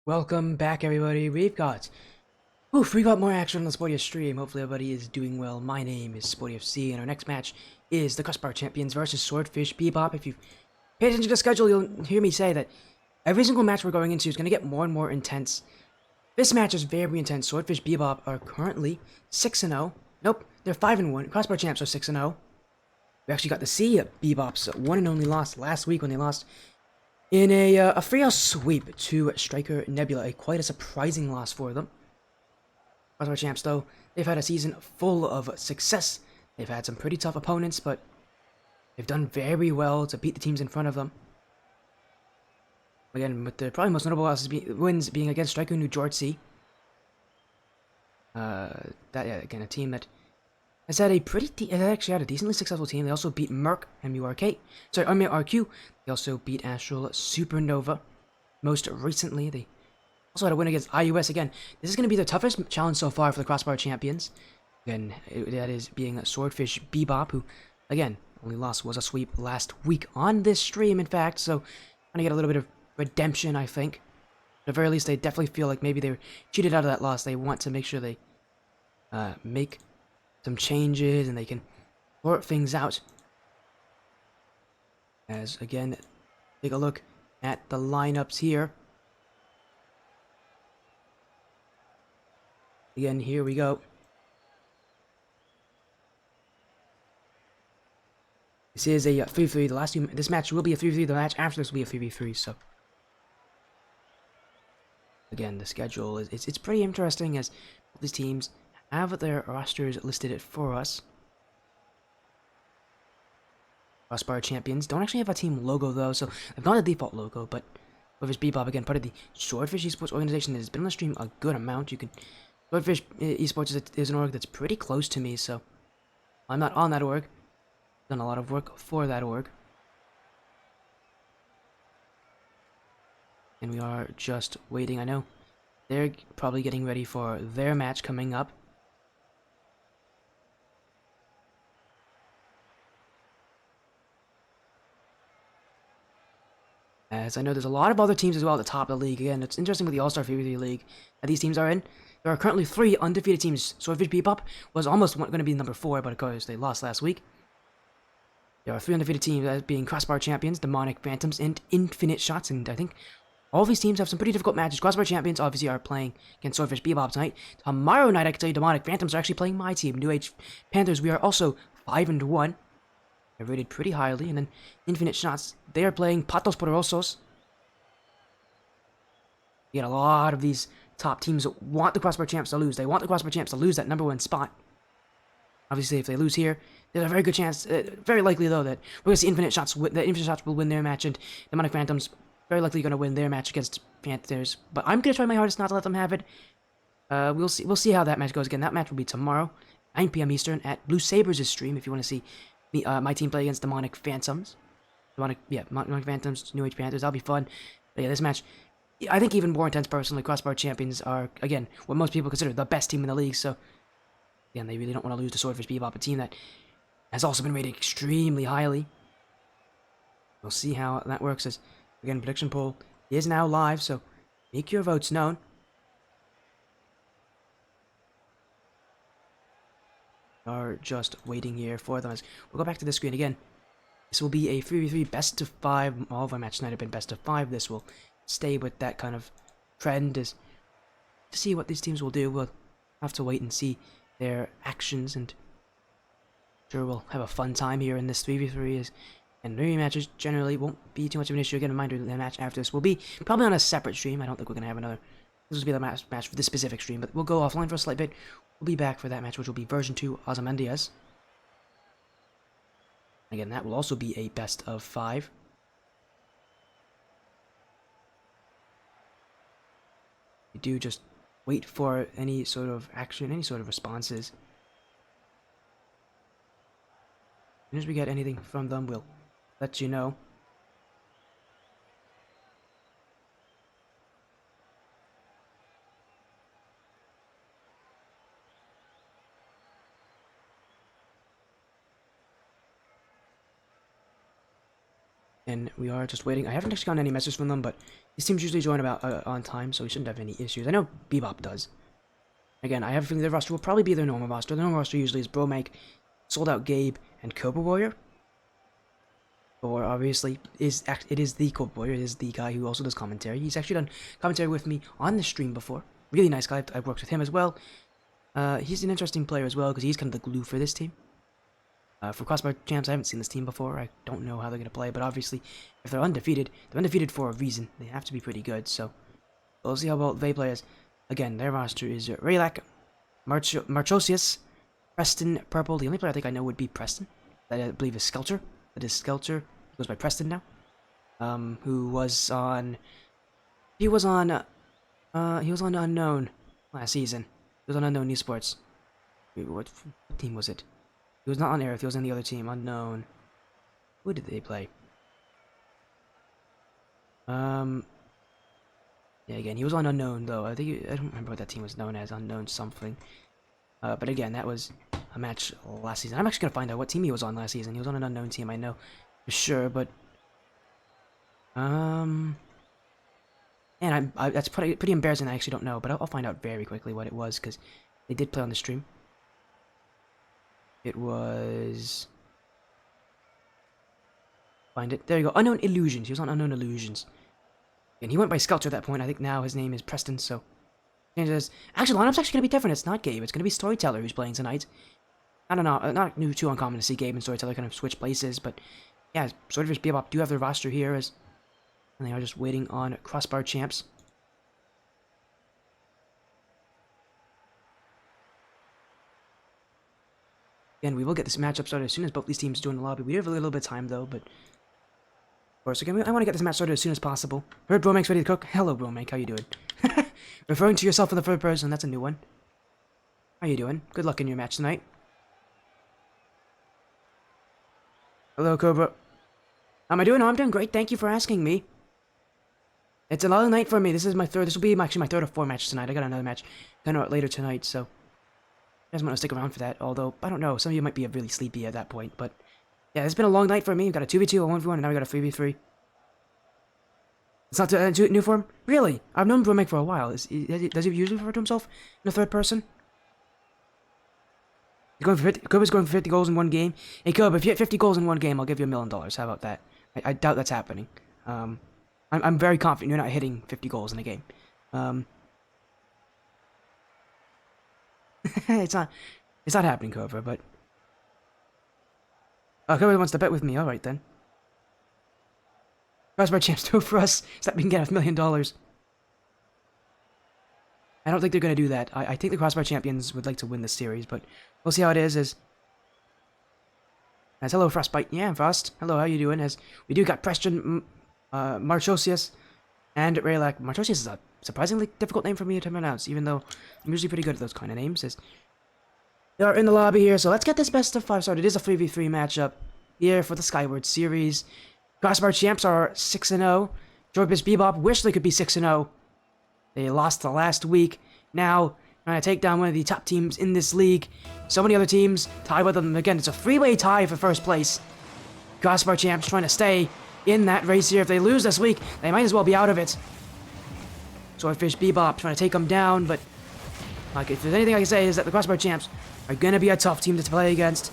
Welcome back, everybody. We got more action on the Sporty stream. Hopefully, everybody is doing well. My name is Sporty FC, and our next match is the Crossbar champions versus Swordfish Bebop. If you pay attention to the schedule, you'll hear me say that every single match we're going into is going to get more and more intense. This match is very intense. Swordfish Bebop are currently 6-0. Nope, they're 5-1. Crossbar champs are 6-0. We actually got to see Bebop's one and only loss last week when they lost in a free sweep to Striker Nebula, quite a surprising loss for them. Crossbar champs, though, they've had a season full of success. They've had some pretty tough opponents, but they've done very well to beat the teams in front of them. Again, with the probably most notable wins being against Striker New Jersey. Again, a team that has had a actually had a decently successful team. They also beat Merc, MURK. Sorry, MURQ. They also beat Astral, Supernova. Most recently, they also had a win against IUS. Again, this is going to be the toughest challenge so far for the Crossbar champions. Again, that is being Swordfish Bebop, who, again, only loss was a sweep last week on this stream, in fact. So, trying to get a little bit of redemption, I think. At the very least, they definitely feel like maybe they were cheated out of that loss. They want to make sure they make some changes and they can sort things out. As, again, take a look at the lineups here. Again, here we go. This is a 3v3. The last this match will be a 3v3. The match after this will be a 3v3. So, again, the schedule is it's pretty interesting as these teams have their rosters listed for us. Crossbar champions don't actually have a team logo though, so they've not a default logo, but Swordfish Bebop, again, part of the Swordfish Esports organization that has been on the stream a good amount. You can Swordfish Esports is an org that's pretty close to me, so I'm not on that org. Done a lot of work for that org. And we are just waiting. I know they're probably getting ready for their match coming up. As I know there's a lot of other teams as well at the top of the league. Again, it's interesting with the All-Star 3v3 League that these teams are in. There are currently 3 undefeated teams. Swordfish Bebop was almost going to be number 4, but of course they lost last week. There are 3 undefeated teams, as being Crossbar champions, Demonic Phantoms, and Infinite Shots. And I think all these teams have some pretty difficult matches. Crossbar champions obviously are playing against Swordfish Bebop tonight. Tomorrow night, I can tell you, Demonic Phantoms are actually playing my team, New Age Panthers. We are also 5-1. They're rated pretty highly. And then Infinite Shots, they are playing Patos Poderosos. You get a lot of these top teams that want the Crossbar champs to lose. They want the Crossbar champs to lose that number 1 spot. Obviously, if they lose here, there's a very good chance, very likely though, that we're going to see Infinite Shots will win their match, and Demonic Phantoms very likely going to win their match against Panthers. But I'm going to try my hardest not to let them have it. We'll see how that match goes. Again, that match will be tomorrow, 9 p.m. Eastern, at Blue Sabres' stream, if you want to see me, my team play against Demonic Phantoms. Demonic Phantoms, New Age Panthers, that'll be fun. But yeah, this match, I think even more intense personally. Crossbar champions are, again, what most people consider the best team in the league, so again, they really don't want to lose to Swordfish Bebop, a team that has also been rated extremely highly. We'll see how that works. As again, prediction poll is now live, so make your votes known. We are just waiting here for them. As we'll go back to the screen again. This will be a 3v3 best of 5. All of our matches tonight have been best of 5. This will stay with that kind of trend. Is to see what these teams will do. We'll have to wait and see their actions, and sure we'll have a fun time here in this 3v3. And rematches generally won't be too much of an issue. Again, a reminder, the match after this will be probably on a separate stream. I don't think we're going to have another. This will be the match for this specific stream, but we'll go offline for a slight bit. We'll be back for that match, which will be version 2 Ozymandias. Again, that will also be a best of 5. We do just wait for any sort of action, any sort of responses. As soon as we get anything from them, we'll let you know. And we are just waiting. I haven't actually gotten any messages from them, but these teams usually join about on time, so we shouldn't have any issues. I know Bebop does. Again, I have a feeling their roster will probably be their normal roster. Their normal roster usually is Bromake, Sold Out Gabe, and Cobra Warrior. Or obviously, it is the Cobra Warrior. It is the guy who also does commentary. He's actually done commentary with me on the stream before. Really nice guy. I've worked with him as well. He's an interesting player as well because he's kind of the glue for this team. For Crossbar Champs, I haven't seen this team before. I don't know how they're going to play, but obviously, if they're undefeated for a reason. They have to be pretty good, so we'll see how well they play as. Again, their roster is Raylak, Marchosius, Preston, Purple. The only player I think I know would be Preston. That I believe is Skelter. That is Skelter. He goes by Preston now. Who was on... He was on Unknown last season. He was on Unknown Esports. Wait, what team was it? He was not on Aerith, he was on the other team, Unknown. Who did they play? Yeah, again, he was on Unknown, though. I don't remember what that team was known as, Unknown something. But again, that was a match last season. I'm actually gonna find out what team he was on last season. He was on an Unknown team, I know for sure, but... And that's pretty embarrassing, I actually don't know, but I'll find out very quickly what it was, because they did play on the stream. It was... Find it. There you go. Unknown Illusions. He was on Unknown Illusions. And he went by Skelter at that point. I think now his name is Preston, so... Actually, lineup's actually going to be different. It's not Gabe. It's going to be Storyteller who's playing tonight. I don't know. Not too uncommon to see Gabe and Storyteller kind of switch places, but... Yeah, Swordfish, Bebop do have their roster here, and they are just waiting on Crossbar Champs. Again, we will get this matchup started as soon as both these teams join the lobby. We have a little bit of time, though, but... Of course, again, I want to get this match started as soon as possible. Heard Bromake's ready to cook? Hello, Bromake, how you doing? Referring to yourself in the third person, that's a new one. How you doing? Good luck in your match tonight. Hello, Cobra. How am I doing? Oh, I'm doing great, thank you for asking me. It's a long night for me. This will be actually my third or fourth match tonight. I got another match kind of later tonight, so... You guys want to stick around for that, although, I don't know, some of you might be really sleepy at that point, but... Yeah, it's been a long night for me. We've got a 2v2, a 1v1, and now we got a 3v3. It's not a new form? Really? I've known Bromake for a while. Does he usually refer to himself in the third person? Koba's going for 50 goals in one game. Hey, Koba, if you hit 50 goals in one game, I'll give you $1 million. How about that? I doubt that's happening. I'm very confident you're not hitting 50 goals in a game. It's not happening, Cobra, but... Oh, Cobra wants to bet with me. Alright, then. Crossbar Champs do for us, so that we can get $1 million. I don't think they're going to do that. I think the Crossbar Champions would like to win this series, but we'll see how it is. As hello, Frostbite. Yeah, Frost. Hello, how you doing? As we do got Preston, Marchosius, and Raylak. Marchosius is a surprisingly difficult name for me to pronounce, even though I'm usually pretty good at those kind of names. As they are in the lobby here, so let's get this best of 5 started. It is a 3v3 matchup here for the Skyward series. Crossbar Champs are 6-0. Swordfish, Bebop wish they could be 6-0. They lost the last week. Now, trying to take down one of the top teams in this league. So many other teams tied with them. Again, it's a 3-way tie for first place. Crossbar Champs trying to stay in that race here. If they lose this week, they might as well be out of it. Swordfish, Bebop trying to take them down, but like, if there's anything I can say is that the Crossbar Champs are going to be a tough team to play against.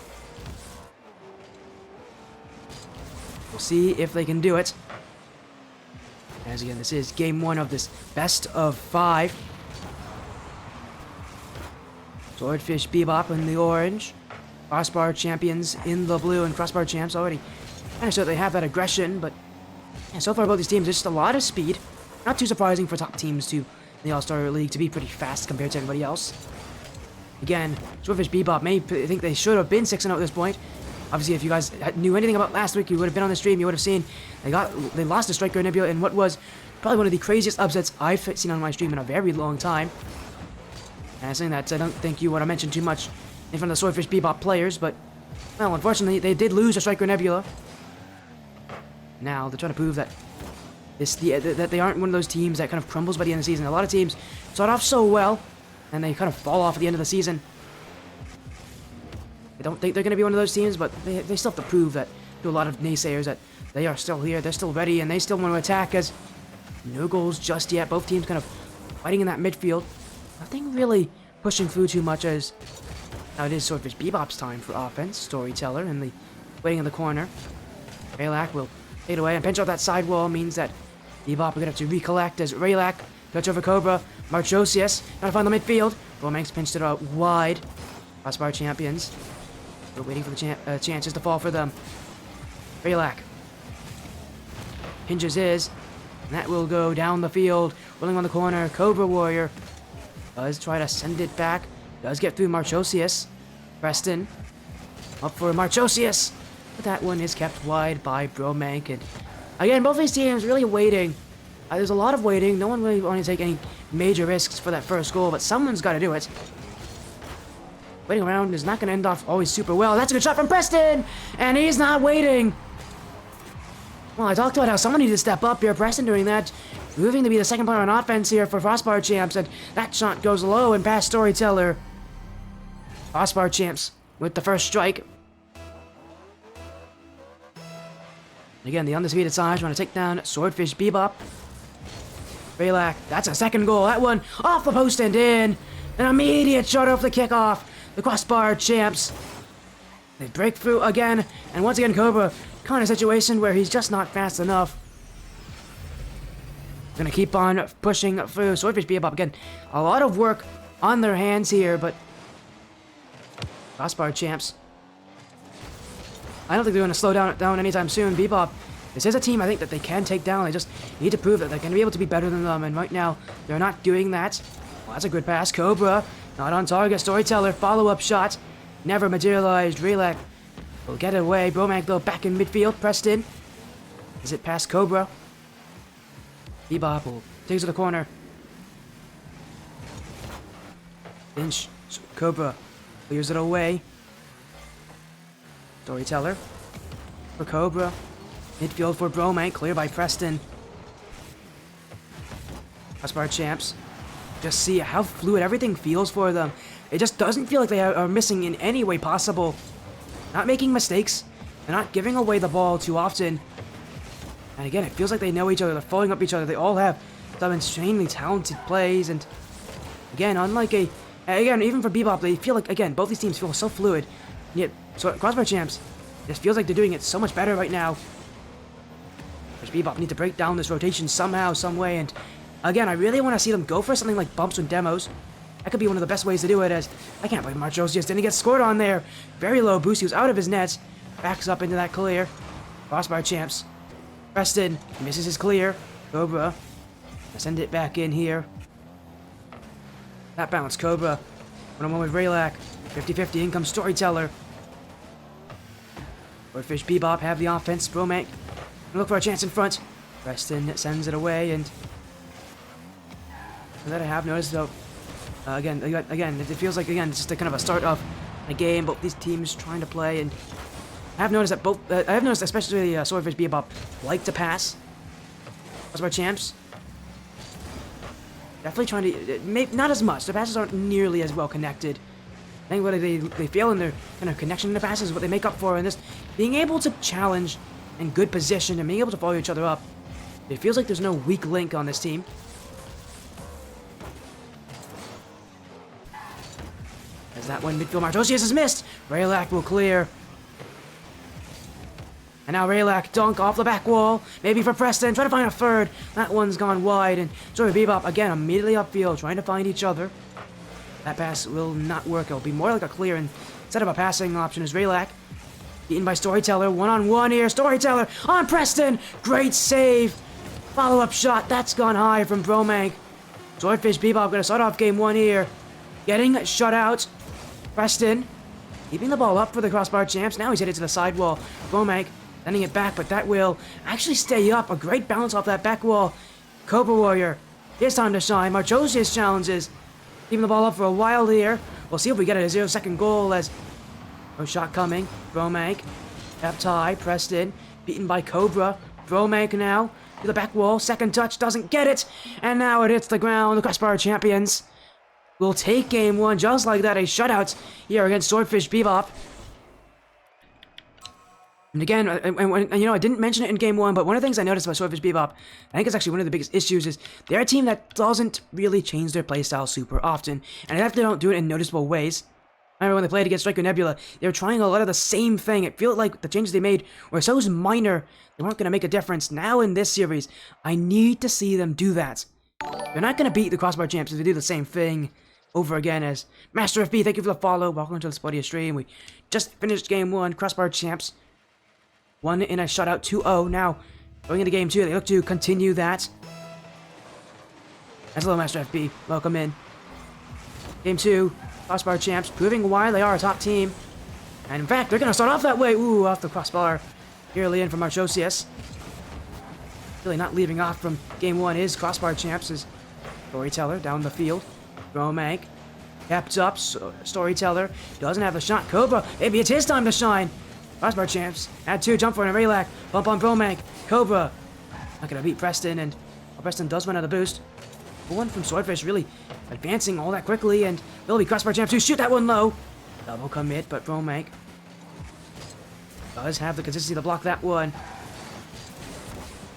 We'll see if they can do it. As again, this is game 1 of this best of 5. Swordfish, Bebop in the orange. Crossbar Champions in the blue, and Crossbar Champs already kind of so they have that aggression, but yeah, so far about these teams, there's just a lot of speed. Not too surprising for top teams to the All-Star League to be pretty fast compared to everybody else. Again, Swordfish, Bebop may think they should have been 6-0 at this point. Obviously, if you guys knew anything about last week, you would have been on the stream, you would have seen they lost to Striker Nebula in what was probably one of the craziest upsets I've seen on my stream in a very long time. And saying that, I don't think you want to mention too much in front of the Swordfish Bebop players, but, well, unfortunately, they did lose to Striker Nebula. Now, they're trying to prove that that they aren't one of those teams that kind of crumbles by the end of the season. A lot of teams start off so well, and they kind of fall off at the end of the season. I don't think they're going to be one of those teams, but they still have to prove that to a lot of naysayers that They are still here. They're still ready, and they still want to attack as no goals just yet. Both teams kind of fighting in that midfield. Nothing really pushing through too much as now it is Swordfish Bebop's time for offense. Storyteller and the waiting in the corner. Raylak will fade away and pinch off that side wall means that Bebop are going to have to recollect as Raylak touch over Cobra. Marchosius trying to find the midfield. Romanx pinched it out wide. Crossbar champions. We're waiting for the chances to fall for them. Raylak hinges his. And that will go down the field. Rolling on the corner. Cobra Warrior does try to send it back. Does get through Marchosius. Preston up for Marchosius. But that one is kept wide by Bromank. And again, both these teams really waiting. There's a lot of waiting. No one really wanted to take any major risks for that first goal, but someone's got to do it. Waiting around is not going to end off always super well. That's a good shot from Preston! And he's not waiting! Well, I talked about how someone needed to step up here. Preston doing that. Moving to be the second player on offense here for Crossbar Champs. And that shot goes low and past Storyteller. Crossbar Champs with the first strike. Again, the undisputed sides want to take down Swordfish Bebop. Raylak, that's a second goal. That one off the post and in. An immediate shot off the kickoff. The Crossbar Champs. They break through again. And once again, Cobra, kind of situation where he's just not fast enough. Gonna keep on pushing through. Swordfish Bebop, again, a lot of work on their hands here, but Crossbar Champs, I don't think they're going to slow down anytime soon. Bebop, this is a team I think that they can take down. They just need to prove that they're going to be able to be better than them. And right now, they're not doing that. Well, that's a good pass. Cobra, not on target. Storyteller, follow-up shot. Never materialized. Raylak will get it away. Bromank, though, back in midfield. Preston. Is it past Cobra? Bebop will take it to the corner. Inch. Cobra clears it away. Storyteller for Cobra. Midfield for Bromank, clear by Preston. Crossbar Champs. Just see how fluid everything feels for them. It just doesn't feel like they are missing in any way possible. Not making mistakes. They're not giving away the ball too often. And again, it feels like they know each other. They're following up each other. They all have some extremely talented plays. And again, even for Bebop, they feel like, again, both these teams feel so fluid. And yet, so Crossbar Champs, it feels like they're doing it so much better right now. Bebop need to break down this rotation somehow, some way, and again, I really want to see them go for something like bumps and demos. That could be one of the best ways to do it, as I can't believe Marchosius didn't get scored on there. Very low boost, he was out of his nets. Backs up into that clear. Crossbar Champs. Preston misses his clear. Cobra, send it back in here. That bounce, Cobra. One-on-one with Raylak. 50-50, in comes Storyteller. Swordfish Bebop have the offense. Bromank look for a chance in front. Preston sends it away, and that I have noticed though. Again, it feels like it's just a kind of a start of a game. Both these teams trying to play, and I have noticed that especially Swordfish Bebop like to pass. Crossbar Champs definitely trying to, not as much. Their passes aren't nearly as well connected. I think what they fail in their kind of connection in the passes is what they make up for, and this being able to challenge in good position and being able to follow each other up. It feels like there's no weak link on this team. As that one midfield Marchosius is missed. Raylak will clear. And now Raylak dunk off the back wall. Maybe for Preston. Trying to find a third. That one's gone wide. And sorry, Bebop again immediately upfield trying to find each other. That pass will not work. It'll be more like a clear instead of a passing option as Raylak. Beaten by Storyteller. One-on-one here. Storyteller on Preston. Great save. Follow-up shot. That's gone high from Bromank. Swordfish Bebop going to start off game one here. Getting shut out. Preston keeping the ball up for the Crossbar Champs. Now he's headed to the side wall. Bromank sending it back, but that will actually stay up. A great bounce off that back wall. Cobra Warrior. His time to shine. Marchosius challenges. Keeping the ball up for a while here. We'll see if we get a 0-second goal as no shot coming. Bromank. Kept high. Preston. Beaten by Cobra. Bromank now to the back wall. Second touch. Doesn't get it. And now it hits the ground. The Crossbar Champions will take game one just like that. A shutout here against Swordfish Bebop. And again, and, you know, I didn't mention it in game 1, but one of the things I noticed about Swordfish Bebop, I think it's actually one of the biggest issues, is they're a team that doesn't really change their playstyle super often, and if they don't do it in noticeable ways. I remember when they played against Striker Nebula, they were trying a lot of the same thing. It felt like the changes they made were so minor, they weren't going to make a difference. Now in this series, I need to see them do that. They're not going to beat the Crossbar champs if they do the same thing over again. As Master FB, thank you for the follow. Welcome to the Spotty stream. We just finished game 1, Crossbar champs. Won in a shutout 2-0. Now, going into game 2, they look to continue that. As hello, Master FB. Welcome in. Game 2, Crossbar champs, proving why they are a top team. And in fact, they're going to start off that way. Ooh, off the crossbar. Nearly in from Archosius. Really not leaving off from game 1 is Crossbar champs, is Storyteller down the field. Bromank kept up. Storyteller doesn't have the shot. Cobra, maybe it's his time to shine. Crossbar champs, add 2, jump for an Raylak, bump on Bromank, Cobra. Not gonna beat Preston, and well, Preston does run out of boost. One from Swordfish really advancing all that quickly, and it'll be Crossbar champs who shoot that one low. Double commit, but Bromank does have the consistency to block that one.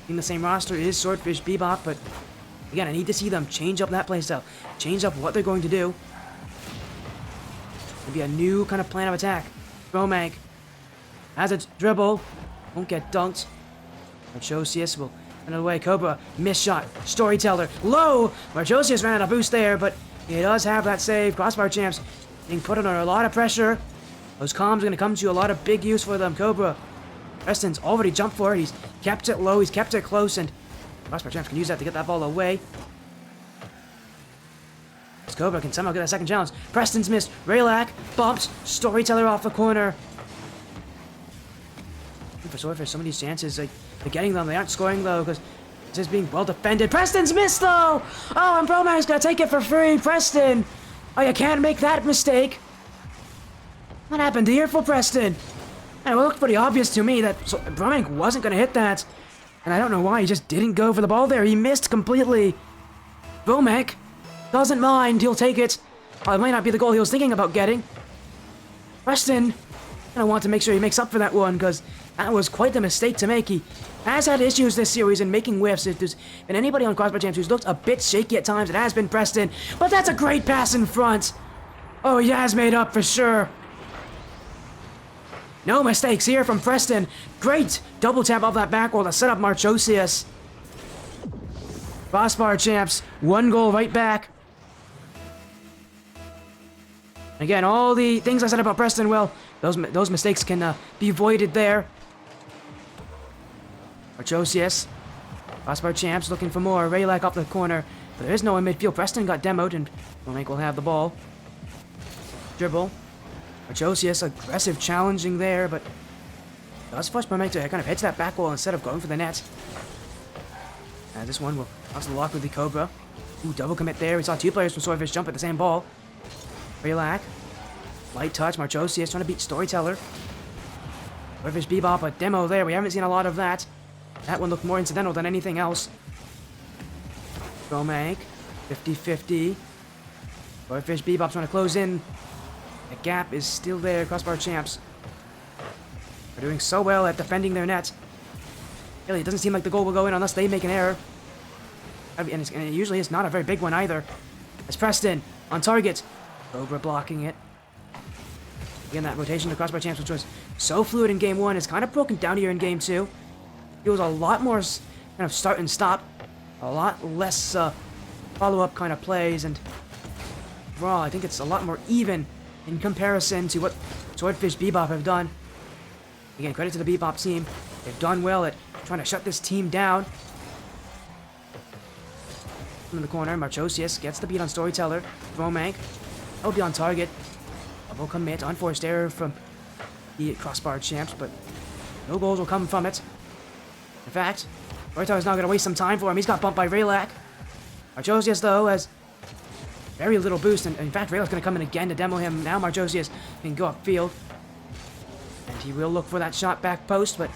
In the same roster is Swordfish Bebop, but again, I need to see them change up that playstyle, change up what they're going to do. Maybe a new kind of plan of attack. Bromank has a dribble, won't get dunked. Archosius will run away. Cobra, miss shot. Storyteller, low. Archosius ran out of boost there, but he does have that save. Crossbar champs being put under a lot of pressure. Those comms are going to come to a lot of big use for them. Cobra, Preston's already jumped for it. He's kept it low, he's kept it close, and Crossbar champs can use that to get that ball away. Cobra can somehow get that second challenge. Preston's missed. Raylak bumps. Storyteller off the corner. For Swordfish, some of these chances, like, they're getting them. They aren't scoring, though, because it's just being well defended. Preston's missed, though! Oh, and Bromank's gonna take it for free. Preston! Oh, you can't make that mistake. What happened here for Preston? And it looked pretty obvious to me that Bromank wasn't gonna hit that. And I don't know why, he just didn't go for the ball there. He missed completely. Bromank doesn't mind, he'll take it. It might not be the goal he was thinking about getting. Preston gonna want to make sure he makes up for that one, because that was quite the mistake to make. He has had issues this series in making whiffs. If there's been anybody on Crossbar champs who's looked a bit shaky at times, it has been Preston. But that's a great pass in front. Oh, he has made up for sure. No mistakes here from Preston. Great double tap off that back wall to set up Archosius. Crossbar champs, 1 goal right back. Again, all the things I said about Preston, well, those mistakes can be avoided there. Archosius. Crossbar champs looking for more. Raylak off the corner. But there is no one in midfield. Preston got demoed, and Bromank will have the ball. Dribble. Archosius aggressive challenging there, but does force Bromank to kind of hit that back wall instead of going for the net. And this one will also lock with the Cobra. Ooh, double commit there. We saw 2 players from Swordfish jump at the same ball. Raylak. Light touch. Archosius trying to beat Storyteller. Swordfish Bebop, a demo there. We haven't seen a lot of that. That one looked more incidental than anything else. Bromank. 50-50. Swordfish Bebop trying to close in. The gap is still there. Crossbar champs are doing so well at defending their net. Really, it doesn't seem like the goal will go in unless they make an error. And it usually is not a very big one either. As Preston on target. Cobra blocking it. Again, that rotation to Crossbar champs, which was so fluid in game 1, is kind of broken down here in game 2. It was a lot more kind of start and stop. A lot less follow-up kind of plays. And overall, I think it's a lot more even in comparison to what Swordfish Bebop have done. Again, credit to the Bebop team. They've done well at trying to shut this team down. In the corner, Archosius gets the beat on Storyteller. Bromank will be on target. Double commit, unforced error from the Crossbar champs, but no goals will come from it. In fact, Storyteller's not going to waste some time for him. He's got bumped by Raylak. Archosius, though, has very little boost, and in fact, Raylak's going to come in again to demo him. Now Archosius can go upfield. And he will look for that shot back post, but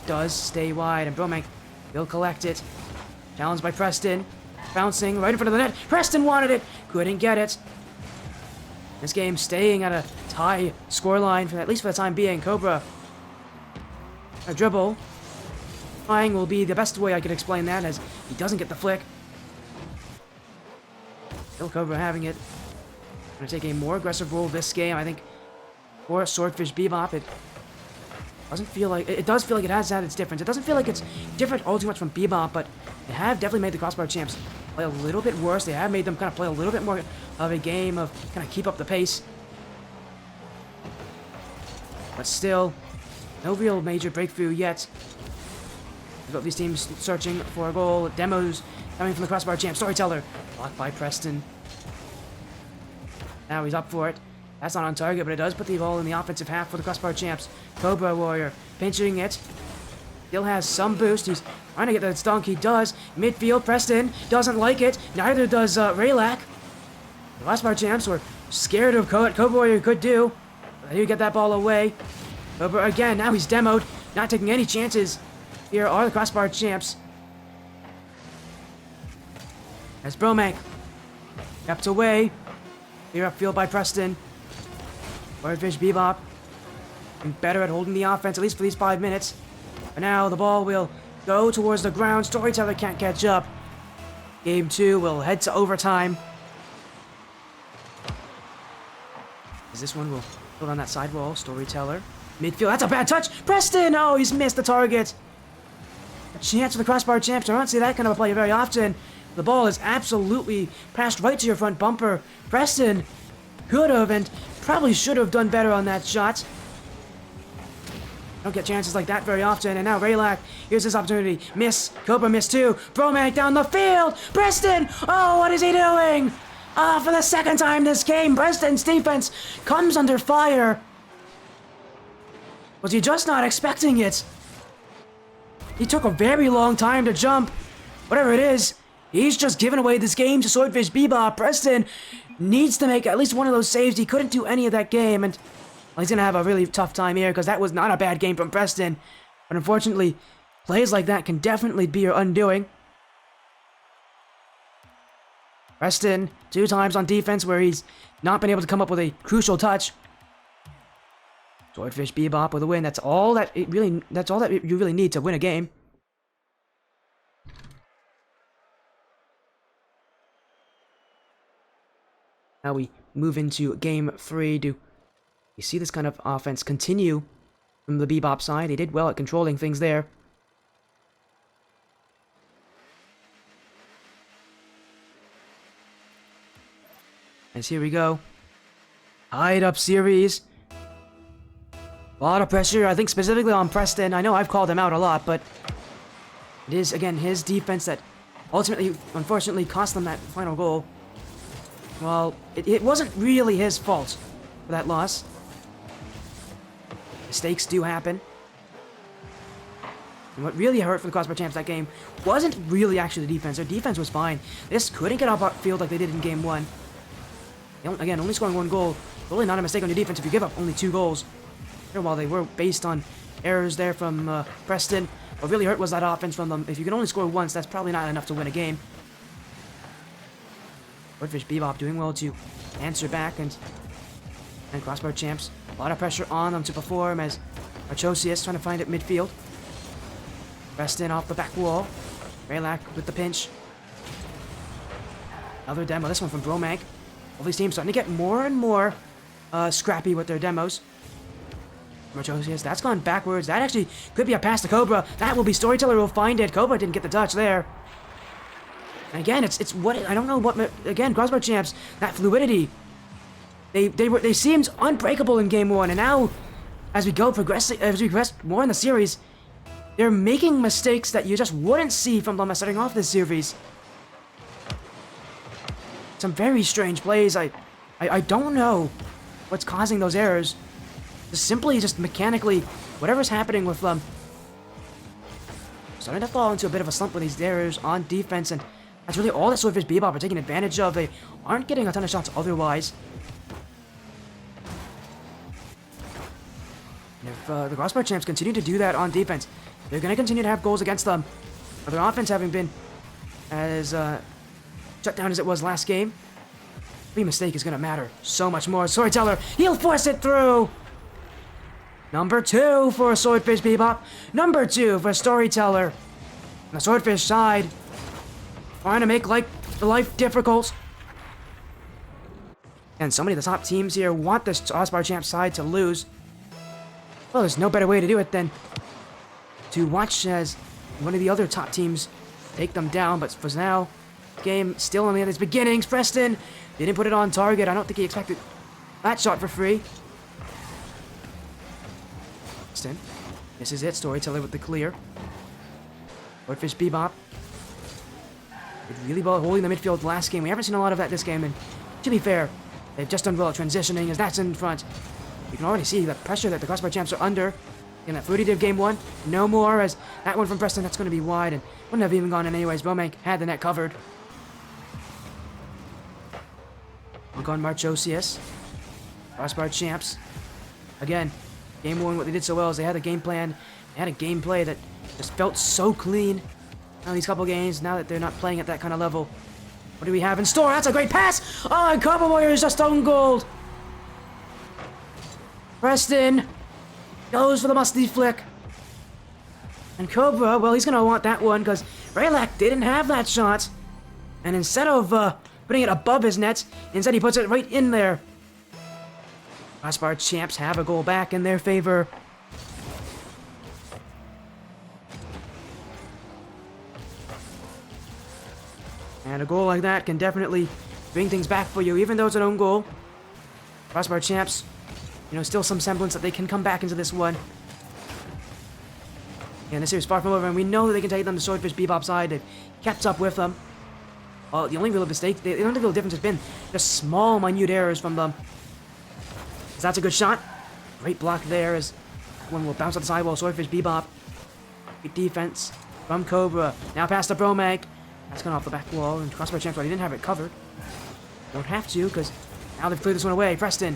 does stay wide, and Bromank will collect it. Challenged by Preston. Bouncing right in front of the net. Preston wanted it. Couldn't get it. This game staying at a tie scoreline, at least for the time being. Cobra A dribble. Flying will be the best way I could explain that, as he doesn't get the flick. Still Cobra having it. Gonna take a more aggressive role this game, I think. For Swordfish Bebop, it doesn't feel like it does feel like it has had its difference. It doesn't feel like it's different all too much from Bebop, but they have definitely made the Crossbar champs play a little bit worse. They have made them kind of play a little bit more of a game of kind of keep up the pace. But still, no real major breakthrough yet. Both these teams searching for a goal. Demos coming from the Crossbar champ. Storyteller blocked by Preston. Now he's up for it. That's not on target, but it does put the ball in the offensive half for the Crossbar champs. Cobra Warrior pinching it. Still has some boost. He's trying to get that dunk. He does. Midfield, Preston doesn't like it. Neither does Raylak. The Crossbar champs were scared of what Cobra Warrior could do. But they do get that ball away. Cobra again. Now he's demoed. Not taking any chances. Here are the Crossbar champs. As Bromank kept away. Here upfield by Preston. Swordfish Bebop getting better at holding the offense, at least for these 5 minutes. But now the ball will go towards the ground. Storyteller can't catch up. Game 2 will head to overtime. As this one will build on that side wall. Storyteller. Midfield. That's a bad touch. Preston! Oh, he's missed the target. A chance for the Crossbar champs. I don't see that kind of a play very often. The ball is absolutely passed right to your front bumper. Preston could have and probably should have done better on that shot. Don't get chances like that very often. And now Raylak, here's his opportunity. Miss. Cobra missed too. Bromank down the field. Preston! Oh, what is he doing? For the second time this game, Preston's defense comes under fire. Was he just not expecting it? He took a very long time to jump. Whatever it is, he's just given away this game to Swordfish Bebop. Preston needs to make at least one of those saves. He couldn't do any of that game, and well, he's going to have a really tough time here because that was not a bad game from Preston. But unfortunately, plays like that can definitely be your undoing. Preston, 2 times on defense where he's not been able to come up with a crucial touch. Swordfish Bebop with a win. That's all that you really need to win a game. Now we move into game 3. Do you see this kind of offense continue from the Bebop side? They did well at controlling things there. As here we go. Tied up series. A lot of pressure, I think specifically on Preston. I know I've called him out a lot, but it is, again, his defense that ultimately, unfortunately, cost them that final goal. Well, it wasn't really his fault for that loss. Mistakes do happen. And what really hurt for the Crossbar champs that game wasn't really actually the defense. Their defense was fine. They just couldn't get off field like they did in game 1. Again, only scoring 1 goal. Really not a mistake on your defense if you give up only 2 goals. While they were based on errors there from Preston, what really hurt was that offense from them. If you can only score once, that's probably not enough to win a game. Swordfish Bebop doing well to answer back, and Crossbar champs, a lot of pressure on them to perform as Archosius trying to find it midfield. Preston off the back wall. Raylak with the pinch. Another demo, this one from Bromank. All these teams starting to get more and more scrappy with their demos. Archosius, that's gone backwards. That actually could be a pass to Cobra. That will be Storyteller who will find it. Cobra didn't get the touch there. And again, it's what I don't know what again. Crossbar champs, that fluidity. They seemed unbreakable in game 1, and now as we progress more in the series, they're making mistakes that you just wouldn't see from them starting off this series. Some very strange plays. I don't know what's causing those errors. Just mechanically, whatever's happening with them. Starting to fall into a bit of a slump with these errors on defense, and that's really all that Swordfish Bebop are taking advantage of. They aren't getting a ton of shots otherwise. And if the Crossbar champs continue to do that on defense, they're going to continue to have goals against them. But their offense having been as shut down as it was last game, every mistake is going to matter so much more. Storyteller, he'll force it through! Number 2 for Swordfish Bebop. Number 2 for Storyteller. On the Swordfish side, trying to make life difficult. And so many of the top teams here want this Crossbar Champ side to lose. Well, there's no better way to do it than to watch as one of the other top teams take them down. But for now, game still only at its beginnings. Preston didn't put it on target. I don't think he expected that shot for free. Preston, this is it. Storyteller with the clear. Swordfish Bebop did really well holding the midfield last game. We haven't seen a lot of that this game, and to be fair, they've just done well at transitioning as that's in front. You can already see the pressure that the Crossbar Champs are under in that Fruity Div game 1. No more, as that one from Preston, that's going to be wide and wouldn't have even gone in anyways. Bromank had the net covered. Look on Marchosius. Crossbar Champs. Again, game 1, what they did so well is they had a game plan. They had a gameplay that just felt so clean. Now these couple games, now that they're not playing at that kind of level. What do we have in store? That's a great pass! Oh, and Cobra Warrior is just stone gold! Preston goes for the musty flick. And Cobra, well, he's going to want that one because Raylak didn't have that shot. And instead of putting it above his net, instead he puts it right in there. Crossbar Champs have a goal back in their favor. And a goal like that can definitely bring things back for you, even though it's an own goal. Crossbar Champs, you know, still some semblance that they can come back into this one. And this series far from over, and we know that they can take them to Swordfish Bebop side. They've kept up with them. Well, the only real mistake, the only real difference has been just small, minute errors from them. So that's a good shot. Great block there as one will bounce off the sidewall. Swordfish Bebop. Great defense from Cobra. Now past the Bromank. That's gone off the back wall, and Crossbar Champs, well, he didn't have it covered. Don't have to, because now they've cleared this one away. Preston,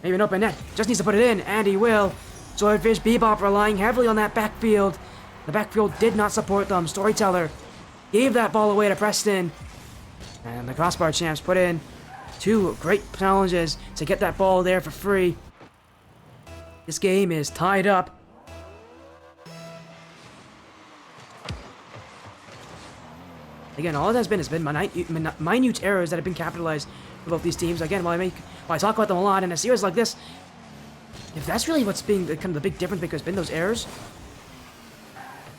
maybe an open net. Just needs to put it in, and he will. Swordfish Bebop relying heavily on that backfield. The backfield did not support them. Storyteller gave that ball away to Preston. And the Crossbar Champs put in 2 great challenges to get that ball there for free. This game is tied up. Again, all it has been minute errors that have been capitalized for both these teams. Again, while I talk about them a lot in a series like this, if that's really what's being kind of the big difference maker has been those errors,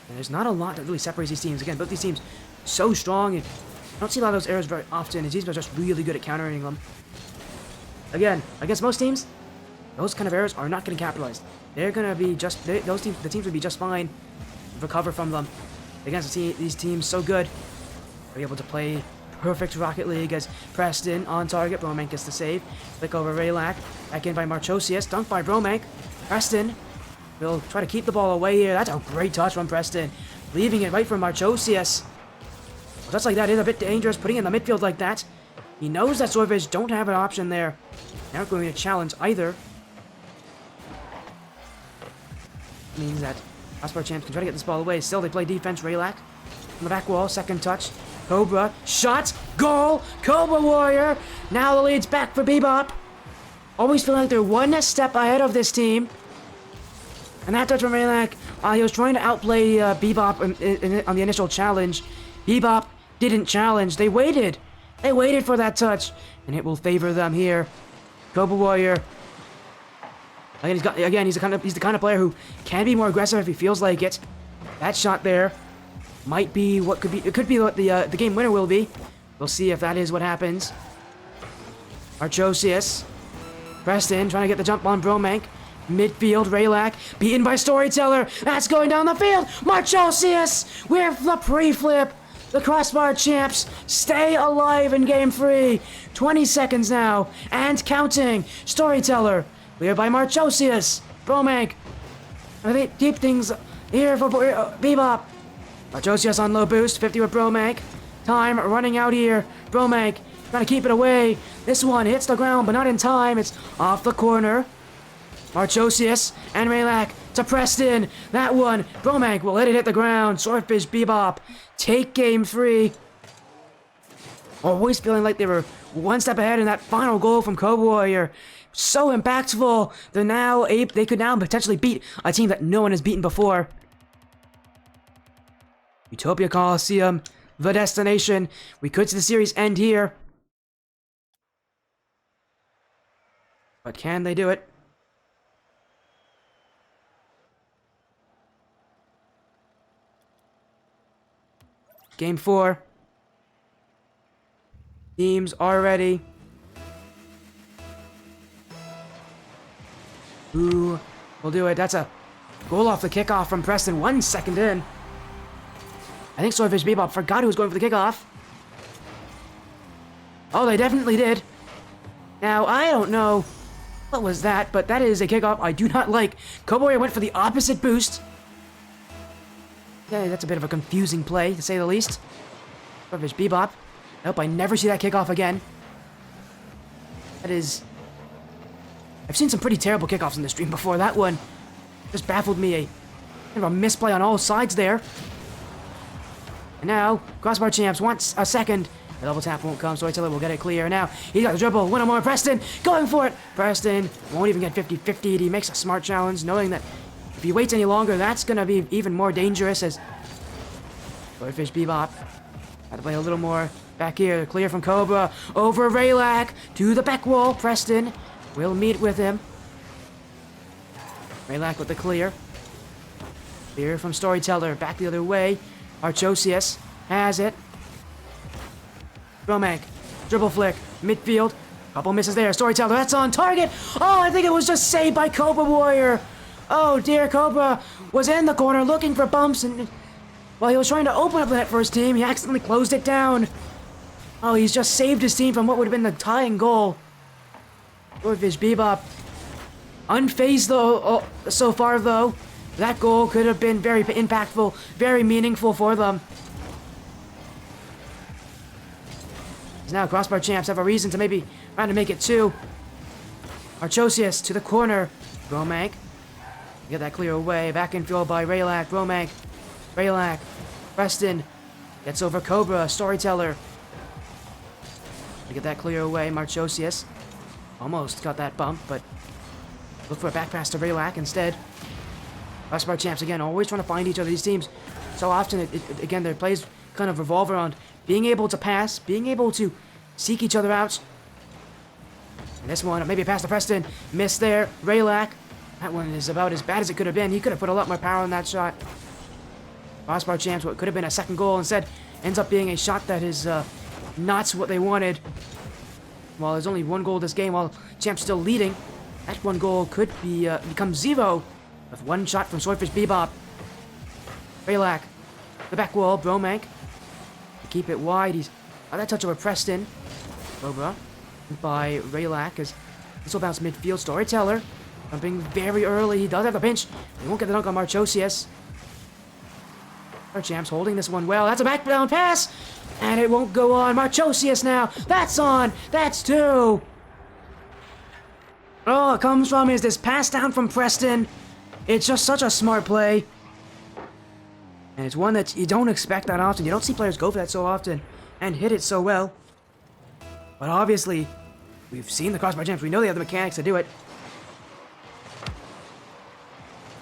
and there's not a lot that really separates these teams. Again, both these teams so strong, and I don't see a lot of those errors very often. And teams are just really good at countering them. Again, against most teams, those kind of errors are not getting capitalized. They're gonna be just the teams would be just fine to recover from them. Against these teams so good. Are able to play perfect Rocket League as Preston on target. Bromank gets the save. Flick over Raylak. Back in by Marchosius. Dunked by Bromank. Preston will try to keep the ball away here. That's a great touch from Preston. Leaving it right for Marchosius. Well, just like that is a bit dangerous. Putting it in the midfield like that. He knows that Swordfish don't have an option there. They're not going to challenge either. Means that Crossbar Champs can try to get this ball away. Still, they play defense. Raylak on the back wall. Second touch. Cobra, shot, goal, Cobra Warrior. Now the lead's back for Bebop. Always feeling like they're one step ahead of this team. And that touch from Raylak, he was trying to outplay Bebop on the initial challenge. Bebop didn't challenge. They waited. They waited for that touch, and it will favor them here. Cobra Warrior. Again, he's the kind of player who can be more aggressive if he feels like it. That shot there might be what could be. It could be what the game winner will be. We'll see if that is what happens. Marchosius. Preston trying to get the jump on Bromank. Midfield, Raylak beaten by Storyteller. That's going down the field. Marchosius with the pre-flip. The Crossbar Champs stay alive in game 3. 20 seconds now and counting. Storyteller cleared by Marchosius. Bromank. They keep things here for Bebop. Marchosius on low boost, 50 with Bromank. Time running out here. Bromank trying to keep it away. This one hits the ground, but not in time. It's off the corner. Marchosius and Raylak to Preston. That one, Bromank will let it hit the ground. Swordfish Bebop take game 3. Always feeling like they were one step ahead in that final goal from Cobra Warrior. so impactful. They could now potentially beat a team that no one has beaten before. Utopia Coliseum, the destination. We could see the series end here. But can they do it? Game 4. Teams are ready. Who will do it? That's a goal off the kickoff from Preston. 1 second in. I think Swordfish Bebop forgot who was going for the kickoff. Oh, they definitely did. Now, I don't know what was that, but that is a kickoff I do not like. Cowboy went for the opposite boost. Yeah, that's a bit of a confusing play, to say the least. Swordfish Bebop. I hope I never see that kickoff again. That is... I've seen some pretty terrible kickoffs in this stream before. That one just baffled me. Kind of a misplay on all sides there. And now, Crossbar Champs wants a second. The double tap won't come, so Storyteller will get it clear. Now, he's got the dribble. One more. Preston going for it. Preston won't even get 50-50. He makes a smart challenge, knowing that if he waits any longer, that's going to be even more dangerous as Swordfish Bebop had to play a little more back here. Clear from Cobra. Over Raylak to the back wall. Preston will meet with him. Raylak with the clear. Clear from Storyteller. Back the other way. Archosius has it. Romank. Dribble flick. Midfield. Couple misses there. Storyteller. That's on target. Oh, I think it was just saved by Cobra Warrior. Oh dear, Cobra was in the corner looking for bumps, and while he was trying to open up that first team, he accidentally closed it down. Oh, he's just saved his team from what would have been the tying goal. Swordfish Bebop unfazed though so far though. That goal could have been very impactful, very meaningful for them. Now Crossbar Champs have a reason to maybe try to make it 2. Archosius to the corner. Romank. Get that clear away. Back in field by Raylak. Romank. Raylak. Preston. Gets over Cobra. Storyteller. Get that clear away. Marchosius. Almost got that bump, but look for a back pass to Raylak instead. Crossbar Champs again, always trying to find each other. These teams, so often, again, their plays kind of revolve around being able to pass, being able to seek each other out. And this one, maybe a pass to Preston. Missed there. Raylak. That one is about as bad as it could have been. He could have put a lot more power on that shot. Crossbar Champs, what could have been a second goal, instead ends up being a shot that is not what they wanted. While there's only 1 goal this game, while Champs still leading, that 1 goal could be become 0 with 1 shot from Swordfish Bebop. Raylak, the back wall, Bromank. Keep it wide. He's got that touch over Preston. Cobra by Raylak as this will bounce midfield. Storyteller jumping very early. He does have the pinch. He won't get the dunk on Marchosius. Our Champs holding this one well. That's a back down pass. And it won't go on. Marchosius now. That's on. That's 2. Oh, it comes from is this pass down from Preston. It's just such a smart play. And it's one that you don't expect that often. You don't see players go for that so often and hit it so well. But obviously, we've seen the Crossbar Champs. We know they have the mechanics to do it.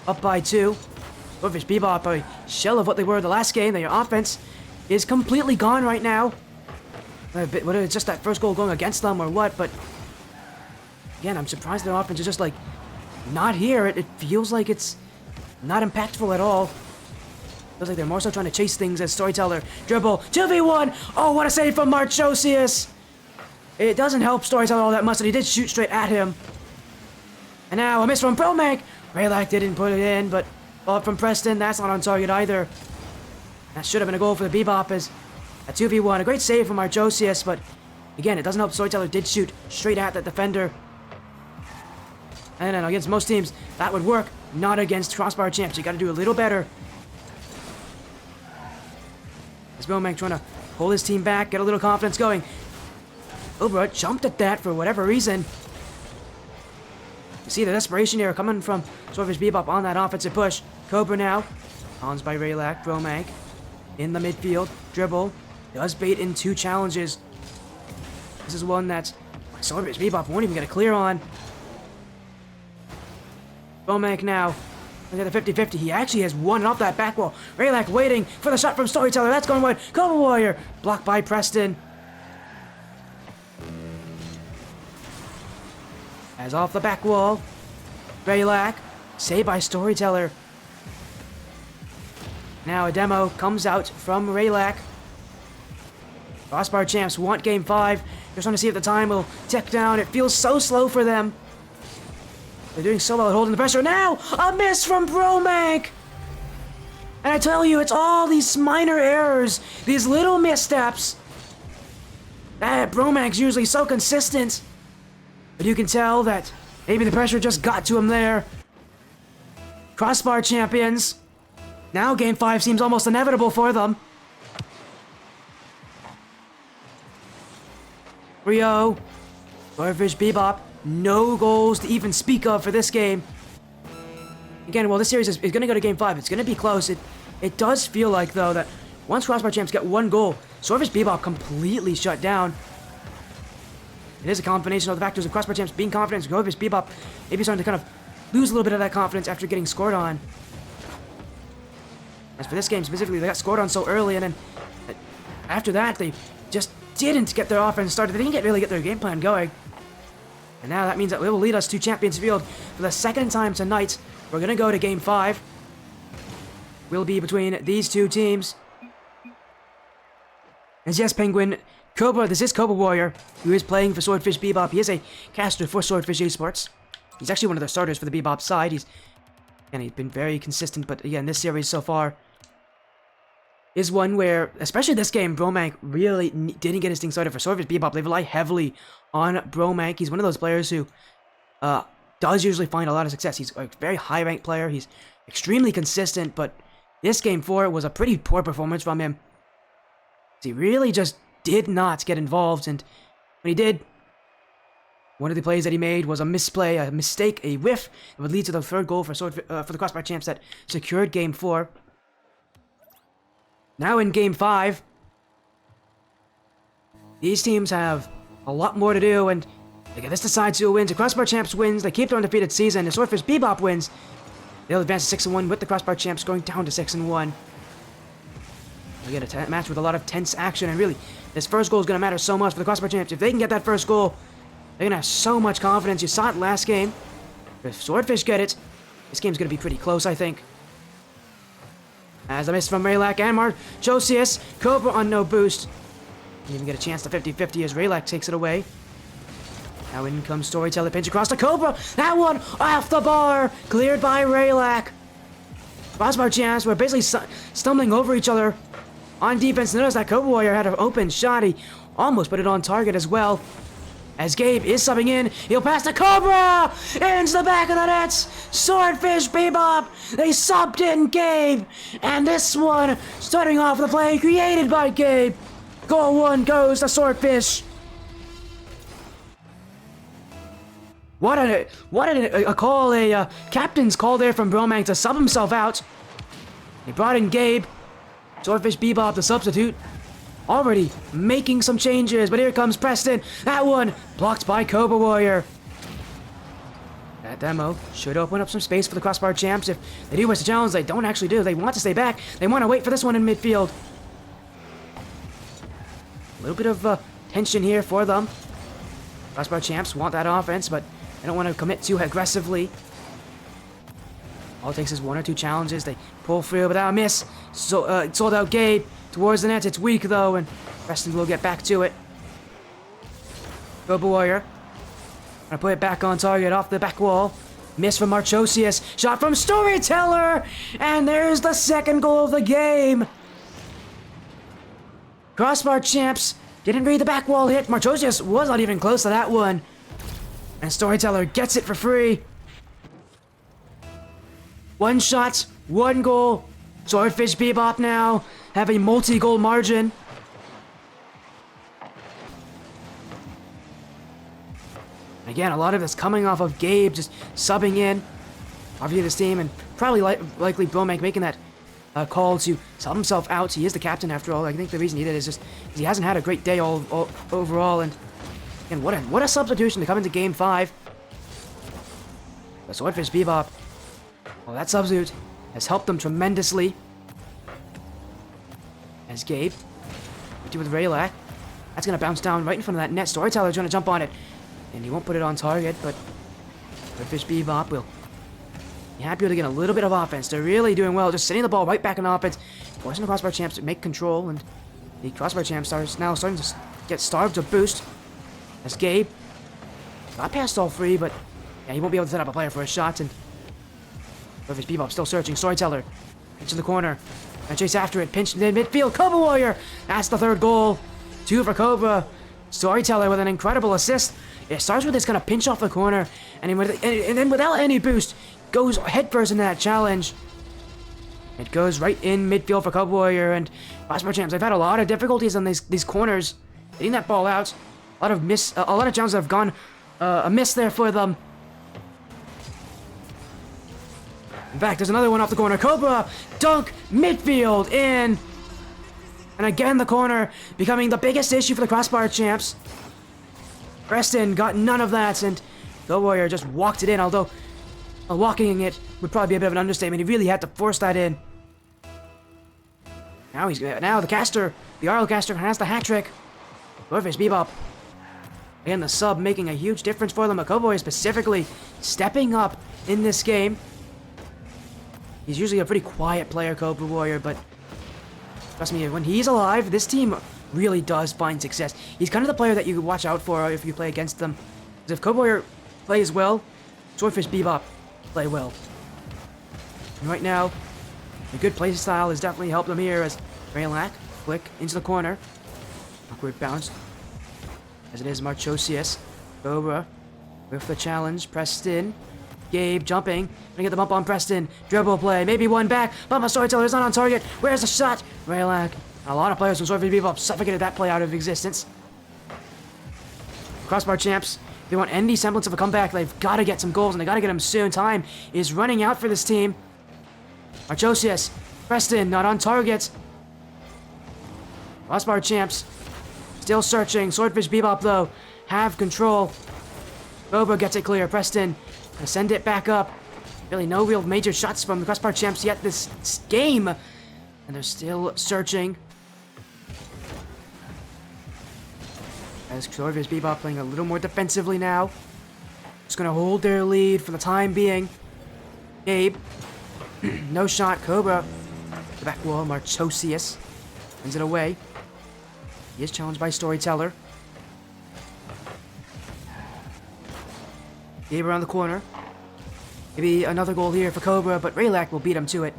Up by 2. Swordfish Bebop, a shell of what they were the last game. Their offense is completely gone right now. Whether it's just that first goal going against them or what, but again, I'm surprised their offense is just like not here. It feels like it's not impactful at all. Feels like they're more so trying to chase things as Storyteller. Dribble. 2v1. Oh, what a save from Marchosius. It doesn't help Storyteller all that much that he did shoot straight at him. And now a miss from Bromank. Raylak didn't put it in, but from Preston, that's not on target either. That should have been a goal for the Bebop as a 2v1. A great save from Archosius, but again, it doesn't help. Storyteller did shoot straight at that defender. And then against most teams, that would work. Not against Crossbar Champs. You got to do a little better. Is Bromank trying to pull his team back, get a little confidence going. Cobra jumped at that for whatever reason. You see the desperation here coming from Swordfish Bebop on that offensive push. Cobra now. Hans by Raylak. Bromank in the midfield. Dribble. Does bait in 2 challenges. This is one that Swordfish Bebop won't even get a clear on. Bromank now. Look at the 50-50. He actually has one off that back wall. Raylak waiting for the shot from Storyteller. That's going wide. Cobra Warrior. Blocked by Preston. As off the back wall. Raylak. Saved by Storyteller. Now a demo comes out from Raylak. Crossbar champs want game 5. Just want to see if the time will tick down. It feels so slow for them. They're doing so well at holding the pressure. Now, a miss from Bromank! And I tell you, it's all these minor errors, these little missteps. Bromank's usually so consistent. But you can tell that maybe the pressure just got to him there. Crossbar champions. Now game 5 seems almost inevitable for them. 3-0. Swordfish Bebop. No goals to even speak of for this game. Again, well, this series is going to go to game 5. It's going to be close. It does feel like, though, that once Crossbar champs get 1 goal, Swordfish Bebop completely shut down. It is a combination of the factors of Crossbar champs being confident, Swordfish Bebop maybe starting to kind of lose a little bit of that confidence after getting scored on. As for this game specifically, they got scored on so early, and then after that, they just didn't get their offense started. They didn't really get their game plan going. And now that means that it will lead us to Champions Field for the second time tonight. We're going to go to Game 5. Will be between these two teams. As yes, Penguin, Cobra, this is Cobra Warrior, who is playing for Swordfish Bebop. He is a caster for Swordfish Esports. He's actually one of the starters for the Bebop side. He's been very consistent, but again, this series so far is one where, especially this game, Bromank really didn't get his thing started for Swordfish Bebop. They rely heavily on Bromank. He's one of those players who does usually find a lot of success. He's a very high-ranked player. He's extremely consistent, but this game 4 was a pretty poor performance from him. He really just did not get involved, and when he did, one of the plays that he made was a misplay, a mistake, a whiff that would lead to the 3rd goal for the Crossbar champs that secured game 4. Now in game 5, these teams have a lot more to do, and again, this decides who wins. The Crossbar champs wins, they keep their undefeated season. The Swordfish Bebop wins, they'll advance to 6-1 with the Crossbar champs going down to 6-1. We get a match with a lot of tense action, and really, this first goal is going to matter so much for the Crossbar champs. If they can get that first goal, they're going to have so much confidence. You saw it last game. If Swordfish get it, this game's going to be pretty close, I think. As a miss from Raylak and Marchosius, Cobra on no boost. Didn't even get a chance to 50-50 as Raylak takes it away. Now in comes Storyteller, pinch across to Cobra. That one off the bar, cleared by Raylak. Crossbar champs were basically stumbling over each other on defense. Notice that Cobra Warrior had an open shot. He almost put it on target as well. As Gabe is subbing in, he'll pass to Cobra! Into the back of the nets! Swordfish Bebop! They subbed in Gabe! And this one, starting off the play created by Gabe! Goal 1 goes to Swordfish! What a call, a captain's call there from Bromank to sub himself out. He brought in Gabe. Swordfish Bebop, the substitute. Already making some changes, but here comes Preston. That one blocked by Cobra Warrior. That demo should open up some space for the Crossbar champs. If they do wish to challenge, they don't actually do. They want to stay back. They want to wait for this one in midfield. A little bit of tension here for them. Crossbar champs want that offense, but they don't want to commit too aggressively. All it takes is 1 or 2 challenges. They pull through without a miss. So sold out Gabe towards the net. It's weak though, and Preston will get back to it. Cobra Warrior gonna put it back on target off the back wall. Miss from Marchosius. Shot from Storyteller, and there's the 2nd goal of the game. Crossbar champs didn't read the back wall hit. Marchosius was not even close to that one, and Storyteller gets it for free. 1 shot, 1 goal. Swordfish Bebop now have a multi-goal margin. Again, a lot of this coming off of Gabe just subbing in. Obviously this team, and probably likely Bromank making that call to sub himself out. He is the captain after all. I think the reason he did is just he hasn't had a great day all overall. And what a substitution to come into Game 5. But Swordfish Bebop Well, that substitute has helped them tremendously. As Gabe, with Raylak. That's going to bounce down right in front of that net. Storyteller's going to jump on it. And he won't put it on target, but Swordfish Bebop will be happy to get a little bit of offense. They're really doing well, just sending the ball right back in offense, forcing the Crossbar Champs to make control, and the Crossbar Champs are now starting to get starved of boost. As Gabe got past all three, but yeah, he won't be able to set up a player for a shot, and Swordfish Bebop still searching. Storyteller into the corner. And chase after it, pinched in midfield. Cobra Warrior! That's the third goal. 2 for Cobra. Storyteller with an incredible assist. It starts with this kind of pinch off the corner, and then without any boost, goes headfirst into that challenge. It goes right in midfield for Cobra Warrior, and Crossbar Champs, they've had a lot of difficulties on these corners, getting that ball out. A lot of challenges have gone amiss there for them. In fact, there's another one off the corner. Cobra, dunk, midfield, in. And again, the corner becoming the biggest issue for the Crossbar Champs. Preston got none of that, and the Warrior just walked it in, although walking it would probably be a bit of an understatement. He really had to force that in. Now the caster, the RL caster has the hat trick. Swordfish Bebop. Again, the sub making a huge difference for them. Cobra Warrior specifically stepping up in this game. He's usually a pretty quiet player, Cobra Warrior, but trust me, when he's alive, this team really does find success. He's kind of the player that you watch out for if you play against them. Because if Cobra Warrior plays well, Swordfish Bebop play well. And right now, a good play style has definitely helped them here as Raylak flick into the corner. Awkward bounce. As it is Marchosius. Cobra with the challenge, pressed in. Gabe jumping, gonna get the bump on Preston. Dribble play, maybe one back. Bump on Storyteller is not on target. Where's the shot? Raylak. A lot of players from Swordfish Bebop suffocated that play out of existence. Crossbar Champs, if they want any semblance of a comeback, they've got to get some goals, and they got to get them soon. Time is running out for this team. Archosius, Preston, not on target. Crossbar Champs, still searching. Swordfish Bebop, though, have control. Cobra gets it clear. Preston, gonna send it back up. Really no real major shots from the Crossbar Champs yet this game. And they're still searching. As Swordfish Bebop playing a little more defensively now. Just gonna hold their lead for the time being. Gabe. No shot. Cobra. The back wall. Marchosius. Sends it away. He is challenged by Storyteller. Gabe around the corner. Maybe another goal here for Cobra, but Raylak will beat him to it.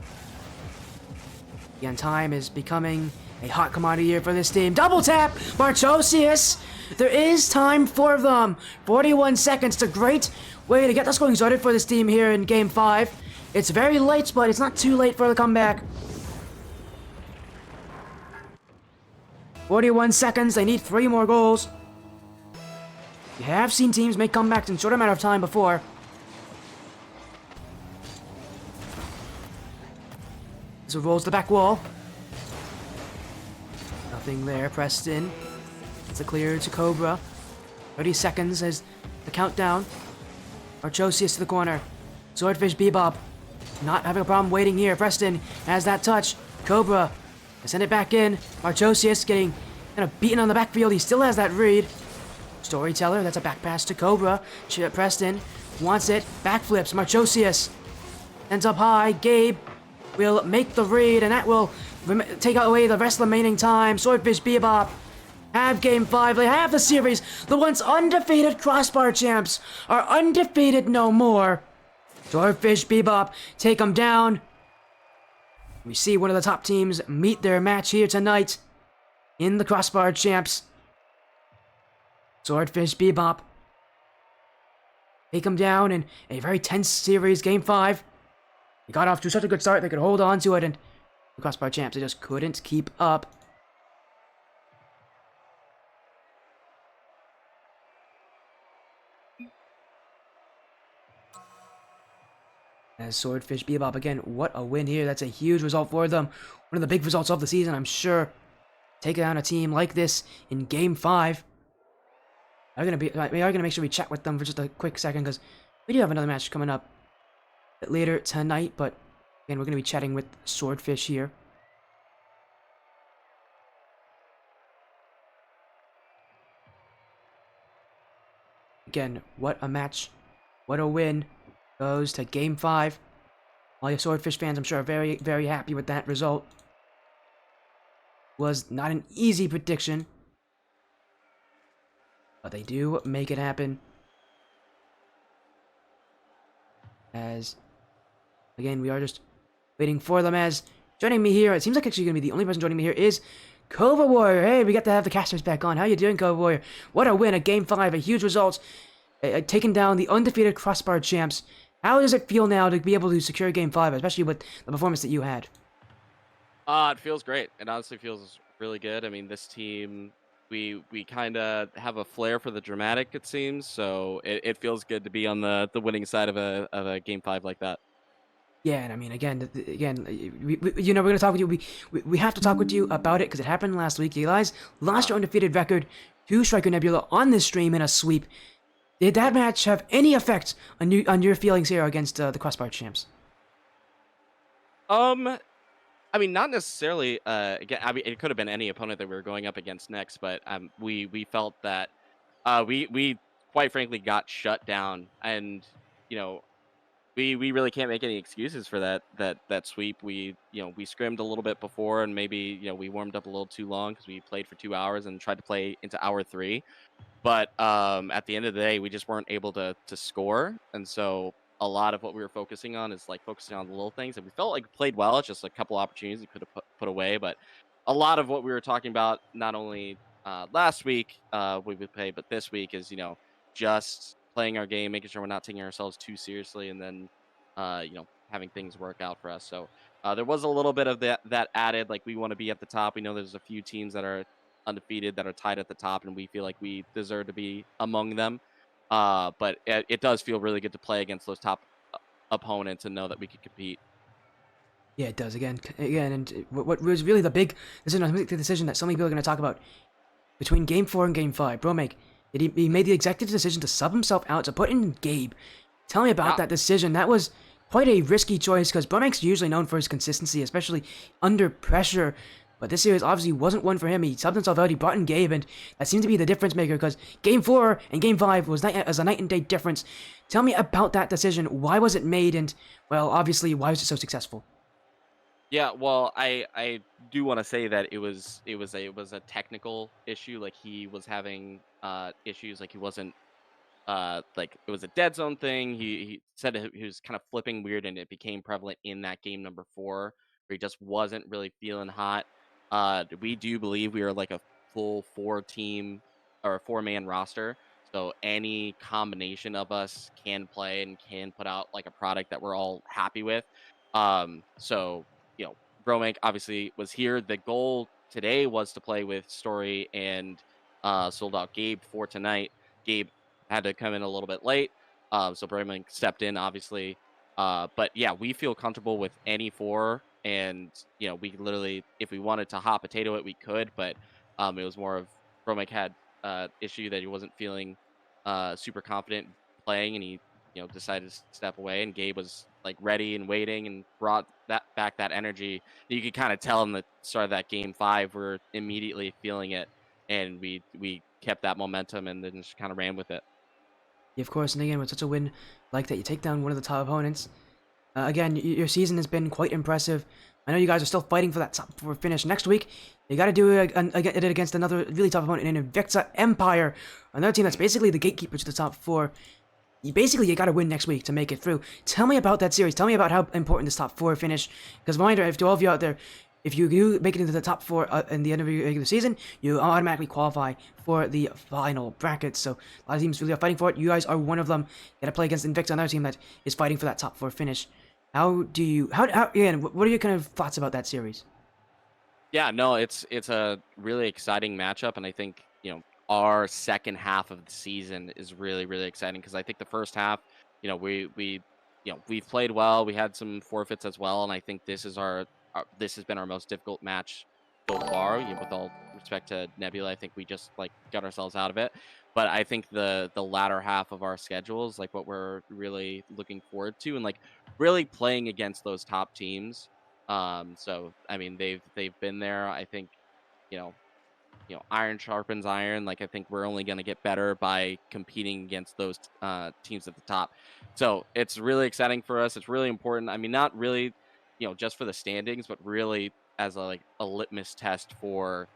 Again, time is becoming a hot commodity here for this team. Double tap! Marchosius! There is time for them. 41 seconds. It's a great way to get the scoring started for this team here in Game 5. It's very late, but it's not too late for the comeback. 41 seconds. They need 3 more goals. You have seen teams make comebacks in a short amount of time before. So rolls the back wall. Nothing there, pressed in. It's a clear to Cobra. 30 seconds as the countdown. Archosius to the corner. Swordfish Bebop not having a problem waiting here. Preston has that touch. Cobra, send it back in. Archosius getting kind of beaten on the backfield. He still has that read. Storyteller, that's a back pass to Cobra. Preston wants it. Backflips. Marchosius ends up high. Gabe will make the read, and that will take away the rest of the remaining time. Swordfish Bebop have Game 5. They have the series. The once undefeated Crossbar Champs are undefeated no more. Swordfish Bebop take them down. We see one of the top teams meet their match here tonight in the Crossbar Champs. Swordfish Bebop take them down in a very tense series, Game 5. They got off to such a good start, they could hold on to it, and the Crossbar Champs, they just couldn't keep up. As Swordfish Bebop, again, what a win here. That's a huge result for them. One of the big results of the season, I'm sure. Taking down a team like this in Game 5. We are gonna make sure we chat with them for just a quick second, because we do have another match coming up later tonight, but again, we're going to be chatting with Swordfish here. Again, what a match. What a win. Goes to Game 5. All you Swordfish fans, I'm sure, are very, very happy with that result. Was not an easy prediction, but they do make it happen. As, again, we are just waiting for them. As joining me here, it seems like actually going to be the only person joining me here is Cova Warrior. Hey, we got to have the casters back on. How you doing, Cova Warrior? What a win, a Game 5, a huge result. Taking down the undefeated Crossbar champs. How does it feel now to be able to secure Game 5, especially with the performance that you had? It feels great. It honestly feels really good. I mean, this team, we kind of have a flair for the dramatic, it seems. So it feels good to be on the winning side of a Game 5 like that. Yeah, and I mean, again, you know, we're gonna talk with you. We have to talk with you about it because it happened last week. You guys lost your undefeated record to Striker Nebula on this stream in a sweep. Did that match have any effect on your feelings here against the Crossbar champs? I mean, not necessarily. Again, I mean, it could have been any opponent that we were going up against next, but we felt that we quite frankly got shut down, and you know, we really can't make any excuses for that sweep. We scrimmed a little bit before, and maybe we warmed up a little too long because we played for 2 hours and tried to play into hour 3. But at the end of the day, we just weren't able to score, and so a lot of what we were focusing on is like focusing on the little things. And we felt like we played well. It's just a couple opportunities we could have put away, but a lot of what we were talking about, not only last week we would play, but this week is just playing our game, making sure we're not taking ourselves too seriously, and then having things work out for us. So there was a little bit of that added. Like, we want to be at the top. We know there's a few teams that are undefeated that are tied at the top, and we feel like we deserve to be among them. But it does feel really good to play against those top opponents and know that we could compete. Yeah, it does. Again, and what was really the big decision, I think the decision that so many people are going to talk about between Game 4 and Game 5. Bromake, he made the executive decision to sub himself out to put in Gabe. Tell me about that decision. That was quite a risky choice because Bromake's usually known for his consistency, especially under pressure. But this series obviously wasn't one for him. He subbed himself out, he brought in Gabe, and that seemed to be the difference maker because Game 4 and Game 5 was a night and day difference. Tell me about that decision. Why was it made? And, well, obviously, why was it so successful? Yeah, well, I do want to say that it was a technical issue. Like, he was having issues. Like, he wasn't like, it was a dead zone thing. He said he was kind of flipping weird, and it became prevalent in that game number 4, where he just wasn't really feeling hot. We do believe we are like a full 4-team or a 4-man roster, so any combination of us can play and can put out like a product that we're all happy with. So Bromank obviously was here. The goal today was to play with Story and sold out Gabe for tonight. Gabe had to come in a little bit late, so Bromank stepped in, obviously. But yeah, we feel comfortable with any 4, and we could literally, if we wanted to hot potato it, we could. But it was more of Bromank had issue that he wasn't feeling super confident playing, and he decided to step away. And Gabe was like ready and waiting and brought that energy. You could kind of tell in the start of that Game 5 we're immediately feeling it, and we kept that momentum and then just kind of ran with it. Yeah, of course, and again, with such a win like that, you take down one of the top opponents. Again, your season has been quite impressive. I know you guys are still fighting for that top 4 finish next week. You got to do it against another really tough opponent in Invicta Empire, another team that's basically the gatekeeper to the top 4. You got to win next week to make it through. Tell me about that series. Tell me about how important this top 4 finish. Because reminder, if to all of you out there, if you do make it into the top 4 in the end of your regular season, you automatically qualify for the final bracket. So a lot of teams really are fighting for it. You guys are one of them. You got to play against Invicta, another team that is fighting for that top 4 finish. Again, what are your kind of thoughts about that series? Yeah, no, it's a really exciting matchup, and I think our second half of the season is really, really exciting, because I think the first half, we've played well. We had some forfeits as well, and I think this has been our most difficult match so far. With all respect to Nebula. I think we just like got ourselves out of it. But I think the latter half of our schedule is like what we're really looking forward to, and like really playing against those top teams. So I mean they've been there. I think you know iron sharpens iron. Like I think we're only going to get better by competing against those teams at the top. So it's really exciting for us. It's really important. I mean, not really, just for the standings, but really as a litmus test for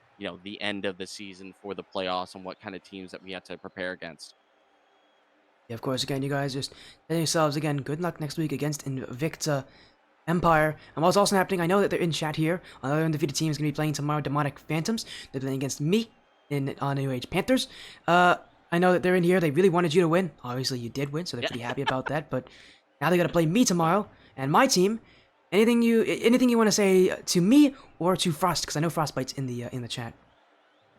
the end of the season for the playoffs and what kind of teams that we have to prepare against. Yeah, of course, again, you guys just tell yourselves again, good luck next week against Invicta Empire. And what's also happening, I know that they're in chat here. Another undefeated team is going to be playing tomorrow, Demonic Phantoms. They're playing against me on New Age Panthers. I know that they're in here. They really wanted you to win. Obviously, you did win, so they're pretty happy about that. But now they got to play me tomorrow and my team. Anything you want to say to me or to Frost? Because I know Frostbite's in the chat.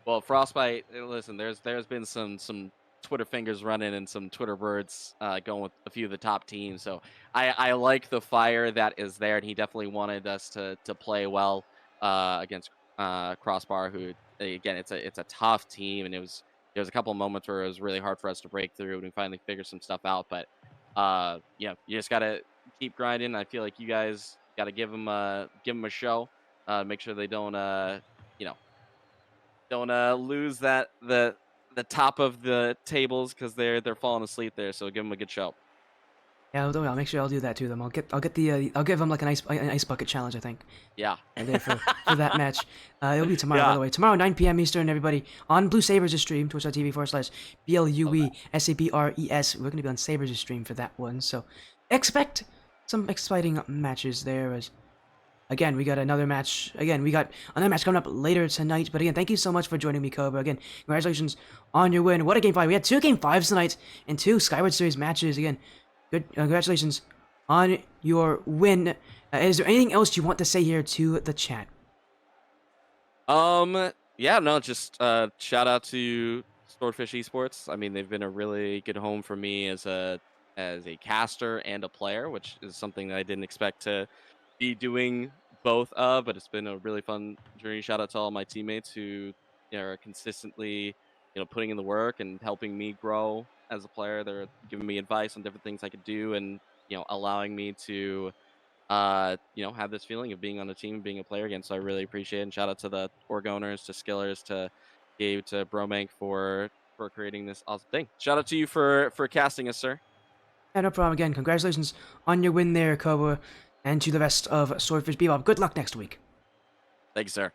Well, Frostbite, listen, there's been some Twitter fingers running and some Twitter words going with a few of the top teams. So I like the fire that is there, and he definitely wanted us to play well against Crossbar, who again it's a tough team, and there was a couple of moments where it was really hard for us to break through, and we finally figured some stuff out. But you just gotta keep grinding. I feel like you guys gotta give them a show, make sure they don't lose the top of the tables because they're falling asleep there. So give them a good show. Yeah, I'll make sure I'll do that to them. I'll give them like an ice bucket challenge, I think. Yeah. For that match. It'll be tomorrow, by the way. Tomorrow, 9 p.m. Eastern, everybody, on Blue Sabres' stream, twitch.tv/BLUESABRES. We're going to be on Sabres' stream for that one. So expect some exciting matches there. As again, we got another match. Again, we got another match coming up later tonight. But again, thank you so much for joining me, Cobra. Again, congratulations on your win. What a Game 5. We had 2 Game 5s tonight and 2 Skyward Series matches. Again, good. Congratulations on your win. Is there anything else you want to say here to the chat? Yeah, no, just shout out to Swordfish Esports. I mean, they've been a really good home for me as a caster and a player, which is something that I didn't expect to be doing both of, but it's been a really fun journey. Shout out to all my teammates who are consistently, putting in the work and helping me grow as a player. They're giving me advice on different things I could do, and allowing me to have this feeling of being on the team and being a player again. So I really appreciate it. And shout out to the org owners, to Skillers, to Gabe, to Bromank for creating this awesome thing. Shout out to you for casting us, sir. Yeah, no problem. Again, congratulations on your win there, Cobra, and to the rest of Swordfish Bebop. Good luck next week. Thank you, sir.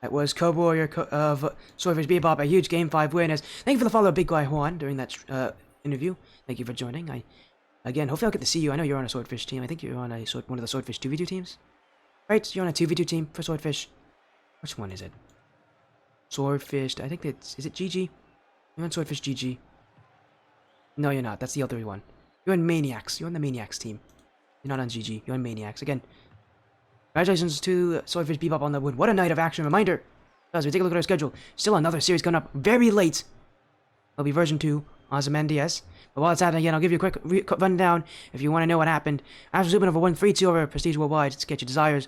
That was Cobra Warrior of Swordfish Bebop, a huge Game 5 win. Thank you for the follow, Big Guy Juan, during that interview. Thank you for joining. Again, hopefully I'll get to see you. I know you're on a Swordfish team. I think you're on one of the Swordfish 2v2 teams. Right? You're on a 2v2 team for Swordfish. Which one is it? Swordfish. I think is it GG? You're on Swordfish GG. No, you're not. That's the other one. You're on Maniacs. You're on the Maniacs team. You're not on GG. You're on Maniacs. Again, congratulations to Swordfish Bebop on the win. What a night of action. Reminder, as we take a look at our schedule, still another series coming up very late. It'll be version 2, Ozymandias. But while it's happening again, I'll give you a quick rundown if you want to know what happened. Astral Supernova won 3-2 over Prestige Worldwide, SketchyDesires.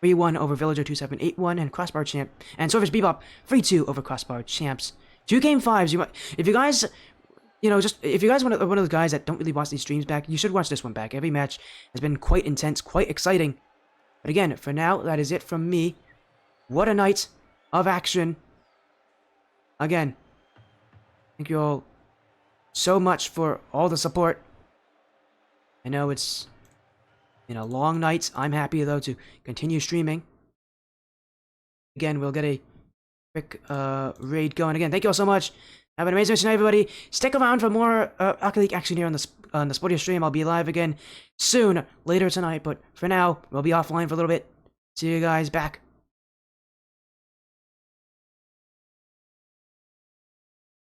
3-1 over Villager 2781 and Crossbar Champ. And Swordfish Bebop 3-2 over Crossbar Champs. 2 Game 5s. If you guys... if you guys want one of those guys that don't really watch these streams back, you should watch this one back. Every match has been quite intense, quite exciting. But again, for now, that is it from me. What a night of action. Again, thank you all so much for all the support. I know it's been a long night. I'm happy, though, to continue streaming. Again, we'll get a quick raid going. Again, thank you all so much. Have an amazing night, everybody. Stick around for more Rocket League action here on the Sporty stream. I'll be live again soon, later tonight. But for now, we'll be offline for a little bit. See you guys back